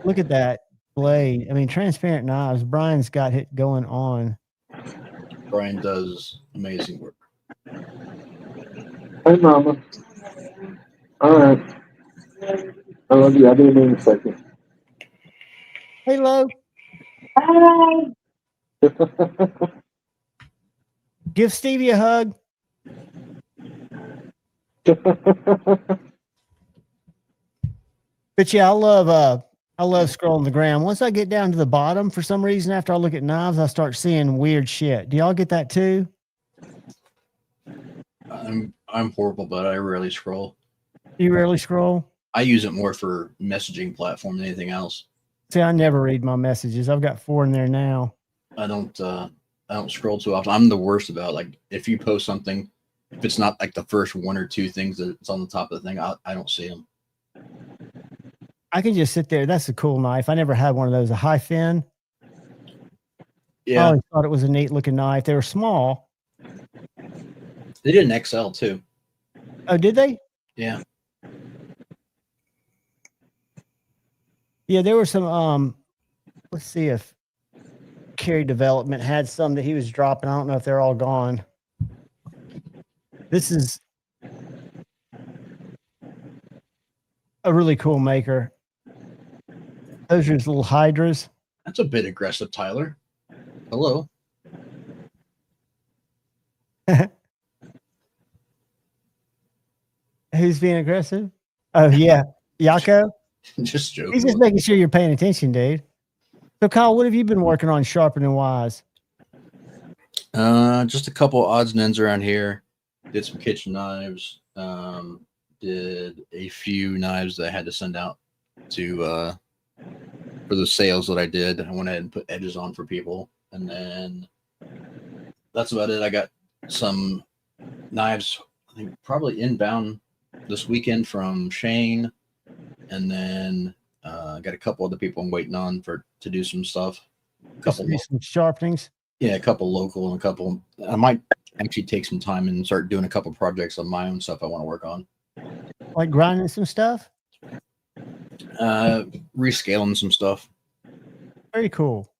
Look at that blade. I mean, transparent knives. Brian's got it going on. Brian does amazing work. Hey, Mama. All right. I love you. I'll be in a second. Hey, Lo. Hi. Give Stevie a hug. But yeah, I love scrolling the gram. Once I get down to the bottom, for some reason, after I look at knives, I start seeing weird shit. Do y'all get that too? I'm horrible, but I rarely scroll. You rarely scroll? I use it more for messaging platform than anything else. See, I never read my messages. I've got 4 in there now. I don't scroll too often. I'm the worst about, like, if you post something, if it's not like the first 1 or 2 things that's on the top of the thing, I don't see them. I can just sit there. That's a cool knife. I never had one of those. A high fin. Yeah. I always thought it was a neat looking knife. They were small. They did an XL too. Oh, did they? Yeah. Yeah, there were some. Let's see if Carry Development had some that he was dropping. I don't know if they're all gone. This is a really cool maker. Those are his little hydras. That's a bit aggressive, Tyler. Hello. Who's being aggressive? Oh, yeah. Yako? Just joking. He's just making sure you're paying attention, dude. So, Kyle, what have you been working on sharpening wise? Just a couple odds and ends around here. Did some kitchen knives. Did a few knives that I had to send out to for the sales that I did. I went ahead and put edges on for people, and then that's about it. I got some knives, I think probably inbound this weekend from Shane, and then I got a couple other people I'm waiting on to do some stuff. Some sharpenings. Yeah, a couple local and a couple. I might actually take some time and start doing a couple projects on my own stuff I want to work on. Like grinding some stuff? Rescaling some stuff. Very cool.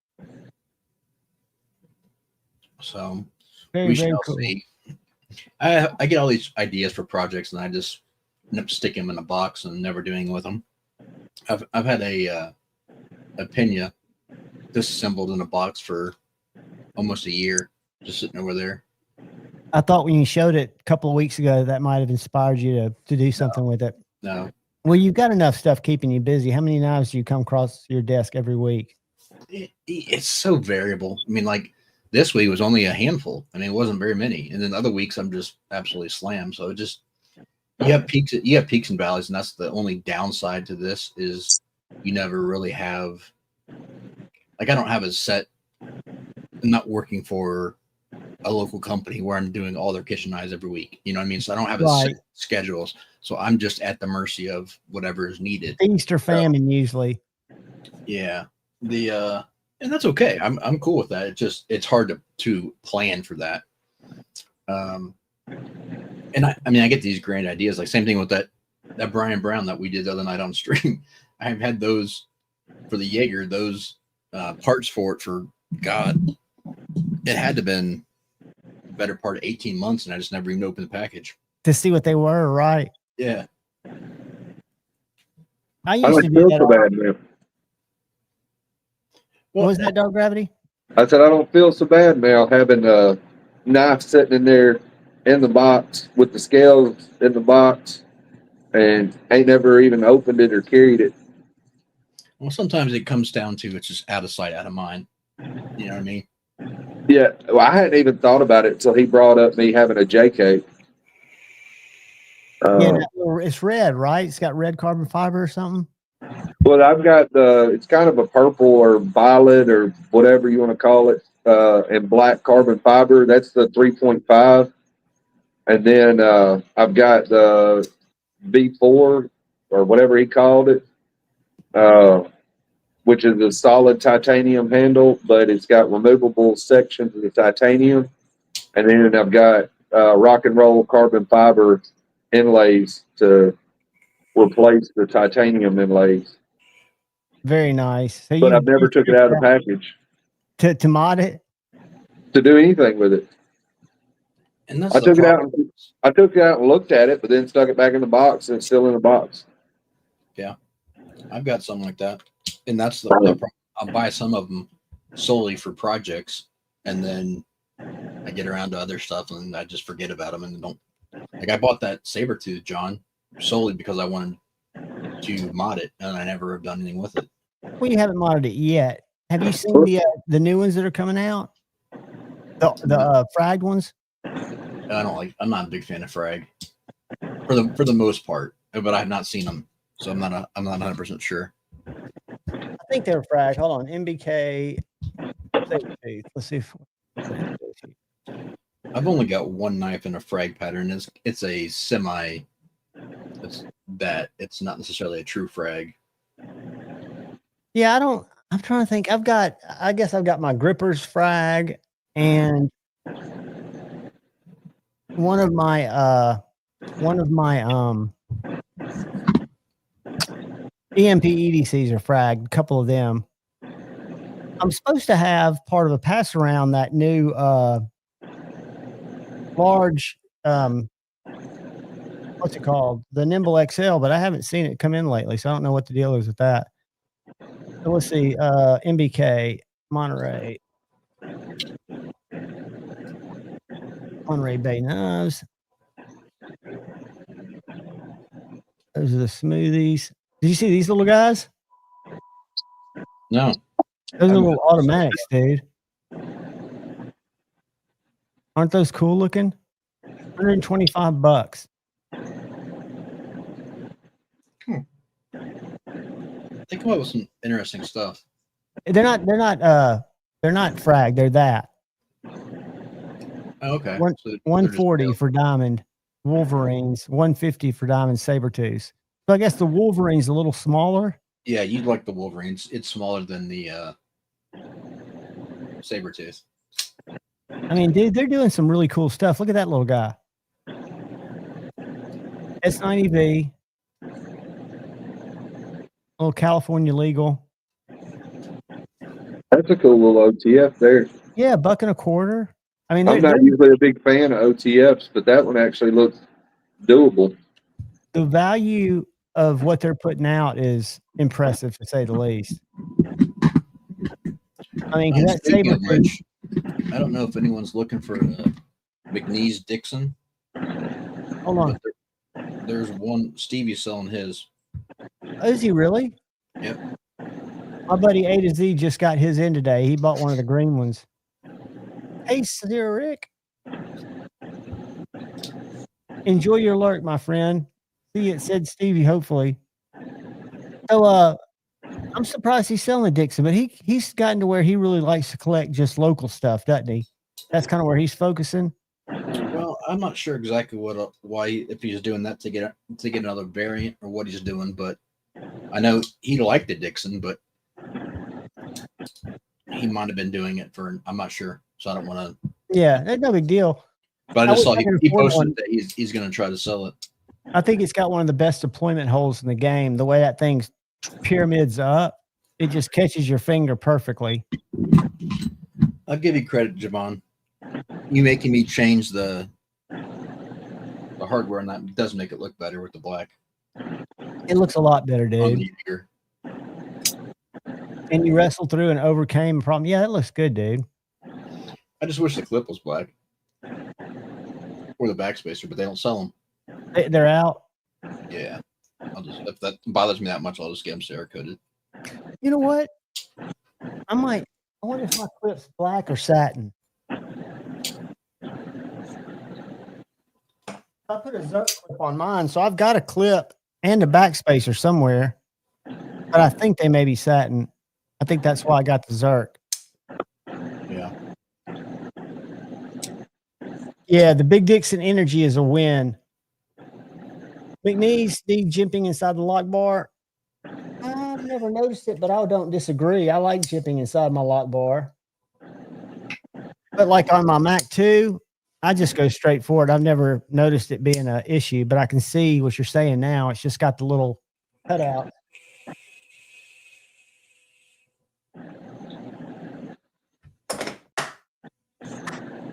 So very cool. See. I get all these ideas for projects and I just end up sticking them in a box and never doing with them. I've had a Pena disassembled in a box for almost a year, just sitting over there. I thought when you showed it a couple of weeks ago, that might have inspired you to do something with it. No. Well, you've got enough stuff keeping you busy. How many knives do you come across your desk every week? It's so variable. I mean, like this week was only a handful. I mean, it wasn't very many. And then other weeks I'm just absolutely slammed. So it just you have peaks and valleys, and that's the only downside to this is you never really have like I don't have a set. I'm not working for a local company where I'm doing all their kitchen knives every week. You know what I mean? So I don't have a set schedules. So I'm just at the mercy of whatever is needed. Feast or famine, usually. Yeah. And that's okay. I'm cool with that. It's hard to plan for that. And I mean, I get these grand ideas. Like same thing with that Brian Brown that we did the other night on stream. I've had those for the Jaeger, those parts for it for God. It had to have been the better part of 18 months, and I just never even opened the package to see what they were. Right? Yeah. I used to do that. So bad, man. What was that, Dog Gravity? I said I don't feel so bad now having a knife sitting in there in the box with the scales in the box, and ain't never even opened it or carried it. Well, sometimes it comes down to it's just out of sight, out of mind. You know what I mean? Yeah, well, I hadn't even thought about it until he brought up me having a JK. Yeah, it's red, right? It's got red carbon fiber or something. Well, I've got it's kind of a purple or violet or whatever you want to call it, and black carbon fiber. That's the 3.5. And then I've got the V4 or whatever he called it, which is a solid titanium handle, but it's got removable sections of the titanium. And then I've got rock and roll carbon fiber inlays to replace the titanium inlays. Very nice. So but I've never took it out of the package. To mod it? To do anything with it. And that's I took it out and looked at it, but then stuck it back in the box, and it's still in the box. Yeah. I've got something like that. And that's the problem. I'll buy some of them solely for projects, and then I get around to other stuff and I just forget about them and don't. Like I bought that Sabertooth, John, solely because I wanted to mod it, and I never have done anything with it. Well, you haven't modded it yet. Have you seen the new ones that are coming out? The fragged ones? I'm not a big fan of frag for the most part, but I have not seen them, so I'm not 100% sure. I think they're fragged. Hold on, MBK. Let's see if I've only got one knife in a frag pattern. It's a semi. It's not necessarily a true frag. Yeah, I'm trying to think. I guess I've got my grippers frag and one of my EMP EDCs are fragged, a couple of them. I'm supposed to have part of a pass around that new large what's it called? The Nimble XL, but I haven't seen it come in lately, so I don't know what the deal is with that. So let's see, MBK, Monterey Bay knives. Those are the smoothies. Did you see these little guys? No. Those are little automatics, dude. Aren't those cool looking? $125. They come up with some interesting stuff. They're not frag, they're that. Oh, okay. 140 for diamond Wolverines, 150 for diamond Sabertooth. So I guess the Wolverine's a little smaller. Yeah, you'd like the Wolverines. It's smaller than the Sabertooth. I mean, dude, they're doing some really cool stuff. Look at that little guy. S90V. Little California legal. That's a cool little OTF there. Yeah, $1.25. I mean, I'm not usually a big fan of OTFs, but that one actually looks doable. The value of what they're putting out is impressive, to say the least. I mean, that Sabertooth. I don't know if anyone's looking for McNeese Dixon. Hold on. There's one. Stevie's selling his. Oh, is he really? Yep. My buddy A to Z just got his in today. He bought one of the green ones. Hey, Sir Rick. Enjoy your lurk, my friend. See, it said Stevie, hopefully. So, I'm surprised he's selling Dixon, but he's gotten to where he really likes to collect just local stuff, doesn't he? That's kind of where he's focusing. Well, I'm not sure exactly why if he's doing that to get another variant or what he's doing, but I know he liked the Dixon, but he might have been doing it for I'm not sure, so I don't want to. Yeah, that's no big deal. But I just saw he posted that he's going to try to sell it. I think it's got one of the best deployment holes in the game. The way that thing pyramids up, it just catches your finger perfectly. I'll give you credit, Javon. You making me change the hardware, and that does make it look better with the black. It looks a lot better, dude. And you wrestled through and overcame a problem. Yeah, that looks good, dude. I just wish the clip was black or the backspacer, but they don't sell them. They're out. Yeah, if that bothers me that much, I'll just get them Cerakoted. You know what? I wonder if my clip's black or satin. I put a Zerk clip on mine, so I've got a clip and a backspacer somewhere, but I think they may be satin. I think that's why I got the Zerk. Yeah. Yeah, the Big Dixon Energy is a win. McNeese need jimping inside the lock bar. I've never noticed it, but I don't disagree. I like jimping inside my lock bar. But like on my Mac 2, I just go straight forward. I've never noticed it being an issue, but I can see what you're saying now. It's just got the little cutout.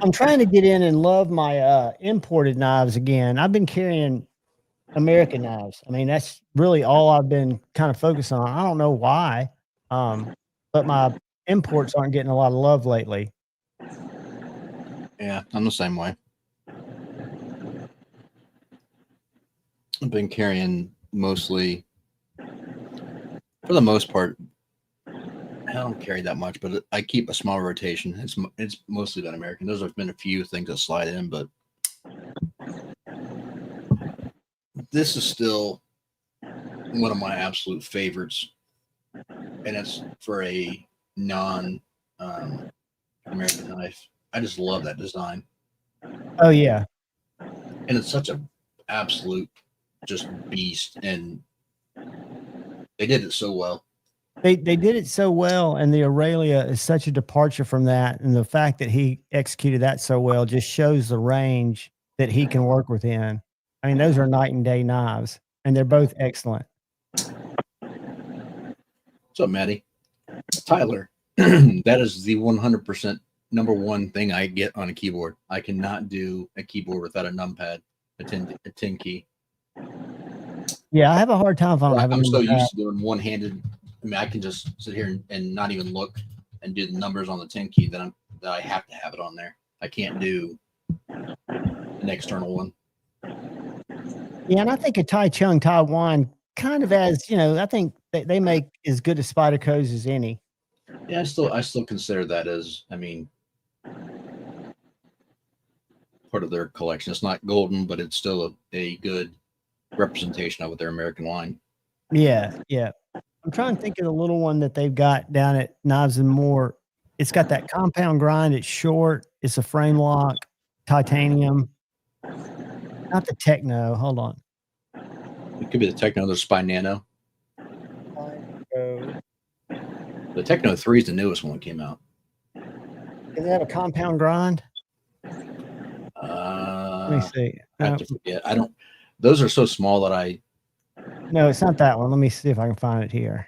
I'm trying to get in and love my imported knives again. I've been carrying American knives. I mean, that's really all I've been kind of focused on. I don't know why, but my imports aren't getting a lot of love lately. Yeah, I'm the same way. I've been carrying mostly, for the most part, I don't carry that much, but I keep a small rotation. It's mostly been American. There's been a few things that slide in, but this is still one of my absolute favorites, and it's for a non-American knife. I just love that design. Oh yeah, and it's such a absolute just beast, and they did it so well. They did it so well, and the Aurelia is such a departure from that, and the fact that he executed that so well just shows the range that he can work within. I mean, those are night and day knives, and they're both excellent. What's up, Maddie? Tyler, that is the 100% number one thing I get on a keyboard. I cannot do a keyboard without a numpad, a 10 key. Yeah, I have a hard time if I don't have a I'm so numpad. used to doing one-handed. I mean, I can just sit here and not even look and do the numbers on the 10 key that I have to have it on there. I can't do an external one. Yeah, and I think a Taichung Taiwan kind of as, I think they make as good a Spyderco's as any. Yeah, I still consider that as, I mean, part of their collection. It's not golden, but it's still a good representation of their American line. Yeah, yeah. I'm trying to think of the little one that they've got down at Knives and More. It's got that compound grind. It's short. It's a frame lock, titanium. Not the Techno. Hold on. It could be the Techno, the Spy Nano. The Techno 3 is the newest one that came out. Does it have a compound grind? Let me see. I have to forget. Those are so small that No, it's not that one. Let me see if I can find it here.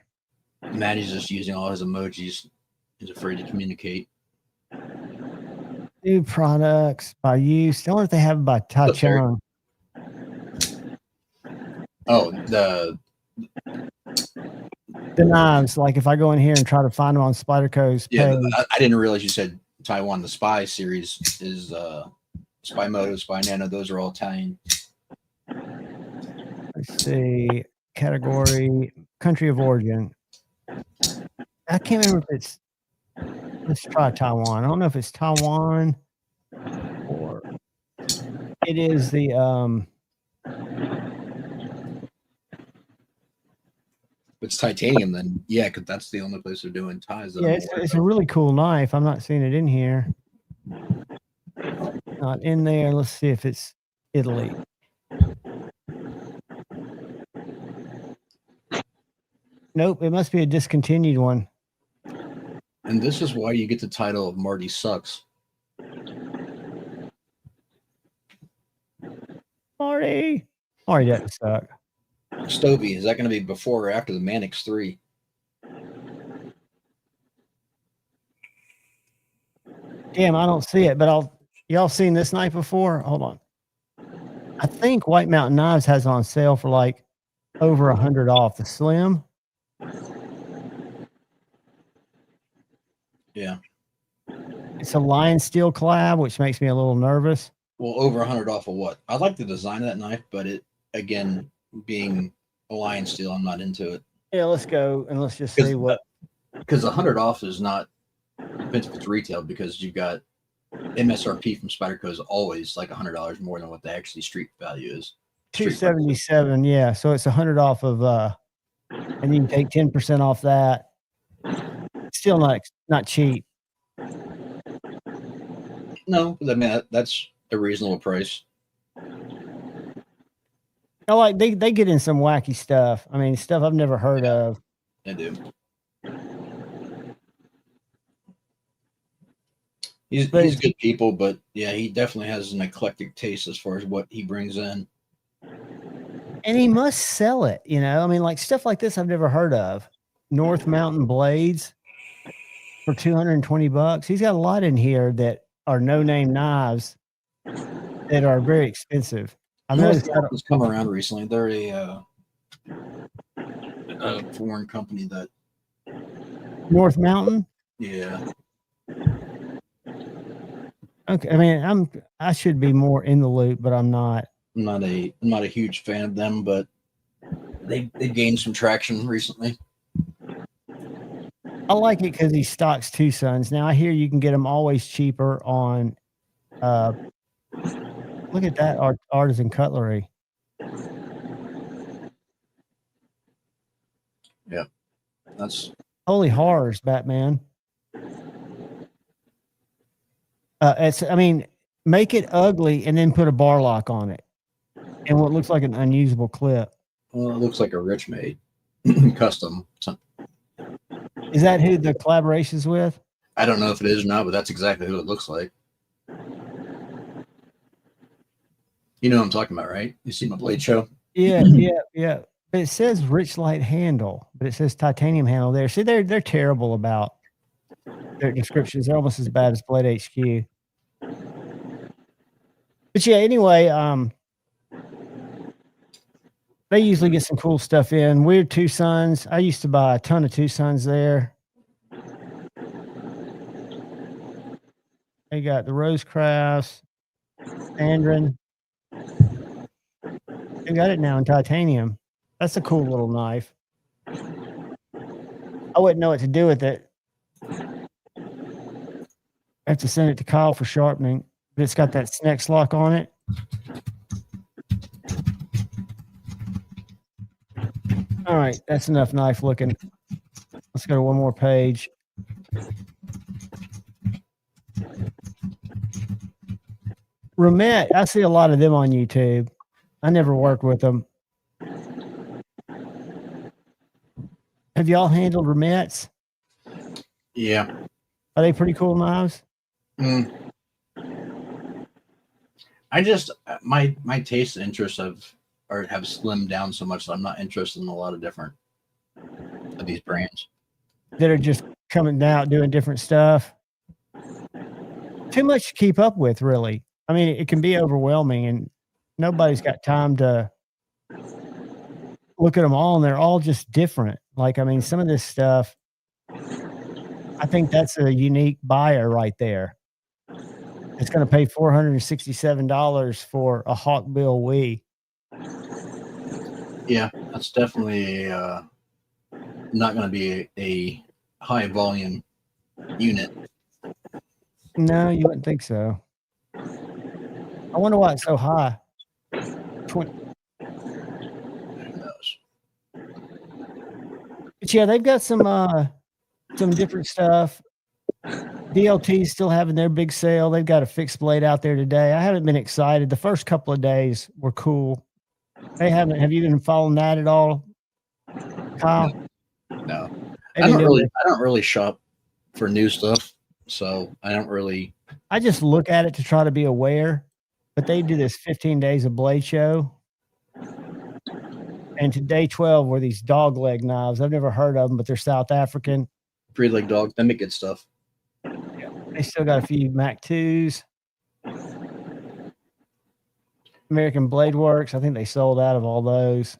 Maddie's just using all his emojis. He's afraid to communicate. New products by use. The only they have by Taichung. Oh, the knives. Like if I go in here and try to find them on Spyderco's page. I didn't realize you said Taiwan. The Spy series is Spy Moto, Spy Nano, those are all Italian. Let's see. Category, country of origin. I can't remember if it's, let's try Taiwan. I don't know if it's Taiwan or it is the, If it's titanium, then yeah, because that's the only place they're doing ties. Yeah, it's a really cool knife. I'm not seeing it in here. Not in there. Let's see if it's Italy. Nope, it must be a discontinued one. And this is why you get the title of Marty Sucks. Marty doesn't suck. Stovey, is that going to be before or after the Mannix 3? Damn, I don't see it, but y'all seen this knife before? Hold on. I think White Mountain Knives has it on sale for like over $100 off the slim. Yeah. It's a lion steel collab, which makes me a little nervous. Well, over 100 off of what? I like the design of that knife, but it, again, being a lion steel, I'm not into it. Yeah, let's go and let's just see what. Because 100 off is not, depends if it's retail, because you've got MSRP from Spyderco is always like $100 more than what the actually street value is. $277, yeah. So it's 100 off of, and you can take 10% off that. Still not cheap. No, I mean that's a reasonable price. I like they get in some wacky stuff. I mean, stuff I've never heard of. They do. He's good people, but yeah, he definitely has an eclectic taste as far as what he brings in. And he must sell it, you know. I mean, like stuff like this I've never heard of. North Mountain Blades for $220. He's got a lot in here that are no-name knives that are very expensive. I've noticed that's come around recently. They're a foreign company that North Mountain. Yeah. Okay, I mean, I should be more in the loop, but I'm not. I'm not a huge fan of them, but they gained some traction recently. I like it because he stocks two sons. Now I hear you can get them always cheaper on. Look at that artisan cutlery. Yeah, that's holy horrors, Batman. I mean, make it ugly and then put a bar lock on it, and what looks like an unusable clip. Well, it looks like a Rich made custom. Is that who the collaboration's with? I don't know if it is or not, but that's exactly who it looks like. You know what I'm talking about, right? You see my blade show? Yeah. But it says Rich Light handle, but it says titanium handle there. See, they're terrible about their descriptions. They're almost as bad as Blade HQ. But yeah, anyway, they usually get some cool stuff in. Weird Two Sons. I used to buy a ton of Two Sons there. They got the Rosecrafts, Sandrin. They got it now in titanium. That's a cool little knife. I wouldn't know what to do with it. I have to send it to Kyle for sharpening. But it's got that Snex lock on it. All right, that's enough knife looking. Let's go to one more page. Remet, I see a lot of them on YouTube. I never worked with them. Have y'all handled Remets? Yeah. Are they pretty cool knives? I just my taste and interests have slimmed down so much that I'm not interested in a lot of different of these brands that are just coming out doing different stuff. Too much to keep up with, really. I mean, it can be overwhelming, and nobody's got time to look at them all, and they're all just different. Like, I mean, some of this stuff, I think that's a unique buyer right there. It's going to pay $467 for a Hawkbill Wii. Yeah, that's definitely not going to be a high volume unit. No, you wouldn't think so. I wonder why it's so high. 20. Who knows? But yeah, they've got some different stuff. DLT's still having their big sale. They've got a fixed blade out there today. I haven't been excited. The first couple of days were cool. Have you been following that at all, Kyle? No. I don't really shop for new stuff, so I don't really. I just look at it to try to be aware. But they do this 15 days of blade show. And to day 12 were these dog leg knives. I've never heard of them, but they're South African. 3-leg dog. They make good stuff. Yeah. They still got a few Mac 2s. American Blade Works. I think they sold out of all those.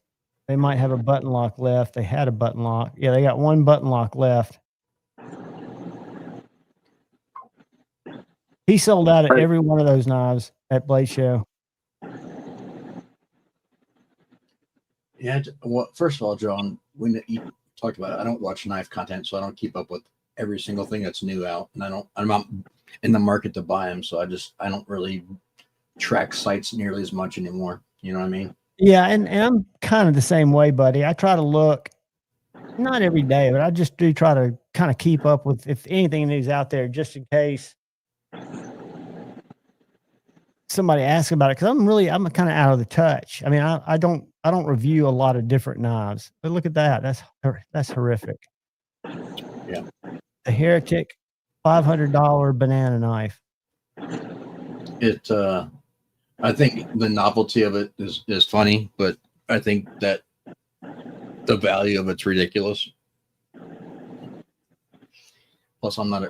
They might have a button lock left. They had a button lock. Yeah, they got one button lock left. He sold out of every one of those knives at Blade Show. Yeah. Well, first of all, John, when you talked about it, I don't watch knife content, so I don't keep up with every single thing that's new out, and I'm not in the market to buy them, so I don't really track sites nearly as much anymore. You know what I mean? Yeah, and I'm kind of the same way, buddy. I try to look, not every day, but I just do try to kind of keep up with if anything is out there, just in case somebody asks about it. Because I'm kind of out of the touch. I mean, I don't review a lot of different knives. But look at that. That's horrific. Yeah. The Heretic $500 banana knife. I think the novelty of it is funny, but I think that the value of it's ridiculous. Plus, I'm not a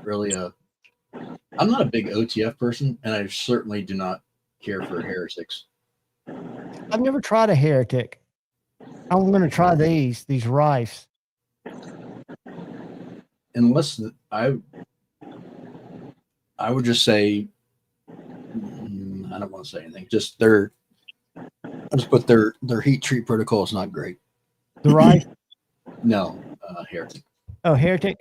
big OTF person, and I certainly do not care for heretics. I've never tried a Heretic. I'm going to try these rifes. Unless I would just say, I don't want to say anything. Just their heat treat protocol is not great. The rife? No, Heretic. Oh, Heretic.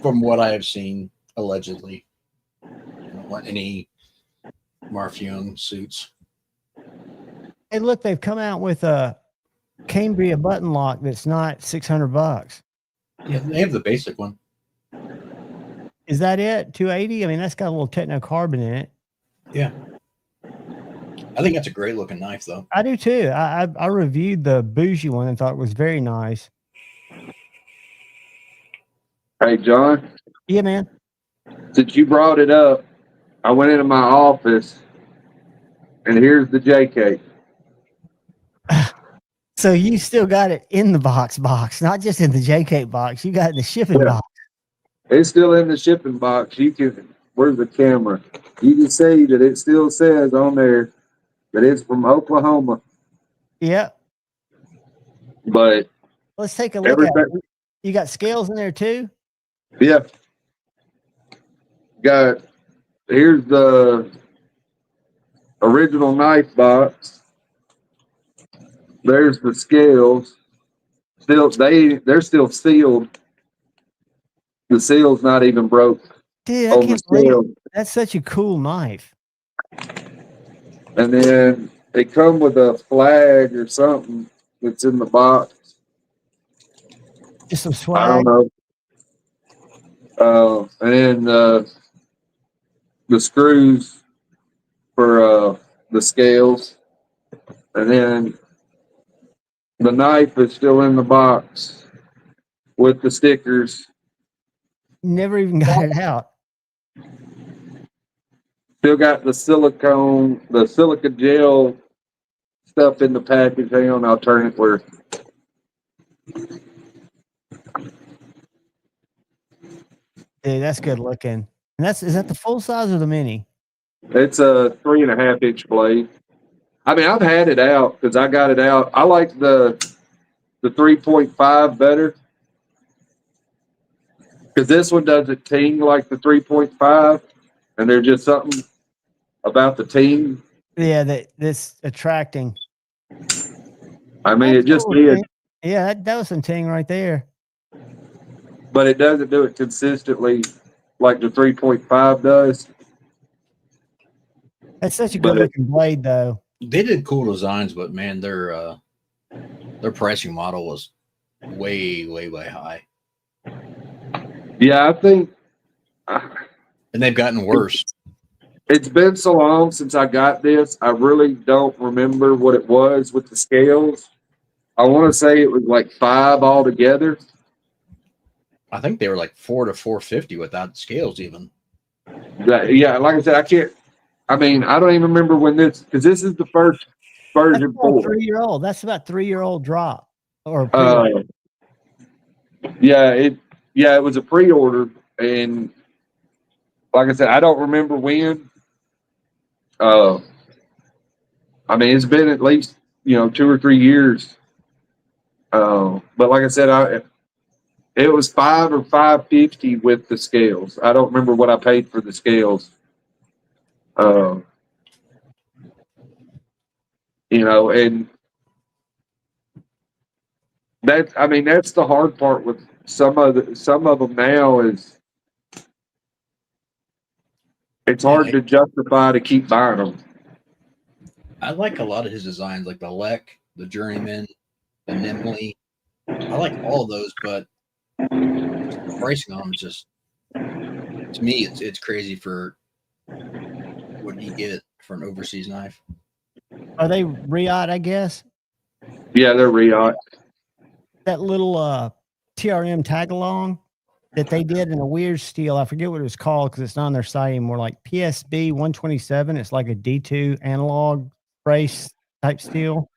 From what I have seen, allegedly, I don't want any Marfion suits. Hey, look, they've come out with a Cambria button lock that's not $600. Yeah, they have the basic one. Is that it? 280? I mean, that's got a little techno carbon in it. Yeah. I think that's a great looking knife, though. I do too. I reviewed the bougie one and thought it was very nice. Hey, John. Yeah, man. Since you brought it up, I went into my office, and here's the JK. So you still got it in the box, not just in the JK box. You got it in the shipping box. It's still in the shipping box. Where's the camera? You can see that it still says on there that it's from Oklahoma. Yep. But let's take a look at it. You got scales in there too? Yeah. Here's the original knife box. There's the scales. They're still sealed. The seal's not even broke. Dude, I can't believe it. That's such a cool knife. And then they come with a flag or something that's in the box. Just some swag. I don't know. And then the screws for the scales. And then the knife is still in the box with the stickers. Never even got it out. Still got the silica gel stuff in the package. Hang on, I'll turn it where. Dude, that's good looking. And is that the full size or the mini? It's a 3.5-inch blade. I mean, I've had it out because I got it out. I like the 3.5 better because this one doesn't ting like the 3.5, and there's just something about the team. Yeah, that's attracting. I mean, That's it just cool, did, Ting. Yeah, that was some ting right there. but it doesn't do it consistently like the 3.5 does. That's such a But good looking blade, though. They did cool designs, but man, their pricing model was way high, yeah, I think and they've gotten worse. it's been so long since I got this. I really don't remember what it was with the scales. I want to say it was like 5 altogether. I think they were like 4 to 450 without scales even. Yeah, like I said, I can't. I mean, I don't even remember when this, because this is the first That's version about 4. 3-year-old. That's about 3-year-old drop or Yeah, it was a pre-order, and like I said, I don't remember when. I mean, it's been at least 2 or 3 years. But like I said, it was 5 or 550 with the scales. I don't remember what I paid for the scales. And that's the hard part with some of them now is it's hard to justify to keep buying them. I like a lot of his designs, like the Lek, the Journeyman, the Nimley. I like all of those, but the pricing on them is just, to me, it's crazy for what you get for an overseas knife. Are they Riot, I guess? Yeah, they're Riot. That little TRM tag along that they did in a weird steel. I forget what it was called because it's not on their site anymore. Like PSB 127. It's like a D2 analog brace type steel.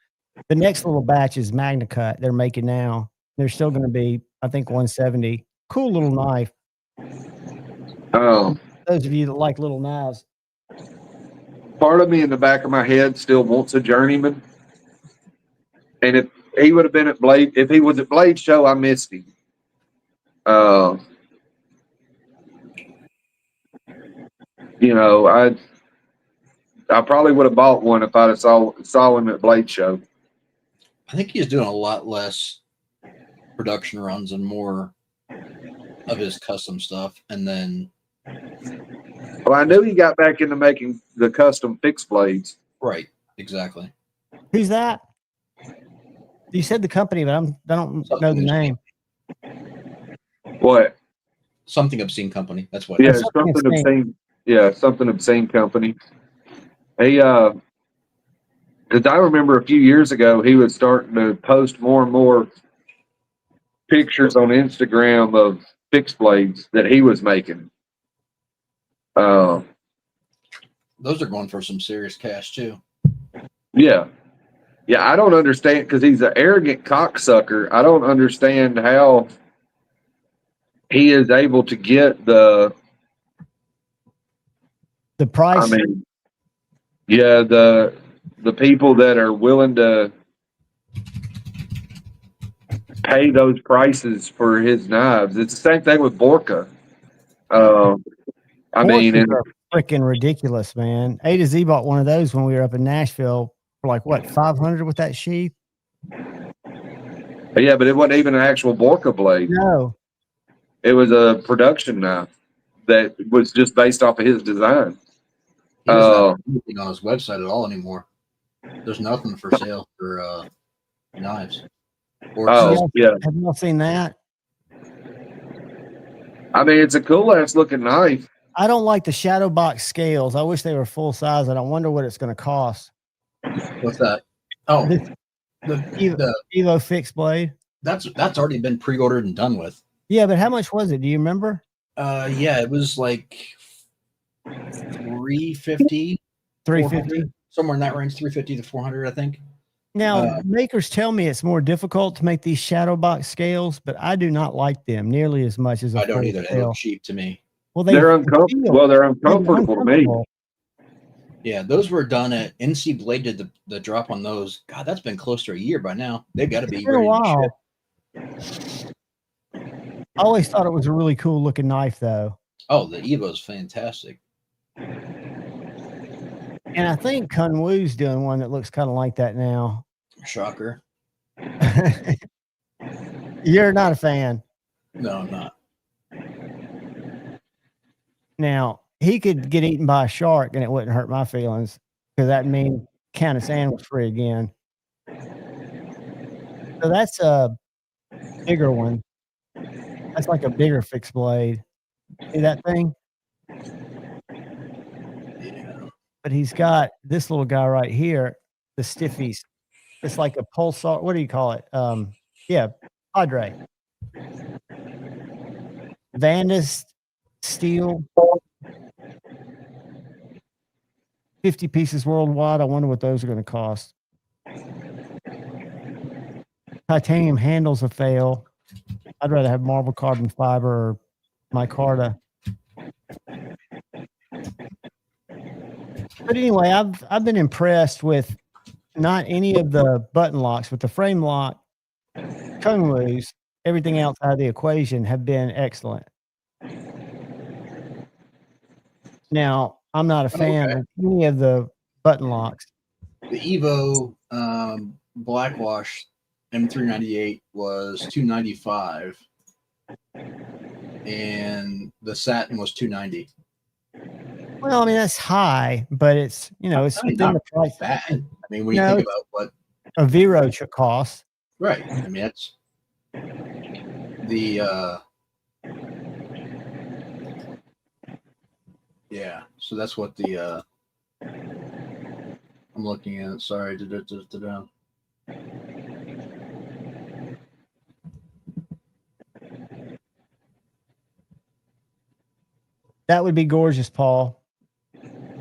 The next little batch is Magna Cut. They're making now. They're still going to be, I think, 170. Cool little knife. Those of you that like little knives. Part of me in the back of my head still wants a Journeyman. And if he would have been at Blade, if he was at Blade Show, I missed him. I probably would have bought one if I'd have saw him at Blade Show. I think he's doing a lot less production runs and more of his custom stuff. And then, well, I knew he got back into making the custom fixed blades. Right, exactly. Who's that? You said the company, but I don't know the name. What? Something Obscene Company. That's what. Yeah, something obscene. Yeah, something obscene company. He, because I remember a few years ago, he was starting to post more and more pictures on Instagram of fixed blades that he was making. Those are going for some serious cash too. Yeah. Yeah, I don't understand because he's an arrogant cocksucker. I don't understand how he is able to get the price. I mean, yeah, the people that are willing to pay those prices for his knives. It's the same thing with Borka. I mean, are freaking ridiculous, man. A to Z bought one of those when we were up in Nashville for like what, 500 with that sheath. Yeah, but it wasn't even an actual Borka blade. No, it was a production knife that was just based off of his design. He doesn't have anything on his website at all anymore. There's nothing for sale for knives. Yeah. Have you all seen that? I mean, it's a cool ass looking knife. I don't like the shadow box scales. I wish they were full size, and I wonder what it's going to cost. What's that? Oh, the Evo fixed blade. That's already been pre-ordered and done with. Yeah, but how much was it? Do you remember? Yeah, it was like 350, somewhere in that range, 350 to 400, I think. Now, makers tell me it's more difficult to make these shadow box scales, but I do not like them nearly as much as I don't either. They look cheap to me. Well, they're uncomfortable. They're uncomfortable to me. Yeah, those were done at NC Blade did the drop on those. God, that's been close to a year by now. They've got to be ready to ship. I always thought it was a really cool looking knife, though. Oh, the Evo's fantastic. And I think Kunwu's doing one that looks kind of like that now. Shocker. You're not a fan. No, I'm not. Now, he could get eaten by a shark and it wouldn't hurt my feelings because that means Countess Anne was free again. So that's a bigger one. That's like a bigger fixed blade. See that thing? Yeah. But he's got this little guy right here, the Stiffies. It's like a pulsar. What do you call it? Yeah, Padre. Vandus steel. 50 pieces worldwide. I wonder what those are going to cost. Titanium handles a fail. I'd rather have marble carbon fiber or micarta. But anyway, I've been impressed with not any of the button locks, but the frame lock, Kungwu's, everything else out of the equation have been excellent. Now, I'm not a fan of any of the button locks. The Evo Blackwash M398 was $295, and the Satin was $290. Well, I mean that's high, but it's it's within the price. Bad. I mean, when you think about what a Vero costs, right? I mean that's the yeah. So that's what the I'm looking at. Sorry. That would be gorgeous, Paul.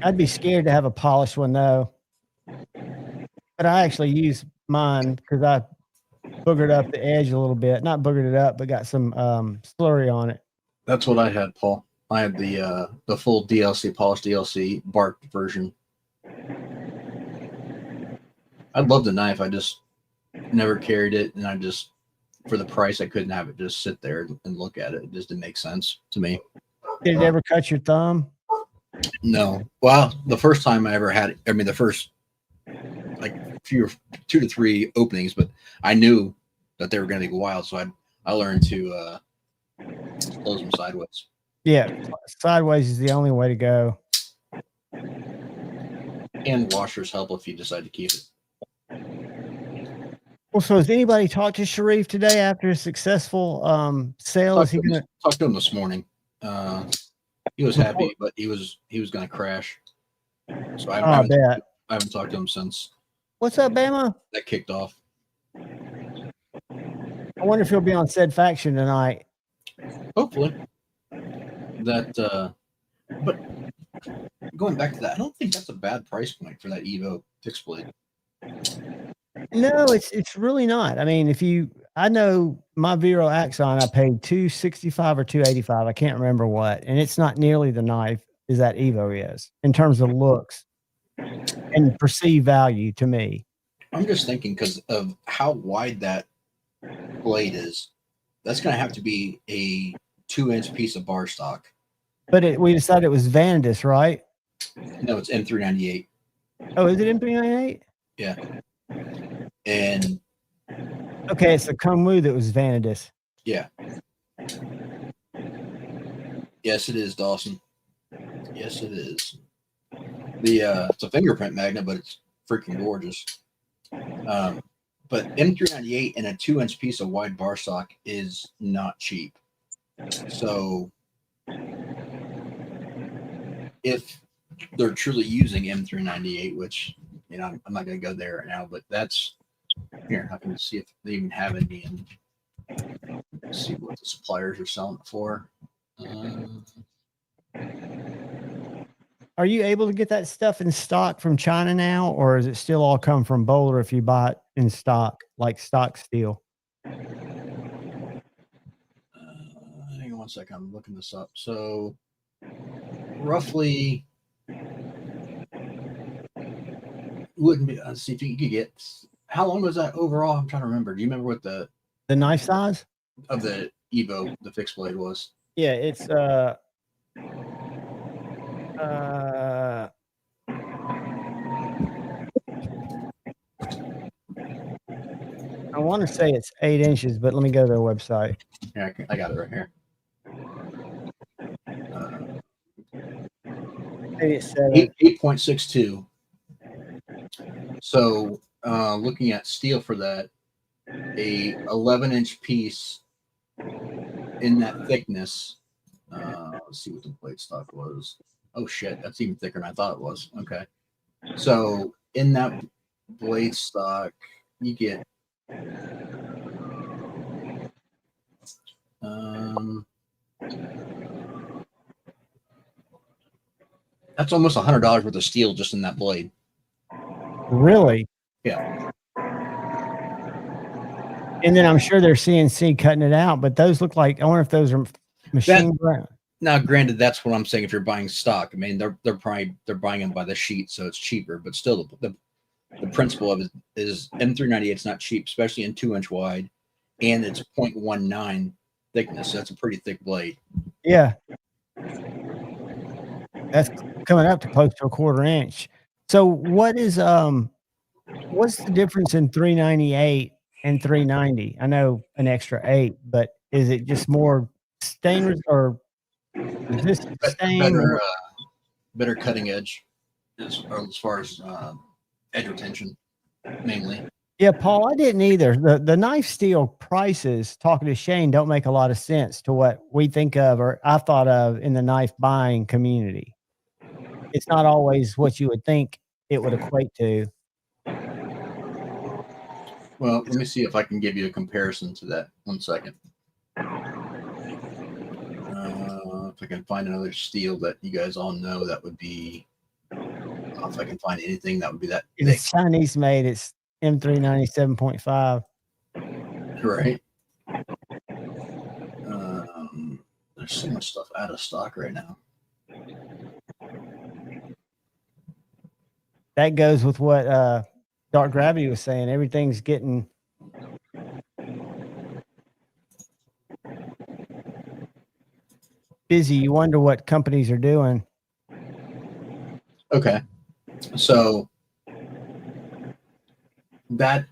I'd be scared to have a polished one though. But I actually use mine because I boogered up the edge a little bit. Not boogered it up, but got some slurry on it. That's what I had, Paul. I had the full DLC, polished DLC bark version. I love the knife. I just never carried it, and I just, for the price, I couldn't have it just sit there and look at it. It just didn't make sense to me. Did it ever cut your thumb? No. Well, the first time I ever had it, I mean, the first like 2 to 3 openings, but I knew that they were going to go wild, so I learned to close them sideways. Yeah, sideways is the only way to go. And washers help if you decide to keep it. Well, so has anybody talked to Sharif today after a successful sale? Is he going to talk to him this morning? He was happy, but he was going to crash. So I haven't talked to him since. What's up, Bama? That kicked off. I wonder if he'll be on said faction tonight. Hopefully. That, but going back to that, I don't think that's a bad price point for that Evo fixed blade. No, it's really not. I mean, I know my Vero Axon, I paid $265 or $285. I can't remember what, and it's not nearly the knife as that Evo is in terms of looks and perceived value to me. I'm just thinking because of how wide that blade is, that's going to have to be a 2-inch piece of bar stock. But we decided it was Vandus, right? No, it's M398. Oh, is it M398? Yeah. And okay, it's the Kunwu that was Vandus. Yeah. Yes, it is, Dawson. Yes, it is. It's a fingerprint magnet, but it's freaking gorgeous. But M398 and a 2-inch piece of wide bar stock is not cheap. So if they're truly using M398, which I'm not going to go there right now, but that's here. I can see if they even have any and see what the suppliers are selling it for. Are you able to get that stuff in stock from China now, or does it still all come from Boulder if you buy it in stock, like stock steel? Hang on one second. I'm looking this up. So roughly wouldn't be, let's see if you could get, how long was that overall? I'm trying to remember. Do you remember what the knife size of the Evo, the fixed blade was? Yeah, it's I want to say it's 8 inches, but let me go to their website. Yeah, I got it right here. Maybe it's 7. 8.62. So, looking at steel for that, a 11-inch piece in that thickness. Let's see what the blade stock was. Oh shit, that's even thicker than I thought it was. Okay, so in that blade stock, you get that's almost $100 worth of steel just in that blade. Really? Yeah. And then I'm sure they're CNC cutting it out, but those look like, I wonder if those are machine ground. Now, granted, that's what I'm saying. If you're buying stock, I mean, they're buying them by the sheet, so it's cheaper. But still, the principle of it is M398 is not cheap, especially in 2-inch wide, and it's 0.19 thickness. So that's a pretty thick blade. Yeah, that's coming up to close to a 1/4 inch. So what's the difference in 398 and 390? I know an extra 8, but is it just more stain or resistant stain? Better cutting edge as far as edge retention, mainly. Yeah, Paul, I didn't either. The knife steel prices, talking to Shane, don't make a lot of sense to what we think of or I thought of in the knife buying community. It's not always what you would think it would equate to. Well, let me see if I can give you a comparison to that. 1 second. If I can find another steel that you guys all know, that would be. If I can find anything that would be that If it's Chinese made, it's M397.5. Right. There's so much stuff out of stock right now. That goes with what Dark Gravity was saying. Everything's getting busy. You wonder what companies are doing. Okay. So that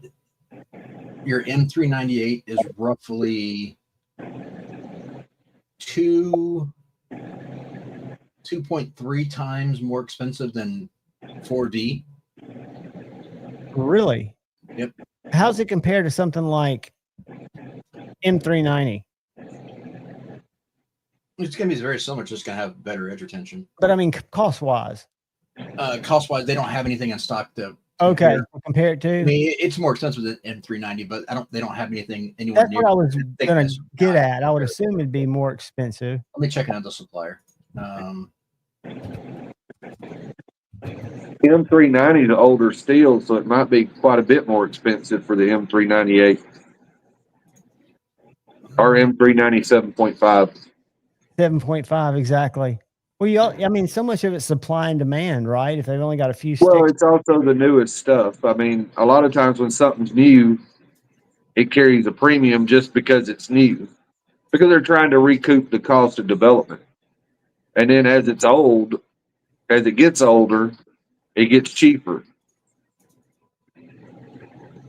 your M398 is roughly 2.3 times more expensive than 4D. Really? Yep. How's it compared to something like M390? It's going to be very similar, just going to have better edge retention. But I mean, cost-wise. Cost-wise, they don't have anything in stock to compare it to. I mean, it's more expensive than M390, but they don't have anything anywhere That's near. what I was going to get at. I would assume it'd be more expensive. Let me check another supplier. M390 is older steel, so it might be quite a bit more expensive for the M398 or M397.5. 7.5 exactly. Well, I mean, so much of it's supply and demand, right? If they've only got a few Well, sticks. it's also the newest stuff. I mean, a lot of times when something's new, it carries a premium just because it's new, because they're trying to recoup the cost of development. And then as it gets older, it gets cheaper.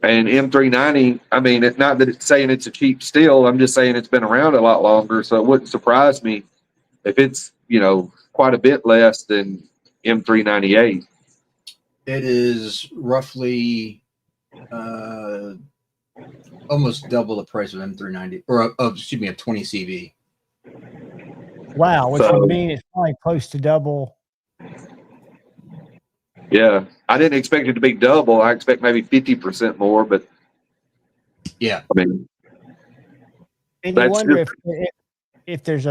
And M390, I mean, it's not that it's saying it's a cheap steel. I'm just saying it's been around a lot longer. So it wouldn't surprise me if it's, quite a bit less than M398. It is roughly almost double the price of M390, or excuse me, a 20 CV. Wow, which would mean it's probably close to double. Yeah, I didn't expect it to be double. I expect maybe 50% more, but yeah, I mean, and you wonder if there's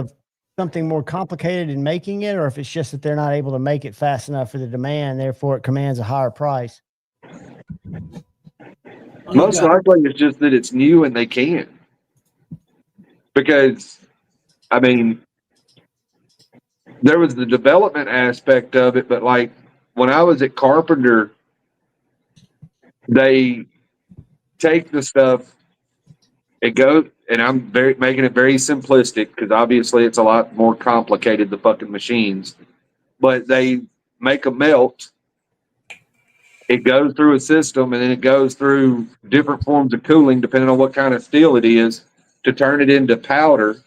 something more complicated in making it, or if it's just that they're not able to make it fast enough for the demand, therefore it commands a higher price. Most likely it's just that it's new and they can. Because, I mean, there was the development aspect of it, but like when I was at Carpenter, they take the stuff, it goes, and I'm making it very simplistic because obviously it's a lot more complicated, the fucking machines. But they make a melt, It goes through a system, and then it goes through different forms of cooling, depending on what kind of steel it is, to turn it into powder.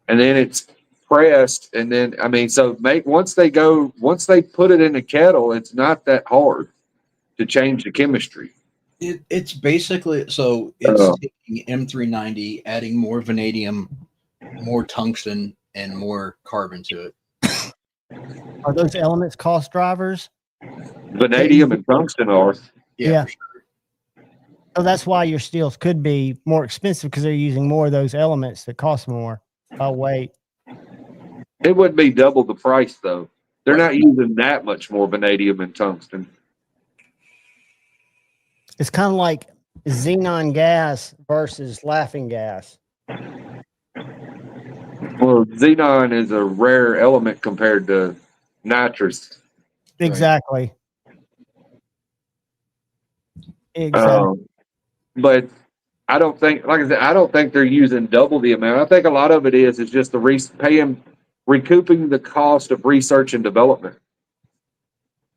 And then it's pressed. And then, I mean, so once they put it in a kettle, it's not that hard to change the chemistry. It's basically, so it's taking M390, adding more vanadium, more tungsten, and more carbon to it. Are those elements cost drivers? Vanadium and tungsten are. Yeah. Sure. So that's why your steels could be more expensive, because they're using more of those elements that cost more by weight. It wouldn't be double the price, though. They're not using that much more vanadium and tungsten. It's kind of like xenon gas versus laughing gas. Well, xenon is a rare element compared to nitrous. Exactly. But I don't think, like I said, I don't think they're using double the amount. I think a lot of it is just recouping the cost of research and development.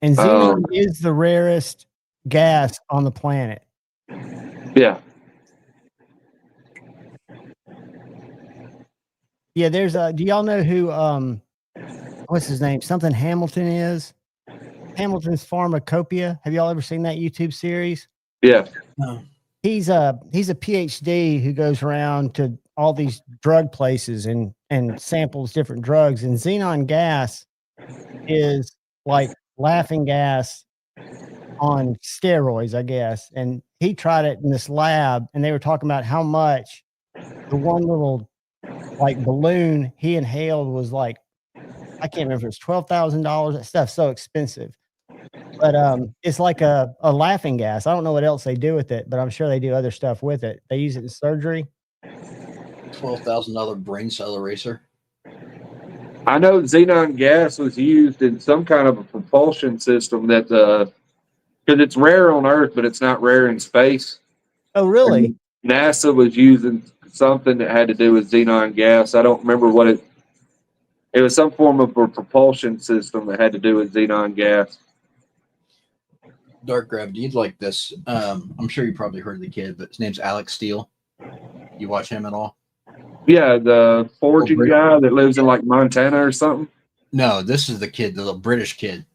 And xenon is the rarest gas on the planet. Yeah. Yeah, there's do y'all know who what's his name? Something Hamilton is? Hamilton's Pharmacopoeia. Have y'all ever seen that YouTube series? Yeah. No. He's a PhD who goes around to all these drug places and samples different drugs. And xenon gas is like laughing gas on steroids, I guess. And he tried it in this lab, and they were talking about how much the one little like balloon he inhaled was like, I can't remember if it was $12,000. That stuff's so expensive. But it's like a laughing gas. I don't know what else they do with it, but I'm sure they do other stuff with it. They use it in surgery. $12,000 brain cell eraser. I know xenon gas was used in some kind of a propulsion system that, because it's rare on Earth, but it's not rare in space. Oh, really? And NASA was using something that had to do with xenon gas. I don't remember what it was some form of a propulsion system that had to do with xenon gas. Dark Gravity, you'd like this. I'm sure you probably heard of the kid, but his name's Alex Steele. You watch him at all? Yeah, the forging guy that lives in like Montana or something. No, this is the kid, the little British kid.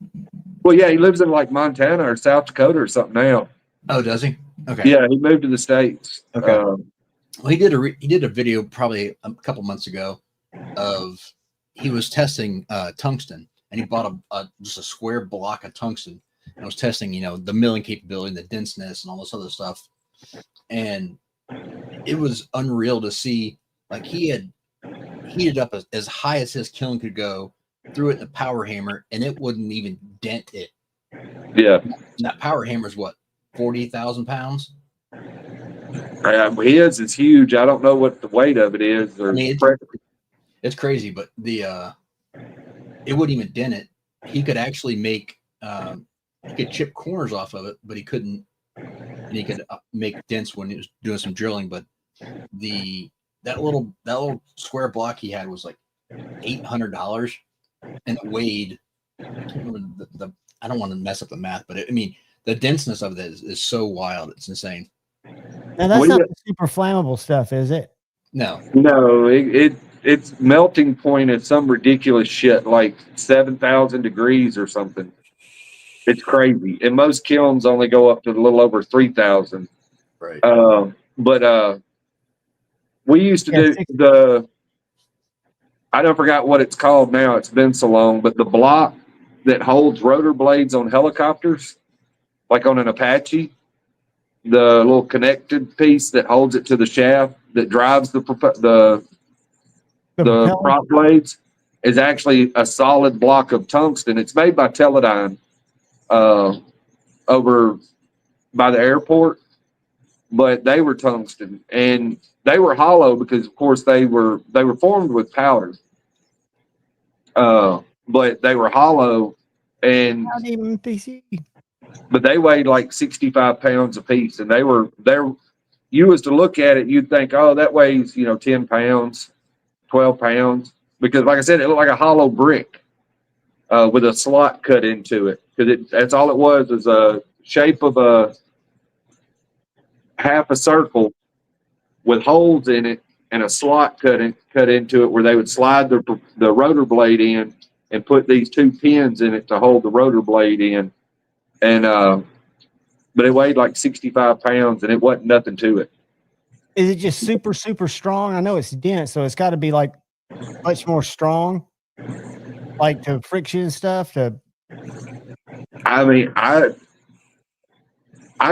Well, yeah, he lives in like Montana or South Dakota or something now. Oh, does he? Okay. Yeah, he moved to the States. Okay. Well, he did a video probably a couple months ago of he was testing tungsten, and he bought just a square block of tungsten and was testing, the milling capability and the denseness and all this other stuff. And it was unreal to see, like, he had heated up as high as his kiln could go, threw it in the power hammer, and it wouldn't even dent it. Yeah. And that power hammer is what, 40,000 pounds? His is huge. I don't know what the weight of it is. I mean, it's crazy, but it wouldn't even dent it. He could actually make he could chip corners off of it, but he couldn't. And he could make dents when he was doing some drilling. But that little square block he had was like $800, and it weighed. I can't remember I don't want to mess up the math, but the denseness of it is so wild. It's insane. Now that's not super flammable stuff, is it? No. Its melting point is some ridiculous shit, like 7,000 degrees or something. It's crazy. And most kilns only go up to a little over 3,000. Right. But we used to do I don't forgot what it's called now. It's been so long, but the block that holds rotor blades on helicopters, like on an Apache, the little connected piece that holds it to the shaft that drives the prop blades is actually a solid block of tungsten. It's made by Teledyne over by the airport, but they were tungsten and they were hollow because, of course, they were formed with powder, but they were hollow and but they weighed like 65 pounds a piece, and you was to look at it, you'd think, oh, that weighs 10 pounds, 12 pounds, because like I said, it looked like a hollow brick with a slot cut into it, because that's all it was shape of a half a circle with holes in it and a slot cut into it where they would slide the rotor blade in and put these 2 pins in it to hold the rotor blade in. And but it weighed like 65 pounds and it wasn't nothing to it. Is it just super, super strong? I know it's dense, so it's got to be like much more strong, like to friction and stuff. I mean, I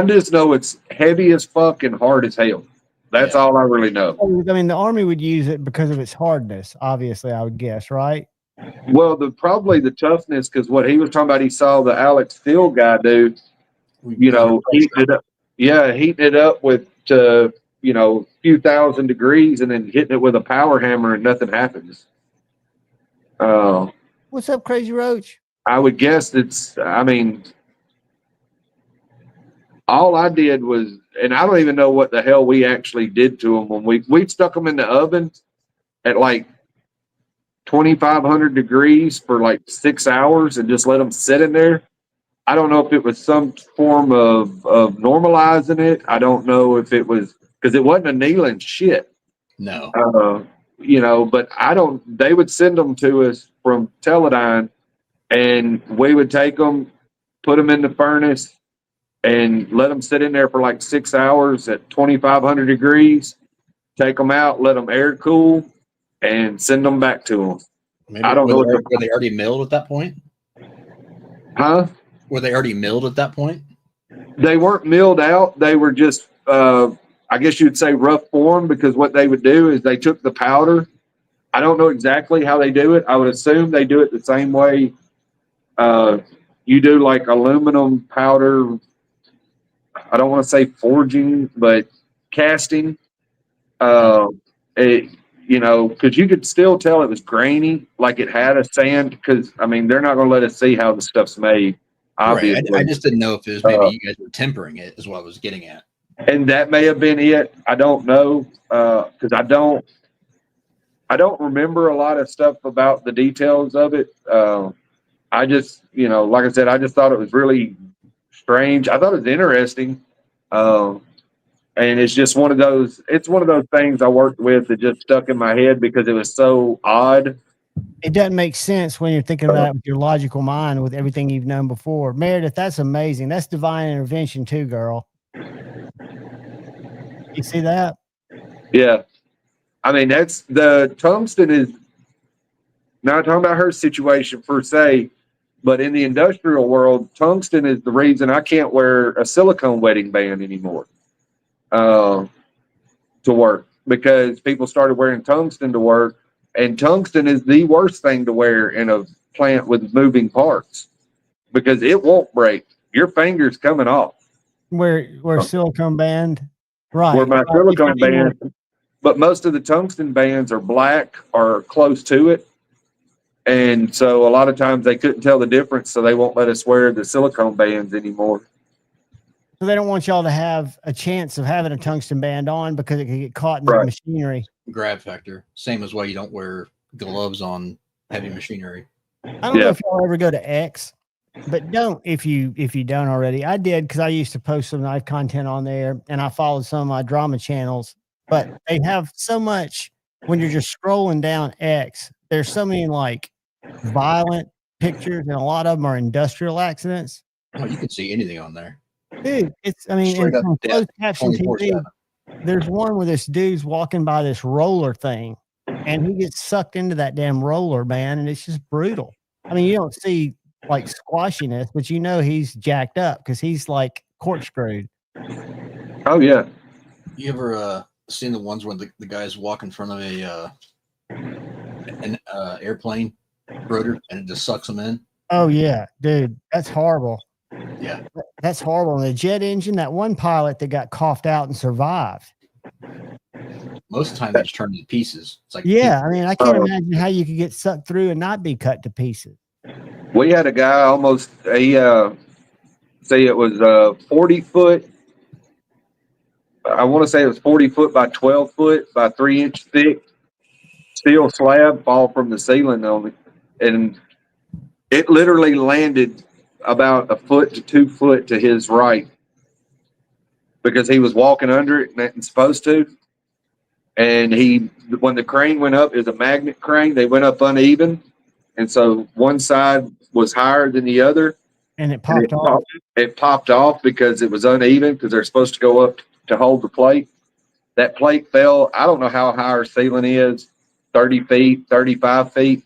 just know it's heavy as fuck and hard as hell. That's all I really know. I mean, the Army would use it because of its hardness, obviously, I would guess, right? Well, probably the toughness, because what he was talking about, he saw the Alex Steele guy do, you know, heating it up. Yeah, heating it up with, you know, a few thousand degrees and then hitting it with a power hammer and nothing happens. What's up, Crazy Roach? I would guess I mean, all I did was, and I don't even know what the hell we actually did to them when we stuck them in the oven at like 2,500 degrees for like 6 hours and just let them sit in there. I don't know if it was some form of normalizing it. I don't know if it was, because it wasn't annealing shit. No. You know, but they would send them to us from Teledyne and we would take them, put them in the furnace and let them sit in there for like 6 hours at 2,500 degrees, take them out, let them air cool and send them back to them. Maybe, I don't know. Were they already milled at that point? Huh? Were they already milled at that point? They weren't milled out. They were just, I guess you'd say rough form, because what they would do is they took the powder. I don't know exactly how they do it. I would assume they do it the same way you do like aluminum powder. I don't want to say forging, but casting. You know, because you could still tell it was grainy, like it had a sand. Because I mean, they're not going to let us see how the stuff's made. Obviously, right. I just didn't know if it was maybe you guys were tempering it, is what I was getting at. And that may have been it. I don't know, because I don't remember a lot of stuff about the details of it. I just, you know, like I said, I just thought it was really strange. I thought it was interesting. And it's just one of those things I worked with that just stuck in my head because it was so odd. It doesn't make sense when you're thinking about it with your logical mind with everything you've known before. Meredith, that's amazing. That's divine intervention too, girl. You see that? Yeah. I mean, that's the tungsten is not talking about her situation per se, but in the industrial world, tungsten is the reason I can't wear a silicone wedding band anymore to work, because people started wearing tungsten to work, and tungsten is the worst thing to wear in a plant with moving parts because it won't break. Your finger's coming off. Where silicone band, right? Where my silicone band, but most of the tungsten bands are black or close to it. And so a lot of times they couldn't tell the difference, so they won't let us wear the silicone bands anymore. So they don't want y'all to have a chance of having a tungsten band on because it could get caught in the machinery. Grab factor. Same as why you don't wear gloves on heavy machinery. I don't know if y'all ever go to X, but don't if you don't already. I did, because I used to post some knife content on there, and I followed some of my drama channels. But they have so much when you're just scrolling down X. There's so many like violent pictures, and a lot of them are industrial accidents. Oh, you can see anything on there. Dude, it's, I mean, in closed caption TV, there's one where this dude's walking by this roller thing and he gets sucked into that damn roller, man, and it's just brutal. I mean, you don't see like squashiness, but you know he's jacked up because he's like corkscrewed. Oh, yeah. You ever seen the ones where the guys walk in front of an airplane rotor and it just sucks them in? Oh, yeah, dude, that's horrible. Yeah, that's horrible. And the jet engine, that one pilot that got coughed out and survived. Most of the time, they just turn to pieces. It's like, yeah, I mean, I can't imagine how you could get sucked through and not be cut to pieces. We had a guy almost say it was 40 foot. I want to say it was 40 foot by 12 foot by 3 inch thick steel slab fall from the ceiling on it, and it literally landed about a foot to 2 foot to his right because he was walking under it and wasn't supposed to. And when the crane went up, it was a magnet crane. They went up uneven, and so one side was higher than the other. And it popped off. It popped off because it was uneven because they're supposed to go up to hold the plate. That plate fell. I don't know how high our ceiling is, 30 feet, 35 feet,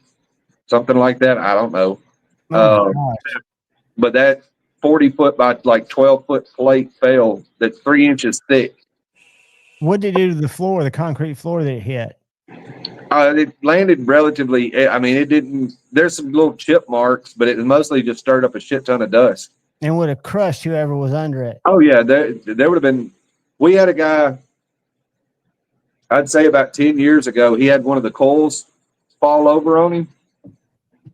something like that. I don't know. But that 40-foot by like 12-foot plate fell that's 3 inches thick. What did it do to the floor, the concrete floor that it hit? It landed relatively, I mean, it didn't, there's some little chip marks, but it mostly just stirred up a shit ton of dust. And would have crushed whoever was under it. Oh, yeah. There would have been, we had a guy, I'd say about 10 years ago, he had one of the coils fall over on him.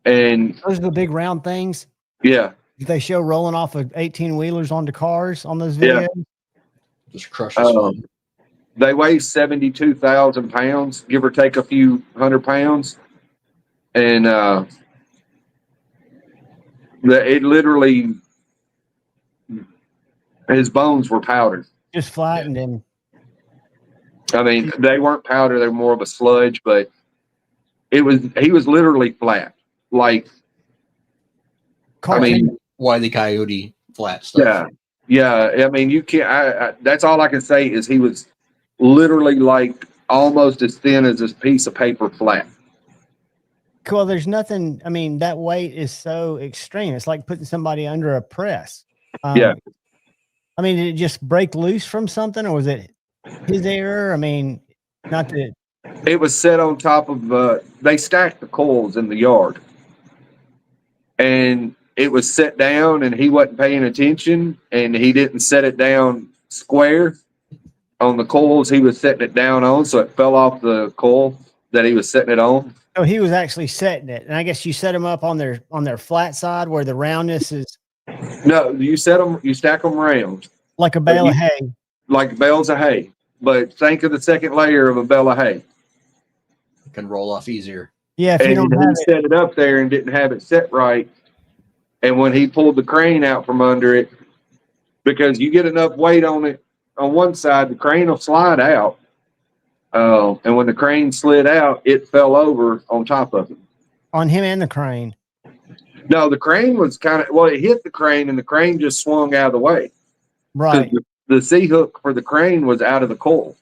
And those are the big round things? Yeah. They show rolling off of 18-wheelers onto cars on those videos? Yeah. Just crush his They weigh 72,000 pounds, give or take a few 100 pounds. And it literally, his bones were powdered. Just flattened him. I mean, they weren't powder, they were more of a sludge, but he was literally flat. Like, I mean, Wile E. Coyote flat stuff. Yeah. I mean, you can't, that's all I can say is he was literally like almost as thin as this piece of paper flat. Cool. There's nothing, I mean, that weight is so extreme. It's like putting somebody under a press. Yeah. I mean, did it just break loose from something or was it his error? I mean, not that. It was set on top of, they stacked the coils in the yard. And it was set down and he wasn't paying attention and he didn't set it down square on the coils he was setting it down on, so it fell off the coil that he was setting it on. Oh, he was actually setting it, and I guess you set them up on their flat side where the roundness is. No, you stack them round like a bale of hay, like bales of hay. But think of the second layer of a bale of hay. It can roll off easier. Yeah, if you don't have it, set it up there and didn't have it set right, and when he pulled the crane out from under it, because you get enough weight on it. On one side, the crane will slide out. And when the crane slid out, it fell over on top of him. On him and the crane? No, the crane was it hit the crane and the crane just swung out of the way. Right. The C-hook for the crane was out of the coil.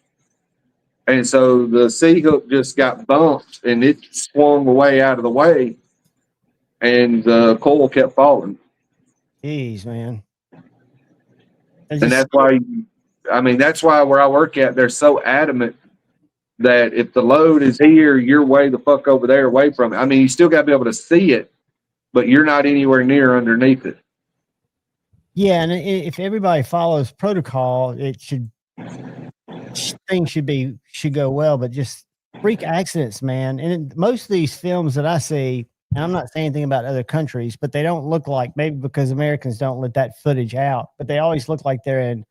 And so the C-hook just got bumped and it swung away out of the way. And the coil kept falling. Jeez, man. And that's why... I mean, that's why where I work at, they're so adamant that if the load is here, you're way the fuck over there away from it. I mean, you still got to be able to see it, but you're not anywhere near underneath it. Yeah, and if everybody follows protocol, things should go well, but just freak accidents, man. And most of these films that I see, and I'm not saying anything about other countries, but they don't look like, maybe because Americans don't let that footage out, but they always look like they're in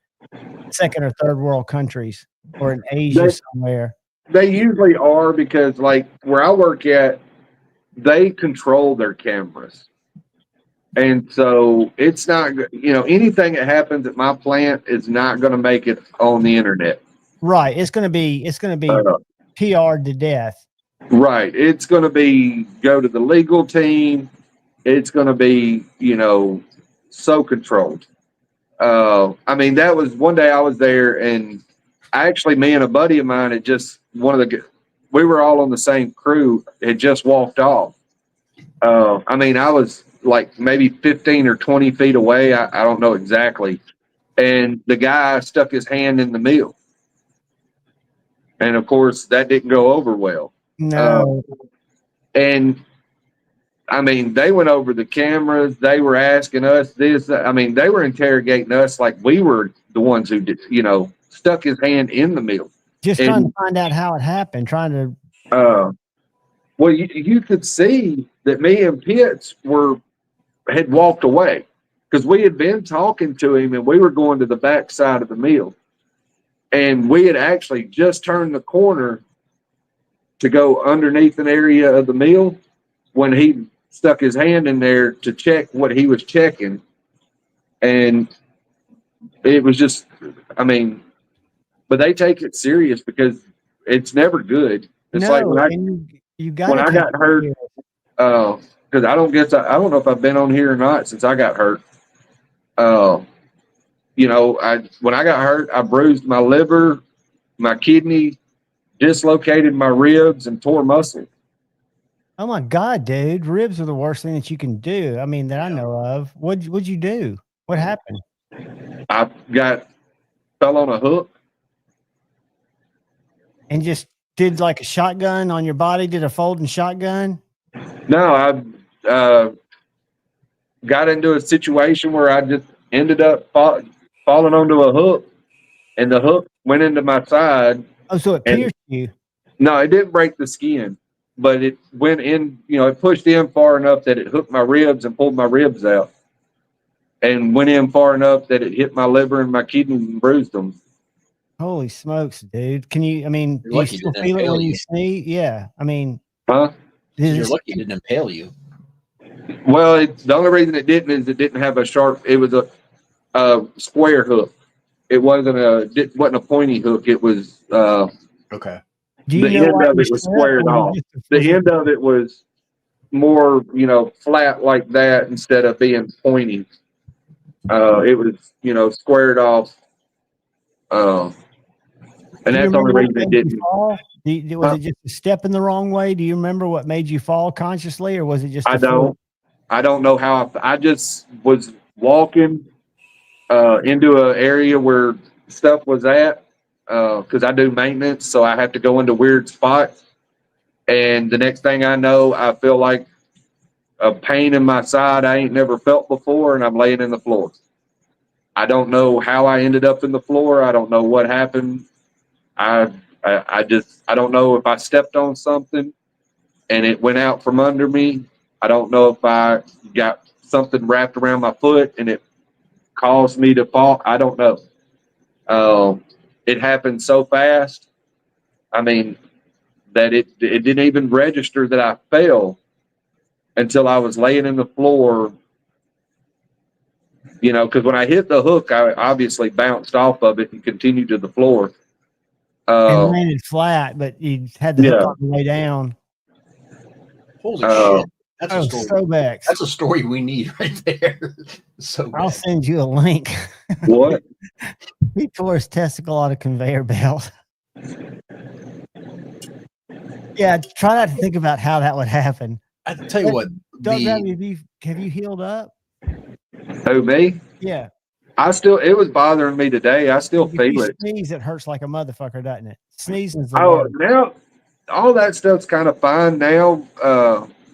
second or third world countries or in Asia somewhere. They usually are because, like, where I work at, they control their cameras. And so it's not, anything that happens at my plant is not going to make it on the internet. Right. It's going to be PR'd to death. Right. It's going to go to the legal team. It's going to be, so controlled. I mean, that was one day I was there and me and a buddy of mine had just, we were all on the same crew, had just walked off. I mean, I was like maybe 15 or 20 feet away. I don't know exactly. And the guy stuck his hand in the mill. And of course that didn't go over well. No. And I mean, they went over the cameras. They were asking us this. I mean, they were interrogating us like we were the ones who did, stuck his hand in the mill. Just trying to find out how it happened. Well, you could see that me and Pitts had walked away because we had been talking to him and we were going to the back side of the mill. And we had actually just turned the corner to go underneath an area of the mill when he stuck his hand in there to check what he was checking. And it was just, I mean, but they take it serious because it's never good. It's like you got when I got hurt, because I don't know if I've been on here or not since I got hurt. You know, when I got hurt, I bruised my liver, my kidney, dislocated my ribs, and tore muscle. Oh my God, dude! Ribs are the worst thing that you can do. I mean, that I know of. What'd you do? What happened? I fell on a hook and just did like a shotgun on your body. Did a folding shotgun? No, I got into a situation where I just ended up falling onto a hook, and the hook went into my side. Oh, so it pierced you? No, it didn't break the skin, but it went in, you know, it pushed in far enough that it hooked my ribs and pulled my ribs out, and went in far enough that it hit my liver and my kidneys and bruised them. Holy smokes, dude. Can you, I mean, do you still feel it when you sneeze? Yeah. I mean, you're lucky it didn't impale you. Well, the only reason it didn't is it didn't have a sharp, it was a square hook. It wasn't a pointy hook. It was, okay. The end of it was squared off. The end of it was more, you know, flat like that instead of being pointy. It was, you know, squared off. And that's the only reason it didn't. Was it just a step in the wrong way? Do you remember what made you fall consciously, or was it just? I don't know how. I just was walking into an area where stuff was at because I do maintenance, so I have to go into weird spots. And the next thing I know, I feel like a pain in my side I ain't never felt before, and I'm laying in the floor. I don't know how I ended up in the floor. I don't know what happened. I don't know if I stepped on something and it went out from under me. I don't know if I got something wrapped around my foot and it caused me to fall. I don't know. It happened so fast. I mean, that it didn't even register that I fell until I was laying in the floor. You know, because when I hit the hook, I obviously bounced off of it and continued to the floor. And landed flat, but you had the hook on the way down. Holy shit. That's a story. So Bex. That's a story we need right there. So I'll send you a link. What? He tore his testicle on a conveyor belt. Yeah, try not to think about how that would happen. I tell you what. Have you healed up? Who, me? Yeah. It was bothering me today. I still feel it. Sneeze, it hurts like a motherfucker, doesn't it? Sneezing. Now all that stuff's kind of fine now.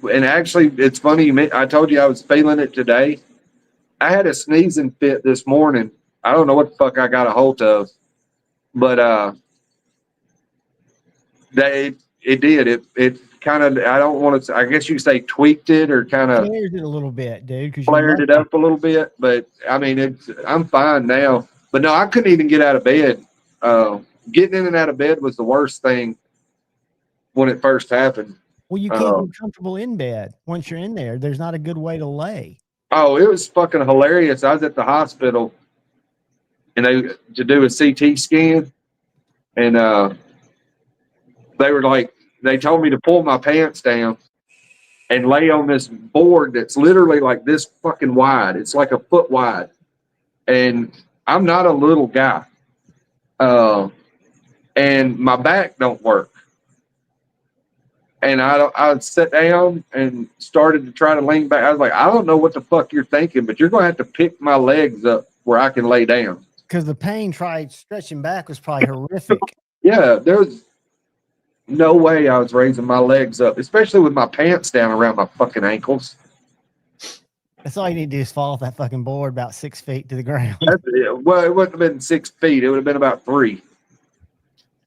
And actually, it's funny. I told you I was feeling it today. I had a sneezing fit this morning. I don't know what the fuck I got a hold of, but it did. It kind of, I don't want to, I guess you say tweaked it or kind of flared it a little bit, dude. Flared it up a little bit, but I mean, I'm fine now. But no, I couldn't even get out of bed. Getting in and out of bed was the worst thing when it first happened. Well, you can't be comfortable in bed once you're in there. There's not a good way to lay. Oh, it was fucking hilarious. I was at the hospital and to do a CT scan, and they were like, they told me to pull my pants down and lay on this board that's literally like this fucking wide. It's like a foot wide. And I'm not a little guy. And my back don't work. And I sat down and started to try to lean back. I was like, I don't know what the fuck you're thinking, but you're going to have to pick my legs up where I can lay down. Because the pain stretching back was probably horrific. Yeah, there was no way I was raising my legs up, especially with my pants down around my fucking ankles. That's all you need to do is fall off that fucking board about 6 feet to the ground. Well, it wouldn't have been 6 feet. It would have been about 3.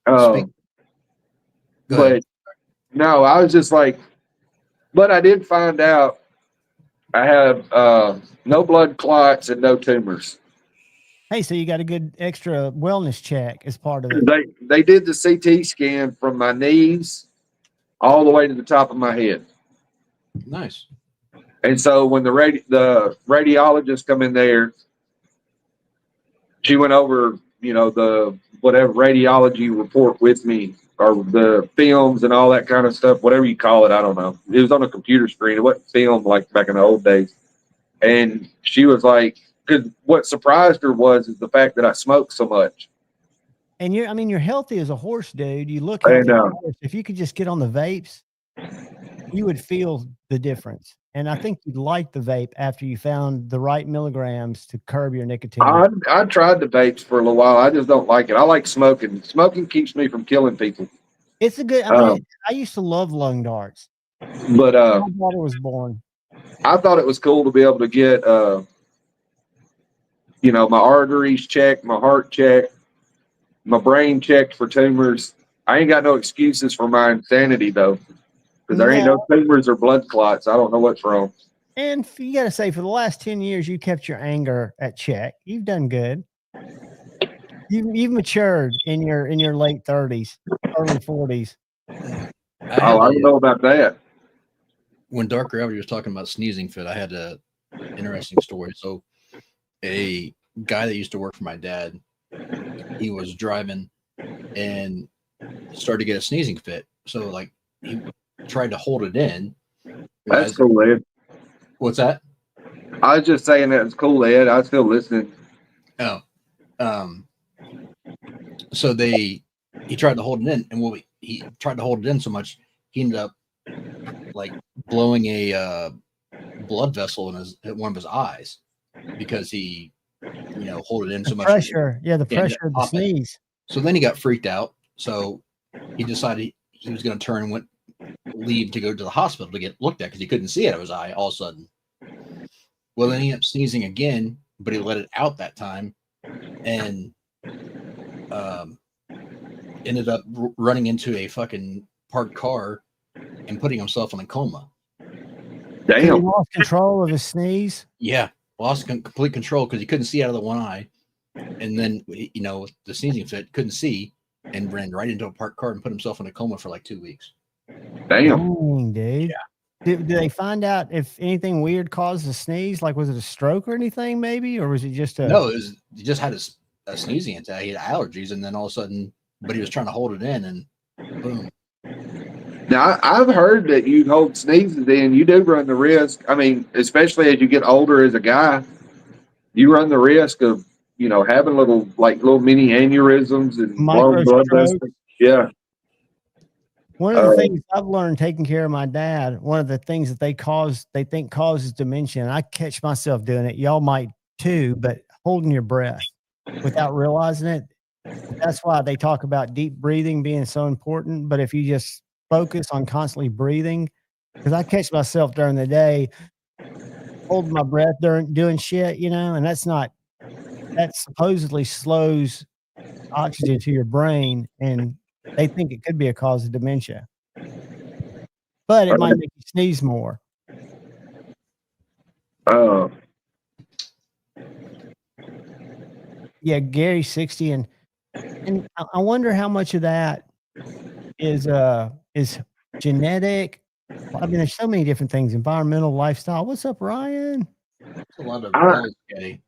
But no, I was just like, but I did find out I have no blood clots and no tumors. Hey, so you got a good extra wellness check as part of it. They did the CT scan from my knees all the way to the top of my head. Nice. And so when the radiologist come in there, she went over, the whatever radiology report with me, or the films and all that kind of stuff, whatever you call it. I don't know. It was on a computer screen. It wasn't film like back in the old days. And she was like, because what surprised her was the fact that I smoked so much. And you're healthy as a horse, dude. You look I healthy as know. a horse. If you could just get on the vapes, you would feel the difference. And I think you'd like the vape after you found the right milligrams to curb your nicotine. I tried the vapes for a little while. I just don't like it. I like smoking. Smoking keeps me from killing people. It's a good. I used to love lung darts, but my daughter was born. I thought it was cool to be able to get, my arteries checked, my heart checked, my brain checked for tumors. I ain't got no excuses for my insanity though, because there ain't no tumors or blood clots. I don't know what's wrong. And you got to say, for the last 10 years, you kept your anger at check. You've done good. You've matured in your late 30s, early 40s. I don't know about that. When Dark Gravity was talking about sneezing fit, I had a interesting story. So a guy that used to work for my dad, he was driving and started to get a sneezing fit. So like he tried to hold it in. That's cool, Ed. What's that? I was just saying that it's cool, Ed. I was still listening. Oh. So he tried to hold it in, and he tried to hold it in so much, he ended up like blowing a blood vessel in one of his eyes because he, hold it in so much. Pressure. Yeah, the pressure of the sneeze. So then he got freaked out. So he decided he was going to turn and leave to go to the hospital to get looked at because he couldn't see it out of his eye all of a sudden. Well, then he ended up sneezing again, but he let it out that time and ended up running into a fucking parked car and putting himself in a coma. Damn. He lost control of his sneeze. Yeah, lost complete control because he couldn't see out of the one eye, and then with the sneezing fit, couldn't see and ran right into a parked car and put himself in a coma for like 2 weeks. Damn. Dang, dude. Yeah. Did they find out if anything weird caused the sneeze? Like, was it a stroke or anything, maybe, or was it just a? No, he just had a sneezing attack. He had allergies, and then all of a sudden, but he was trying to hold it in, and boom. Now, I've heard that you hold sneezes in, you do run the risk. I mean, especially as you get older as a guy, you run the risk of, having little mini aneurysms and blown blood vessels. Yeah. One of the things I've learned taking care of my dad, one of the things that they think causes dementia, and I catch myself doing it. Y'all might too, but holding your breath without realizing it. That's why they talk about deep breathing being so important. But if you just focus on constantly breathing, because I catch myself during the day holding my breath during doing shit, and that supposedly slows oxygen to your brain, and they think it could be a cause of dementia, but it might make you sneeze more. Yeah, Gary's 60, and I wonder how much of that is genetic. I mean, there's so many different things: environmental, lifestyle. What's up, Ryan? That's a lot of Scotty.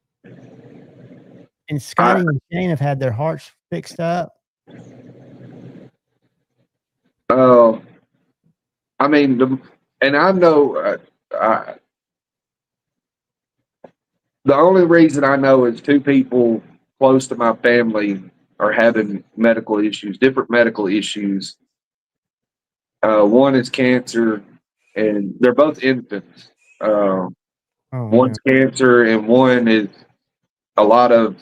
And Scotty and Shane have had their hearts fixed up. I mean, and I know the only reason I know is two people close to my family are having medical issues, different medical issues. One is cancer, and they're both infants. One's cancer, and one is a lot of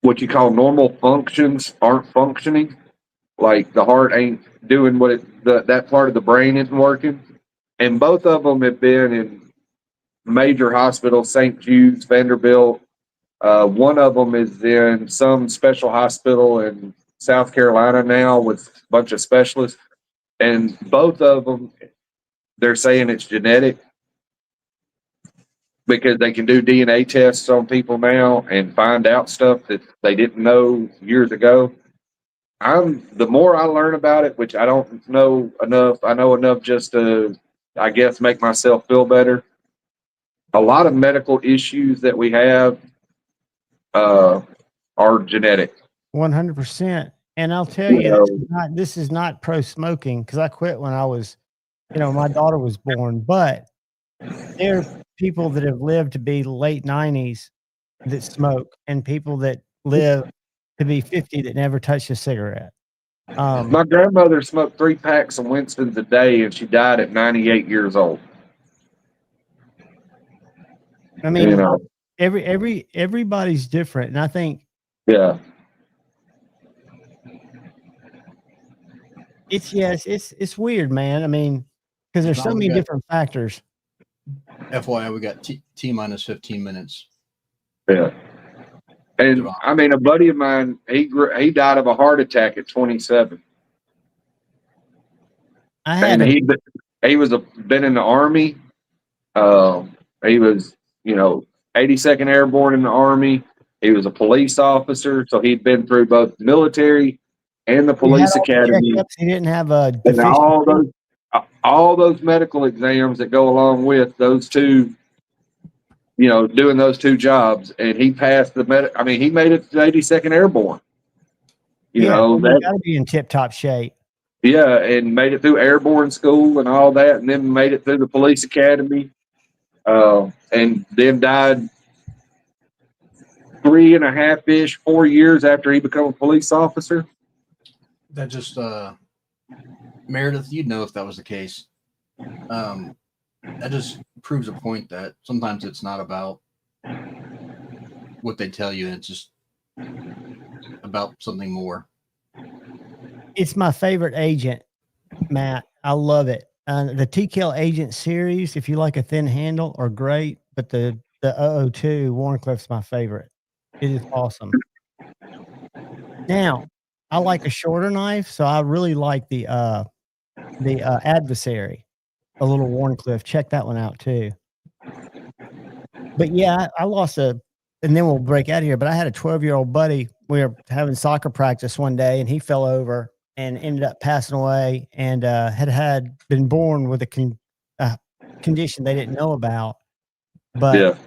what you call normal functions aren't functioning. Like the heart ain't doing what that part of the brain isn't working. And both of them have been in major hospitals, St. Jude's, Vanderbilt. One of them is in some special hospital in South Carolina now with a bunch of specialists. And both of them, they're saying it's genetic because they can do DNA tests on people now and find out stuff that they didn't know years ago. The more I learn about it, which I don't know enough, I know enough just to I guess, make myself feel better. A lot of medical issues that we have are genetic. 100%. And I'll tell You you, know, this is not pro smoking because I quit when I was, my daughter was born. But there are people that have lived to be late 90s that smoke, and people that live to be 50 that never touched a cigarette. my grandmother smoked 3 packs of Winston's a day, and she died at 98 years old. I mean, You know, everybody's different, and I think yeah. it's weird, man. I mean, because there's so Don, we many got- different factors. FYI, we got T minus 15 minutes. Yeah. And Devon. I mean, a buddy of mine, he died of a heart attack at 27. I had And he was been in the Army. He was, 82nd Airborne in the Army. He was a police officer, so he'd been through both the military and the he had police all the academy, checkups. He didn't have a and deficiency. all those medical exams that go along with those two. Doing those 2 jobs, and he passed he made it to 82nd Airborne. You Well, you that got to be in tip-top shape. Yeah, and made it through airborne school and all that, and then made it through the police academy, and then died 3.5-ish, 4 years after he became a police officer. That just Meredith, you'd know if that was the case. That just proves a point that sometimes it's not about what they tell you, and it's just about something more. It's my favorite agent, Matt. I love it. The TKL Agent series, if you like a thin handle, are great, but the 002 Warncliffe's my favorite. It is awesome. Now, I like a shorter knife, so I really like the Adversary, a little Warncliffe. Check that one out too. But yeah, I lost and then we'll break out of here. But I had a 12-year-old buddy. We were having soccer practice one day, and he fell over and ended up passing away, and had been born with a condition they didn't know about. But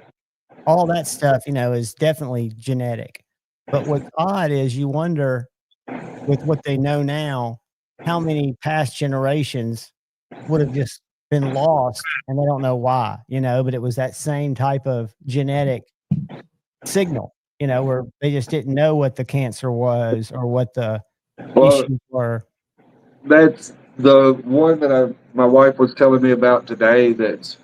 all that stuff, is definitely genetic. But what's odd is you wonder, with what they know now, how many past generations would have just been lost, and they don't know why, but it was that same type of genetic signal, where they just didn't know what the cancer was or what the issues were. That's the one that my wife was telling me about today. That's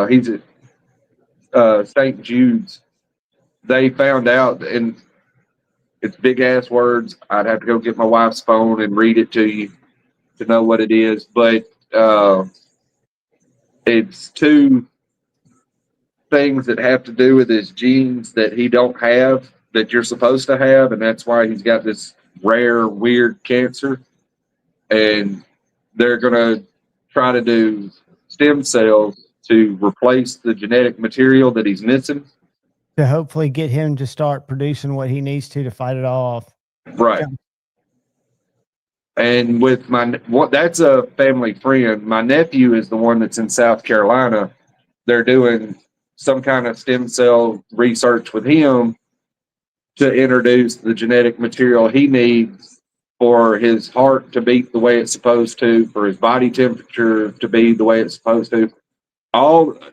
he's at St. Jude's. They found out, and it's big ass words. I'd have to go get my wife's phone and read it to you to know what it is, but it's 2 things that have to do with his genes that he don't have that you're supposed to have, and that's why he's got this rare, weird cancer. And they're going to try to do stem cells to replace the genetic material that he's missing, to hopefully get him to start producing what he needs to fight it off. Right. And with that's a family friend. My nephew is the one that's in South Carolina. They're doing some kind of stem cell research with him to introduce the genetic material he needs for his heart to beat the way it's supposed to, for his body temperature to be the way it's supposed to.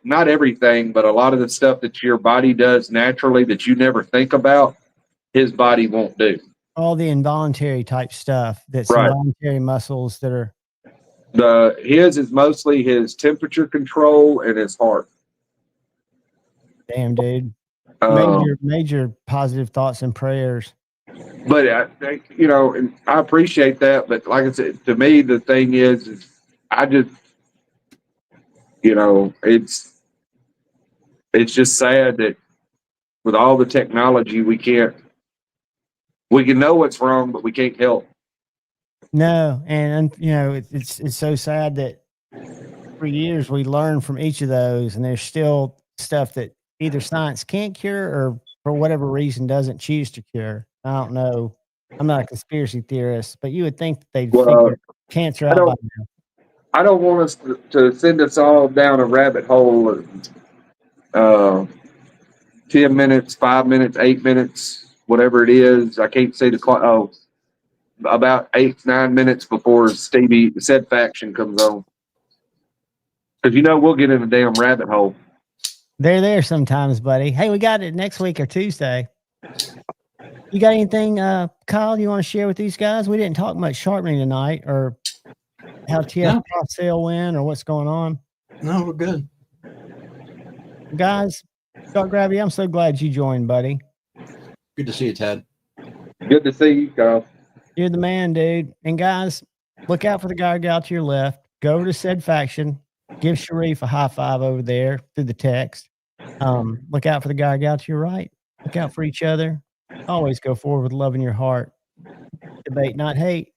Not everything, but a lot of the stuff that your body does naturally that you never think about, his body won't do. All the involuntary type stuff, that's Right. involuntary muscles that are. His is mostly his temperature control and his heart. Damn, dude. Major positive thoughts and prayers. But and I appreciate that. But like I said, to me, the thing is I just, it's just sad that with all the technology, we can know what's wrong, but we can't help. No, and it's so sad that for years we learned from each of those, and there's still stuff that either science can't cure or for whatever reason doesn't choose to cure. I don't know. I'm not a conspiracy theorist, but you would think that they'd figure cancer out by now. I don't want us to send us all down a rabbit hole. Uh, 10 minutes, 5 minutes, 8 minutes, whatever it is. I can't say the clock. Oh, about 8, 9 minutes before Stevie said faction comes on. Because we'll get in a damn rabbit hole. They're there sometimes, buddy. Hey, we got it next week or Tuesday. You got anything, Kyle, you want to share with these guys? We didn't talk much sharpening tonight, or how TF Cross sale went, or what's going on. No, we're good. Guys, Shark Grabby, I'm so glad you joined, buddy. Good to see you, Ted. Good to see you, Kyle. You're the man, dude. And guys, look out for the guy out to your left. Go over to said faction. Give Sharif a high five over there through the text. Look out for the guy out to your right. Look out for each other. Always go forward with love in your heart. Debate, not hate.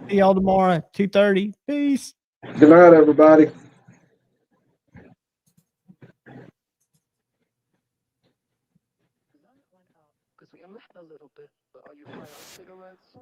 See y'all tomorrow at 2:30. Peace. Good night, everybody. Because we are a little bit, but are you high on cigarettes?